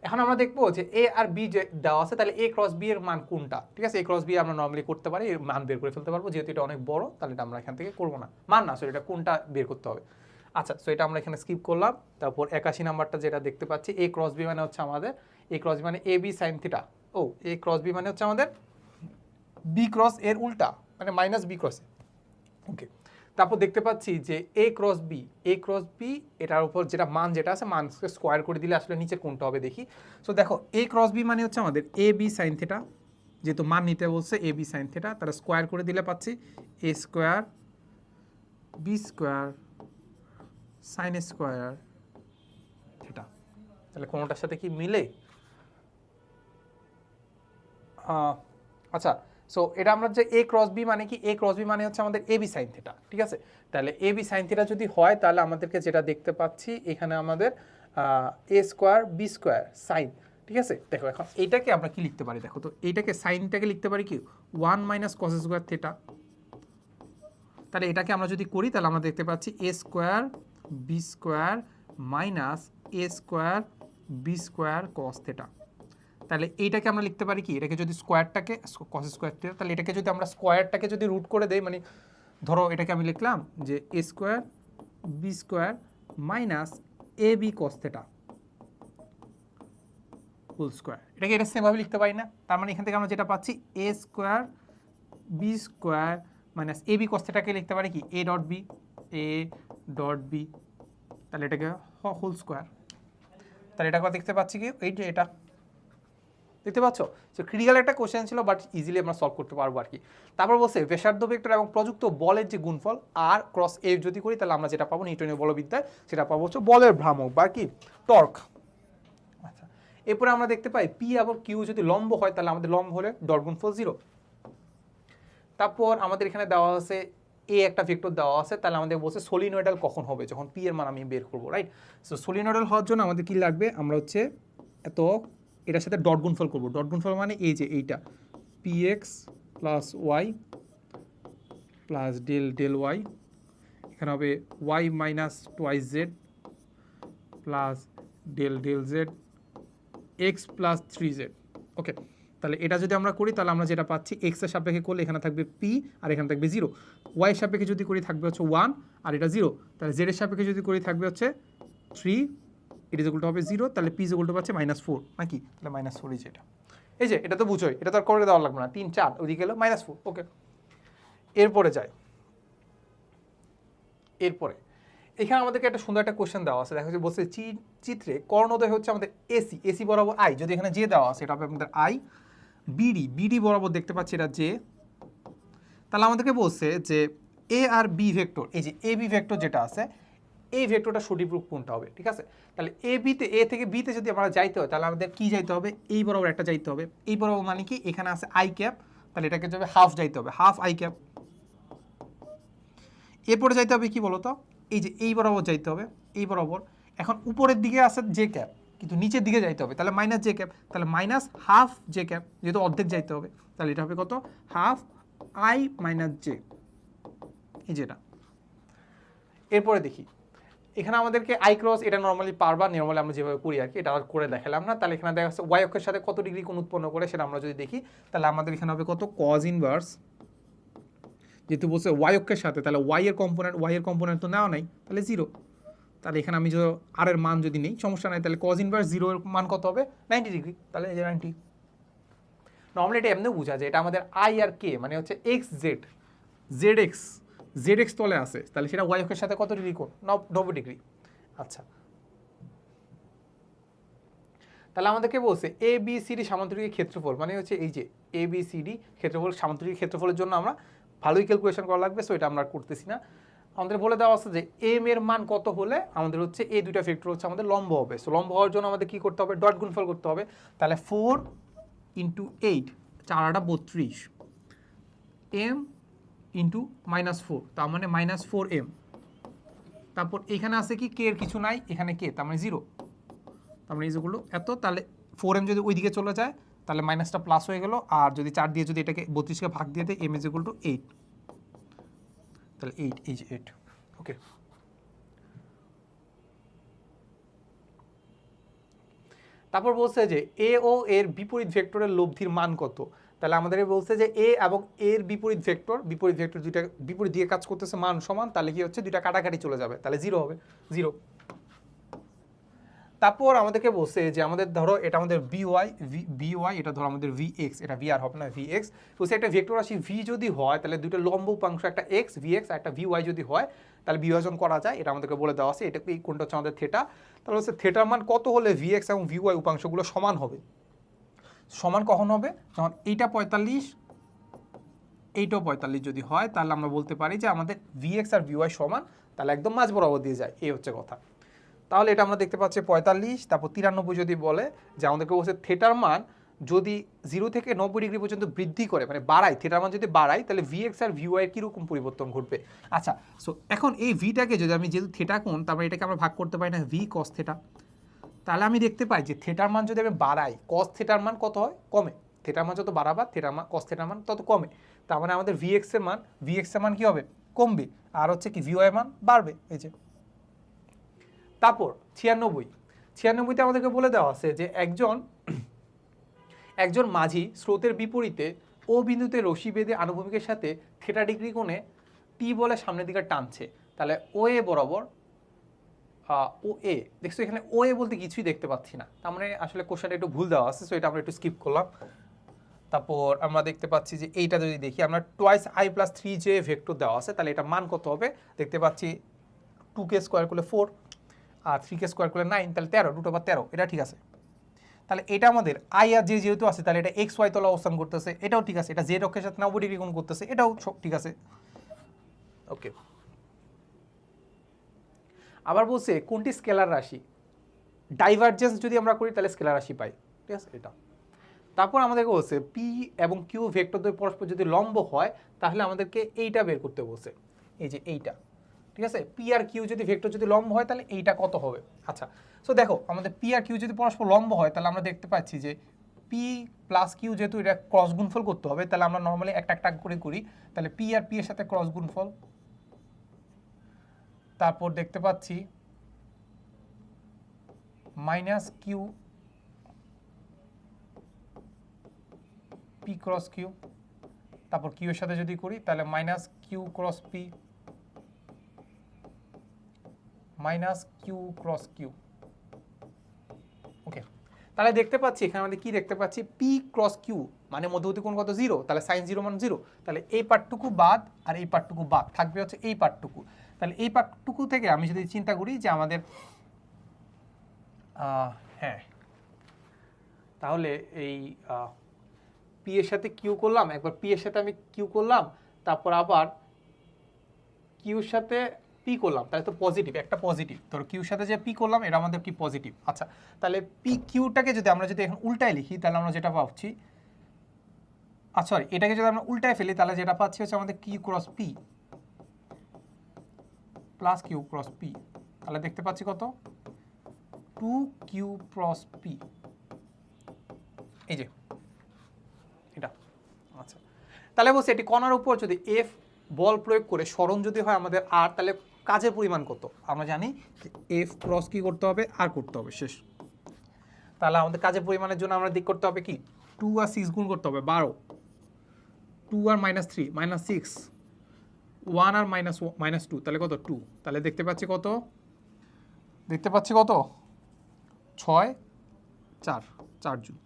[SPEAKER 1] এখন আমরা দেখবো যে এ আর বি যে দেওয়া আছে, তাহলে a × b এর মান কোনটা। ঠিক আছে, a × b আমরা নর্মালি করতে পারি, এর মান বের করে ফেলতে পারবো, যেহেতু এটা অনেক বড় তাহলে এটা আমরা এখান থেকে করবো না, মান না, সরি, এটা কোনটা বের করতে হবে। আচ্ছা, সো এটা আমরা এখানে স্কিপ করলাম। তারপর 81 নাম্বারটা যেটা দেখতে পাচ্ছি, a × b মানে হচ্ছে আমাদের, a × b মানে ab sin থিটা। ও, a × b মানে হচ্ছে আমাদের b × এর উল্টা, মানে -b × a। ওকে, তারপর দেখতে পাচ্ছি যে a × b এটার উপর যেটা মান যেটা আছে, মানকে স্কোয়ার করে দিলে আসলে নিচে কোনটা হবে দেখি। সো দেখো a × b মানে হচ্ছে আমাদের ab sin থিটা, যেহেতু মান নিতে বলছে ab sin থিটা, তাহলে স্কোয়ার করে দিলে পাচ্ছি a square b square sin square theta. তাহলে কোনটার সাথে কি মিলে, আচ্ছা, সো এটা আমরা যে a × b মানে কি, a × b মানে হচ্ছে আমাদের ab sin থিটা। ঠিক আছে, তাহলে ab sin থিটা যদি হয় তাহলে আমাদেরকে যেটা দেখতে পাচ্ছি এখানে আমাদের a square b square sin। ঠিক আছে, দেখো এখন এইটাকে আমরা কি লিখতে পারি, দেখো তো, এইটাকে সাইনটাকে লিখতে পারি কি 1 - cos স্কোয়ার থিটা। তাহলে এটাকে আমরা যদি করি তাহলে আমরা দেখতে পাচ্ছি a square b square minus a square B square cos theta. তাহলে এইটাকে আমরা লিখতে পারি কি, এটাকে যদি স্কোয়ারটাকে কস স্কোয়ার থিটা, তাহলে এটাকে যদি আমরা স্কোয়ারটাকে যদি রুট করে দেই, মানে ধরো এটাকে আমি লিখলাম যে A square B square minus A B cos theta whole square, এটাকে এটা সেমভাবে লিখতে পারি না? তার মানে এখান থেকে আমরা যেটা পাচ্ছি এ square B square minus A B cos থিটাকে লিখতে পারি কি a dot b, a dot b, তাহলে এটাকে হোল স্কোয়ার। তাহলে এটা কথা দেখতে পাচ্ছি কি এই যে এটা দেখতে পাচ্ছ? সো ক্রিটিক্যাল একটা কোশ্চেন ছিল, বাট ইজিলি আমরা সলভ করতে পারবো আর কি। তারপর বলছে ব্যাসার্ধ ভেক্টর এবং প্রযুক্ত বলের যে গুণফল আর ক্রস এ যদি করি, তাহলে আমরা যেটা পাবো নিউটনীয় বলবিদ্যায় সেটা পাবো হচ্ছে বলের ভ্রামক বা কি টর্ক। আচ্ছা, এরপরে আমরা দেখতে পাই পি এবং কিউ যদি লম্ব হয়, তাহলে আমাদের লম্ব হলে ডট গুণফল 0। তারপর আমাদের এখানে দেওয়া আছে এ একটা ভেক্টর দেওয়া আছে, তাহলে আমাদের বলছে সলিনয়েডাল কখন হবে, যখন পি এর মান আমি বের করবো, রাইট? সো সলিনয়েডাল হওয়ার জন্য আমাদের কি লাগবে, আমরা হচ্ছে এত এটার সাথে ডট গুণফল করবো। ডট গুণফল মানে এই যে এইটা p x plus y plus del del y, এখানে হবে y minus twice z plus del del z x plus 3z। Okay, তাহলে এটা যদি আমরা করি, তাহলে আমরা যেটা পাচ্ছি এক্স এর সাপেক্ষে করলে এখানে থাকবে পি আর এখানে থাকবে 0, ওয়াই এর সাপেক্ষে যদি করি থাকবে হচ্ছে 1 আর এটা 0, তাহলে জেড এর সাপেক্ষে যদি করি থাকবে হচ্ছে 3, ইট ইজ ইকুয়াল টু হবে 0, তাহলে পি ইজ ইকুয়াল টু পাচ্ছে -4 নাকি, তাহলে -4 এই যে এটা, এই যে এটা তো বুঝোই, এটা তো আর করে দেওয়া লাগবে না, 3 4 ওইদিকে গেলো -4। ওকে, এরপরে যাই, এরপরে এখানে আমাদেরকে একটা সুন্দর একটা কোশ্চেন দেওয়া আছে, দেখা যাচ্ছে বলছে চিত্রে কর্ণদ্বয় হচ্ছে আমাদের এসি, এসি বরাবর আই, যদি এখানে জে দেওয়া আছে এটা হবে আমাদের আই, বিডি, বিডি বরাবর দেখতে পাচ্ছি এটা জে, তাহলে আমাদেরকে বলছে যে এ আর বি ভেক্টর, এই যে এ বি ভেক্টর যেটা আছে, এই ভেক্টরটা সঠিক রূপ কোনটা হবে, ঠিক আছে? তাহলে এ বিতে, এ থেকে বিতে যদি আমরা যাইতে হয়, তাহলে আমাদের কি যাইতে হবে, এই বরাবর একটা যাইতে হবে, এই বরাবর মানে কি এখানে আছে আই ক্যাপ, তাহলে এটাকে যাবে হাফ যাইতে হবে, হাফ আই ক্যাপ। এরপরে যাইতে হবে কি বলতো, এই যে এই বরাবর যাইতে হবে, এই বরাবর, এখন উপরের দিকে আছে জে ক্যাপ কিন্তু নিচের দিকে যাইতে হবে, তাহলে মাইনাস জে ক্যাপ, তাহলে মাইনাস হাফ জে ক্যাপ, যেহেতু অর্ধেক যাইতে হবে, তাহলে এটা হবে কত, হাফ আই মাইনাস জে, এই যেটা। এরপরে দেখি এখানে আমাদেরকে আই ক্রস, এটা নর্মালি পারবা, নর্মালি আমরা যেভাবে করি আর কি, এটা আর করে দেখালাম না। তাহলে এখানে দেখা যাচ্ছে ওয়াই অক্ষের সাথে কত ডিগ্রি কোণ উৎপন্ন করে সেটা আমরা যদি দেখি, তাহলে আমাদের এখানে হবে কত, কজ ইনভার্স, যেহেতু বলছে ওয়াই অক্ষের সাথে, তাহলে ওয়াই এর কম্পোনেন্ট তো নেওয়া নাই, তাহলে 0, তাহলে এখানে আমি যদি আর এর মান যদি নেই সমস্যা নাই, তাহলে কজ ইনভার্স 0 এর মান কত হবে, 90 ডিগ্রি, তাহলে এই যে 90। নর্মালি এটা এমনিও বোঝা যায়, এটা আমাদের আই আর কে মানে হচ্ছে এক্স জেড, জেড এক্স তলে আছে, তাহলে সেটা ওয়াই অক্ষের সাথে কত ডিগ্রি কোণ, 90 ডিগ্রি। আচ্ছা, তাহলে আমাদেরকে বলছে এ বি সি ডি সামান্তরিক ক্ষেত্রফল, মানে হচ্ছে এই যে এ বি সি ডি ক্ষেত্রফল, সামান্তরিক ক্ষেত্রফলের জন্য আমরা ভালোই ক্যালকুলেশন করা লাগবে, সো এটা আমরা করতেছি না। আমাদের বলে দেওয়া আছে যে এম এর মান কত হলে আমাদের হচ্ছে এই দুইটা ভেক্টর হচ্ছে আমাদের লম্ব হবে, সো লম্ব হওয়ার জন্য আমাদের কি করতে হবে, ডট গুণফল করতে হবে। তাহলে 4 × 8 4 8 32 এম ইন্টু -4, তার মানে -4m, তারপর এখানে আছে কি কে এর কিছু নাই, এখানে কে তার মানে 0, তার মানে ইজগুলো এত, তাহলে 4m যদি ওইদিকে চলে যায় তাহলে মাইনাসটা প্লাস হয়ে গেল, আর যদি 4 দিয়ে যদি এটাকে 32কে ভাগ দিয়ে দেয়, m = 8, তাহলে 8, এই যে 8। ওকে, তারপর বলছে যে এ ও এর বিপরীত ভেক্টরের লব্ধির মান কত, তাহলে আমাদের বলছে যে এ এবং এর বিপরীত ভেক্টর দুইটা বিপরীত দিকে কাজ করতেছে, মান সমান, তাহলে কি হচ্ছে দুইটা কাটাকাটি চলে যাবে, তাহলে 0 হবে, 0। তারপর আমাদেরকে বলছে যে আমাদের ধরো এটা আমাদের বিওয়াই, এটা ধরো আমাদের ভিএক্স, এটা ভি আর হবে না, ভিএক্স, বলছে একটা ভেক্টর রাশি ভি যদি হয়, তাহলে দুটো লম্ব উপাংশ, একটা এক্স ভিএক্স আর একটা ভিওয়াই যদি হয়, তাহলে বিভাজন করা যায়, এটা আমাদেরকে বলে দেওয়া আছে। এটা এই কোণটা হচ্ছে আমাদের থিটা, তাহলে হচ্ছে থিটার মান কত হলে ভিএক্স এবং ভিওয়াই উপাংশগুলো সমান হবে, সমান কখন হবে, যখন এইটা 45 এইটাও 45 যদি হয়, তাহলে আমরা বলতে পারি যে আমাদের ভিএক্স আর ভিওয়াই সমান, তাহলে একদম মাঝ বরাবর দিয়ে যায়, এই হচ্ছে কথা। তাহলে এটা আমরা দেখতে পাচ্ছি 45, তারপর 93 যদি বলে যে আমাদেরকে বলছে থিটার মান যদি 0 থেকে 90 ডিগ্রি পর্যন্ত বৃদ্ধি করে, মানে বাড়ায়, থিটার মান যদি বাড়ায়, তাহলে ভিএক্স আর ভিওয়াই এর কীরকম পরিবর্তন ঘটবে। আচ্ছা, সো এখন এই ভিটাকে যদি আমি, যেহেতু থিটা কোণ, তারপরে এটাকে আমরা ভাগ করতে পারি না ভি কস থিটা, তাহলে আমি দেখতে পাই যে থিটার মান যদি আমি বাড়াই, কস থিটার মান কত হয়, কমে, থিটার মান যত বাড়াবা থিটার মান, কস থিটার মান তত কমে, তার মানে আমাদের ভিএক্স এর মান কি হবে, কমবে, আর হচ্ছে কি ভিওয়াই এর মান বাড়বে, এই যে। তারপর ছিয়ানব্বইতে আমাদেরকে বলে দেওয়া আছে যে একজন মাঝি স্রোতের বিপরীতে ও বিন্দুতে রশি বেঁধে আনুভূমিকের সাথে থিটা ডিগ্রি কোণে টি বলে সামনের দিকে টানছে। তাহলে ও এ বরাবর ও এ দেখছো, এখানে ও এ বলতে কিছুই দেখতে পাচ্ছি না, তার মানে আসলে কোশ্চেনটা একটু ভুল দেওয়া আছে, সো এটা আমরা একটু স্কিপ করলাম। তারপর আমরা দেখতে পাচ্ছি যে এইটা যদি দেখি আমরা twice I plus 3j vector দেওয়া আছে, তাহলে এটা মান কত হবে? দেখতে পাচ্ছি 2k স্কোয়ার করলে 4 আর 3k স্কোয়ার করলে 9, তাহলে 13, রুট ওভার 13, এটা ঠিক আছে। তাহলে এটা আমাদের আই আর জে যেহেতু আছে, তাহলে এটা এক্স ওয়াই তলে অবস্থান করতেছে, এটাও ঠিক আছে। এটা জেড অক্ষের সাথে 90 ডিগ্রি কোণ করতেছে, এটাও ঠিক আছে। ওকে, আবার বলছে কোনটি স্কেলার রাশি, ডাইভারজেন্স যদি আমরা করি তাহলে স্কেলার রাশি পাই, ঠিক আছে এটা। তারপর আমাদেরকে বলছে পি এবং কিউ ভেক্টর দ্বয় পরস্পর যদি লম্ব হয় তাহলে আমাদেরকে এইটা বের করতে বলছে, এই যে এইটা, ঠিক আছে। পি আর কিউ যদি ভেক্টর যদি লম্ব হয় তাহলে এইটা কত হবে। আচ্ছা, সো দেখো আমাদের পি আর কিউ যদি পরস্পর লম্ব হয় তাহলে আমরা দেখতে পাচ্ছি যে পি প্লাস কিউ যেহেতু এটা ক্রস গুণফল করতে হবে, তাহলে আমরা নর্মালি একটা একটা করে করি। তাহলে পি আর পি এর সাথে ক্রস গুণফল, তারপর দেখতে পাচ্ছি minus Q P cross Q, তারপর কিউ এর সাথে যদি করি তাহলে minus Q cross P minus Q cross Q. Okay, তাহলে দেখতে পাচ্ছি এখানে আমাদের কি দেখতে পাচ্ছি, পি ক্রস কিউ মানে মধ্যবর্তী কোণ কত 0, তাহলে সাইন 0 মান 0, তাহলে এই পার্টটুকু বাদ আর এই পার্টটুকু বাদ থাকবে হচ্ছে এই পার্টটুকু। তাহলে এই পার্টটুকু থেকে আমি যদি চিন্তা করি যে আমাদের হ্যাঁ, তাহলে এই পি এর সাথে কিউ করলাম, একবার পি এর সাথে আমি কিউ করলাম, তারপর আবার কিউর সাথে পি করলাম, তাহলে তো পজিটিভ, একটা পজিটিভ। ধরো কিউর সাথে যে পি করলাম এটা আমাদের কি পজিটিভ। আচ্ছা, তাহলে পি কিউটাকে যদি আমরা যদি এখন উল্টায় লিখি তাহলে আমরা যেটা পাচ্ছি, সরি, এটাকে যদি আমরা উল্টায় ফেলি তাহলে যেটা পাচ্ছি হচ্ছে আমাদের q cross p plus q cross p, তাহলে দেখতে পাচ্ছি কত 2q ক্রস পি, এই যে এটা। আচ্ছা, তাহলে বলছি এটি কণার উপর যদি এফ বল প্রয়োগ করে সরণ যদি হয় আমাদের আর, তাহলে কাজের পরিমাণ কত? আমরা জানি এফ ক্রস কি করতে হবে, আর করতে হবে, শেষ। তাহলে আমাদের কাজের পরিমাণের জন্য আমরা দিক করতে হবে কি 2 আর 6 গুণ করতে হবে 12, 2 আর -3 -6, 1 আর -2, তাহলে কত 2, তাহলে দেখতে পাচ্ছি কত 6 4 জুল।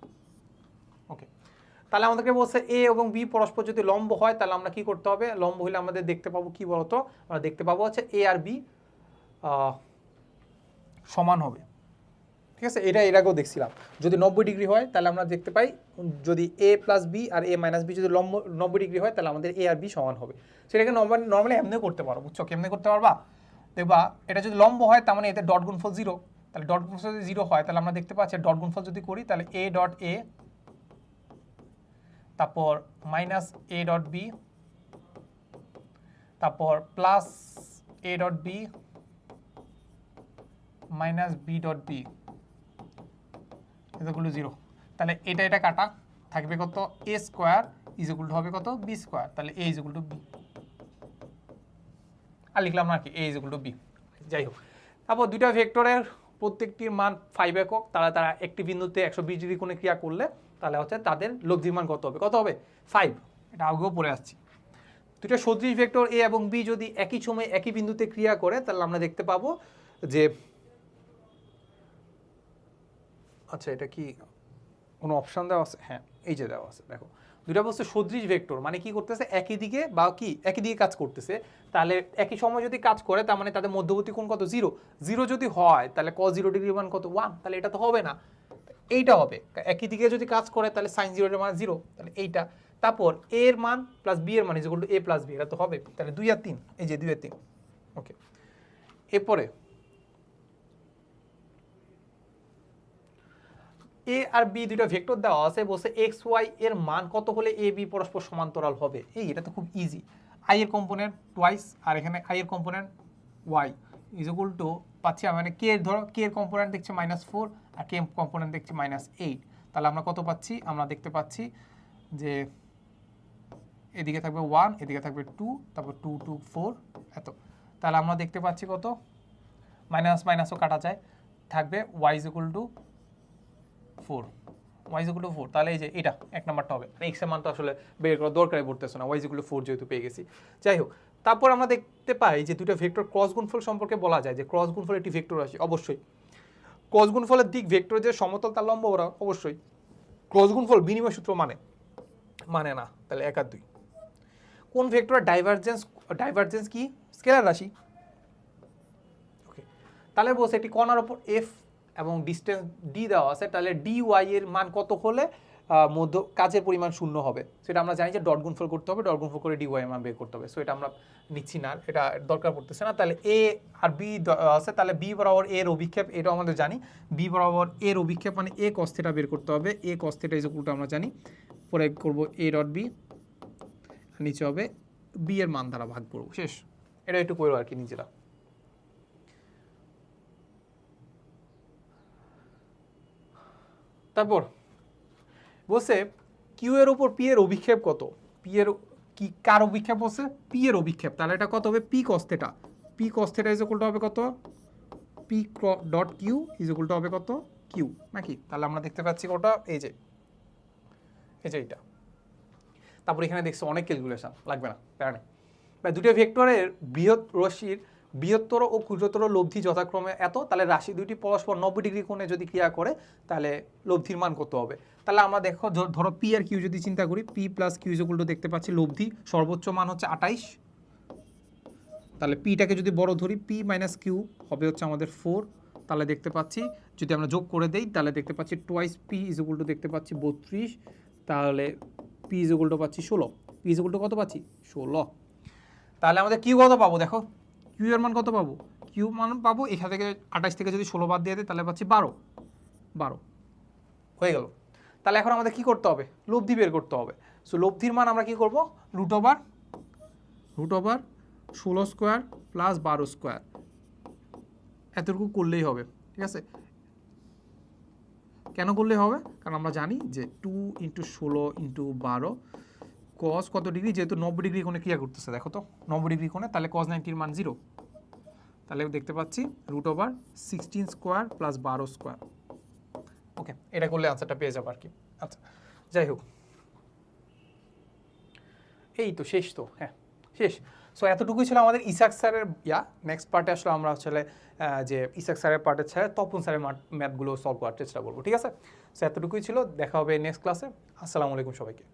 [SPEAKER 1] ওকে, তাহলে আমাদেরকে বলছে এ এবং বি পরস্পর যদি লম্ব হয় তাহলে আমরা কি করতে হবে, লম্ব হলে আমাদের দেখতে পাবো কি বলতো, আমরা দেখতে পাবো হচ্ছে এ আর বি সমান হবে, ঠিক আছে। এটা এর আগেও দেখছিলাম, যদি 90 ডিগ্রি হয় তাহলে আমরা দেখতে পাই, যদি এ প্লাস বি আর এ মাইনাস বি যদি লম্ব 90 ডিগ্রি হয় তাহলে আমাদের এ আর বি সমান হবে। সেটাকে নর্মালি এমনি করতে পারো, বুঝছো কেমনে করতে পারবা, দেখবা এটা যদি লম্ব হয় তার মানে এতে ডট গুণফল 0, তাহলে ডট গুণফল যদি 0 হয় তাহলে আমরা দেখতে পাচ্ছি ডট গুণফল যদি করি তাহলে এ ডট এ, তারপর মাইনাস এ ডট বি, তারপর plus a dot b minus b dot b equal to 0, তাহলে এটা কাটা থাকবে কত এ স্কোয়ার ইকুয়াল টু হবে কত বি স্কোয়ার, তাহলে এ ইকুয়াল টু বি, আর লিখলাম না কি এ ইকুয়াল টু বি। যাই হোক, তারপর দুইটা ভেক্টরের প্রত্যেকটির মান 5 একক, তারা একটি বিন্দুতে 120 ডিগ্রি কোণে ক্রিয়া করলে তাহলে হচ্ছে তাদের লব্ধির মান কত হবে 5, এটা আগেও পড়ে আসছি। দুইটা সদৃশ ভেক্টর এ এবং বি যদি একই সময়ে একই বিন্দুতে ক্রিয়া করে তাহলে আমরা দেখতে পাবো যে, আচ্ছা এটা কি কোনো অপশন দেওয়া আছে, হ্যাঁ এই যে দেওয়া আছে, দেখো দুইটা বস্তু সদৃশ ভেক্টর মানে কি করতেছে একই দিকে বা কি একই দিকে কাজ করতেছে, তাহলে একই সময় যদি কাজ করে তার মানে তাদের মধ্যবর্তী কোণ কত 0 যদি হয় তাহলে cos 0 ডিগ্রি মান কত 1, তাহলে এটা তো হবে না, এইটা হবে। একই দিকে যদি কাজ করে তাহলে sin 0 এর মান 0, তাহলে এইটা। তারপর a এর মান প্লাস b এর মান equal to a plus b, এটা তো হবে, তাহলে 2 আর 3, এই যে 2 আর 3। ওকে, এরপরে এ আর বি দুইটা ভেক্টর দেওয়া আছে, বলছে এক্স ওয়াই এর মান কত হলে এ বি পরস্পর সমান্তরাল হবে। এটা তো খুব ইজি, আই এর কম্পোনেন্ট টোয়াইস আর এখানে আই এর component y is equal to পাচ্ছি মানে কে ধরো কে এর কম্পোনেন্ট দেখছি -4 আর কে কম্পোনেন্ট দেখছি -8, তাহলে আমরা কত পাচ্ছি, আমরা দেখতে পাচ্ছি যে এদিকে থাকবে 1, এদিকে থাকবে 2, তারপর 2 2 4 এত, তাহলে আমরা দেখতে পাচ্ছি কত মাইনাস মাইনাসও কাটা যায়, থাকবে y is equal to 4, y is equal to 4, তাহলে এই যে এটা এক নাম্বারটা হবে, x এর মান তো আসলে বের করার দরকারই পড়তেছে না, y is equal to 4 যেহেতু পেয়ে গেছি। যাই হোক, তারপর আমরা দেখতে পাই যে দুটো ভেক্টর ক্রস গুণফল সম্পর্কে বলা যায় যে ক্রস গুণফল একটি ভেক্টর রাশি, অবশ্যই ক্রস গুণফলের দিক ভেক্টর যে সমতল তার লম্ব বরাবর, অবশ্যই ক্রস গুণফল বিনিময় সূত্র মানে না, তাহলে 1 আর 2। কোন ভেক্টরের ডাইভারজেন্স কি? স্কেলার রাশি। ওকে, তাহলে বলছে একটি কণার উপর এফ এবং ডিস্টেন্স ডি দেওয়া আছে, তাহলে ডি ওয়াই এর মান কত হলে মধ্য কাজের পরিমাণ শূন্য হবে, সেটা আমরা জানি যে ডট গুণফল করতে হবে, ডট গুণফল করে ডি ওয়াই এর মান বের করতে হবে। সো এটা আমরা নিচ্ছি না, এটা দরকার পড়তেছে না। তাহলে এ আর বি আছে, তাহলে বি বরাবর এর অভিক্ষেপ, এটা আমাদের জানি, বি বরাবর এর অভিক্ষেপ মানে এ কস থিটা বের করতে হবে, A cos theta is equal to আমরা জানি, পরে করব এ ডট বি, নিচে হবে বি এর মান দ্বারা ভাগ করব, শেষ। এটা একটু করবো আর কি নিজেরা। তারপর বলছে কিউ এর উপর পি এর অভিক্ষেপ কত? পি এর কি কার অভিক্ষেপ বলছে? পি এর অভিক্ষেপ, তাহলে এটা কত হবে? P cos theta, p cos theta is equal to হবে কত? P dot Q is equal to হবে কত? কিউ, নাকি? তাহলে আমরা দেখতে পাচ্ছি কটা, এই যে এইটা। তারপর এখানে দেখছি অনেক ক্যালকুলেশন, লাগবে না, প্যারা নেই। দুটো ভেক্টরের বৃহৎ রশ্মির বৃহত্তর ও ক্ষুদ্রতর লব্ধি যথাক্রমে এত, তাহলে রাশি দুইটি পরস্পর 90 ডিগ্রি কোণে যদি ক্রিয়া করে তাহলে লব্ধির মান কত হবে? তাহলে আমরা দেখো, ধরো পি আর কিউ যদি চিন্তা করি, p plus q is equal to দেখতে পাচ্ছি লব্ধি সর্বোচ্চ মান হচ্ছে 28, তাহলে পিটাকে যদি বড় ধরি, পি মাইনাস কিউ হবে হচ্ছে আমাদের 4, তাহলে দেখতে পাচ্ছি যদি আমরা যোগ করে দেই তাহলে দেখতে পাচ্ছি twice P is equal to দেখতে পাচ্ছি 32, তাহলে পি ইজ ইকুয়াল টু পাচ্ছি 16, পি ইজ ইকুয়াল টু কত পাচ্ছি? 16। তাহলে আমাদের কিউ কত পাবো? দেখো কিউ এর মান কত পাবো? কিউ মান পাবো এখান থেকে 28 থেকে যদি 16 বাদ দিয়ে দেয় তাহলে পাচ্ছি 12 হয়ে গেল। তাহলে এখন আমাদের কি করতে হবে? লব্ধি বের করতে হবে। সো লব্ধির মান আমরা কি করব? Root over 16 square plus 12 square, এতটুকু করলেই হবে, ঠিক আছে? কেন করলেই হবে? কারণ আমরা জানি যে 2 × 16 × 12 কস কত ডিগ্রি, যেহেতু 90 ডিগ্রি কোণে ক্রিয়া করতেছে, দেখো তো 90 ডিগ্রি কোণে, তাহলে কস 90 এর মান 0, তাহলে দেখতে পাচ্ছি root over 16 square plus 12 square. Okay, এটা করলে আনসারটা পেয়ে যাবো আর কি। আচ্ছা, যাই হোক, এই তো শেষ, তো হ্যাঁ শেষ। সো এতটুকুই ছিল আমাদের ইসাক স্যারের নেক্সট পার্টে আসলে আমরা আসলে যে ইসাক স্যারের পার্টের ছাড়া তপন স্যারের ম্যাথগুলো সলভ করার চেষ্টা করবো, ঠিক আছে? সো এতটুকুই ছিল, দেখা হবে নেক্সট ক্লাসে। আসসালামু আলাইকুম সবাইকে।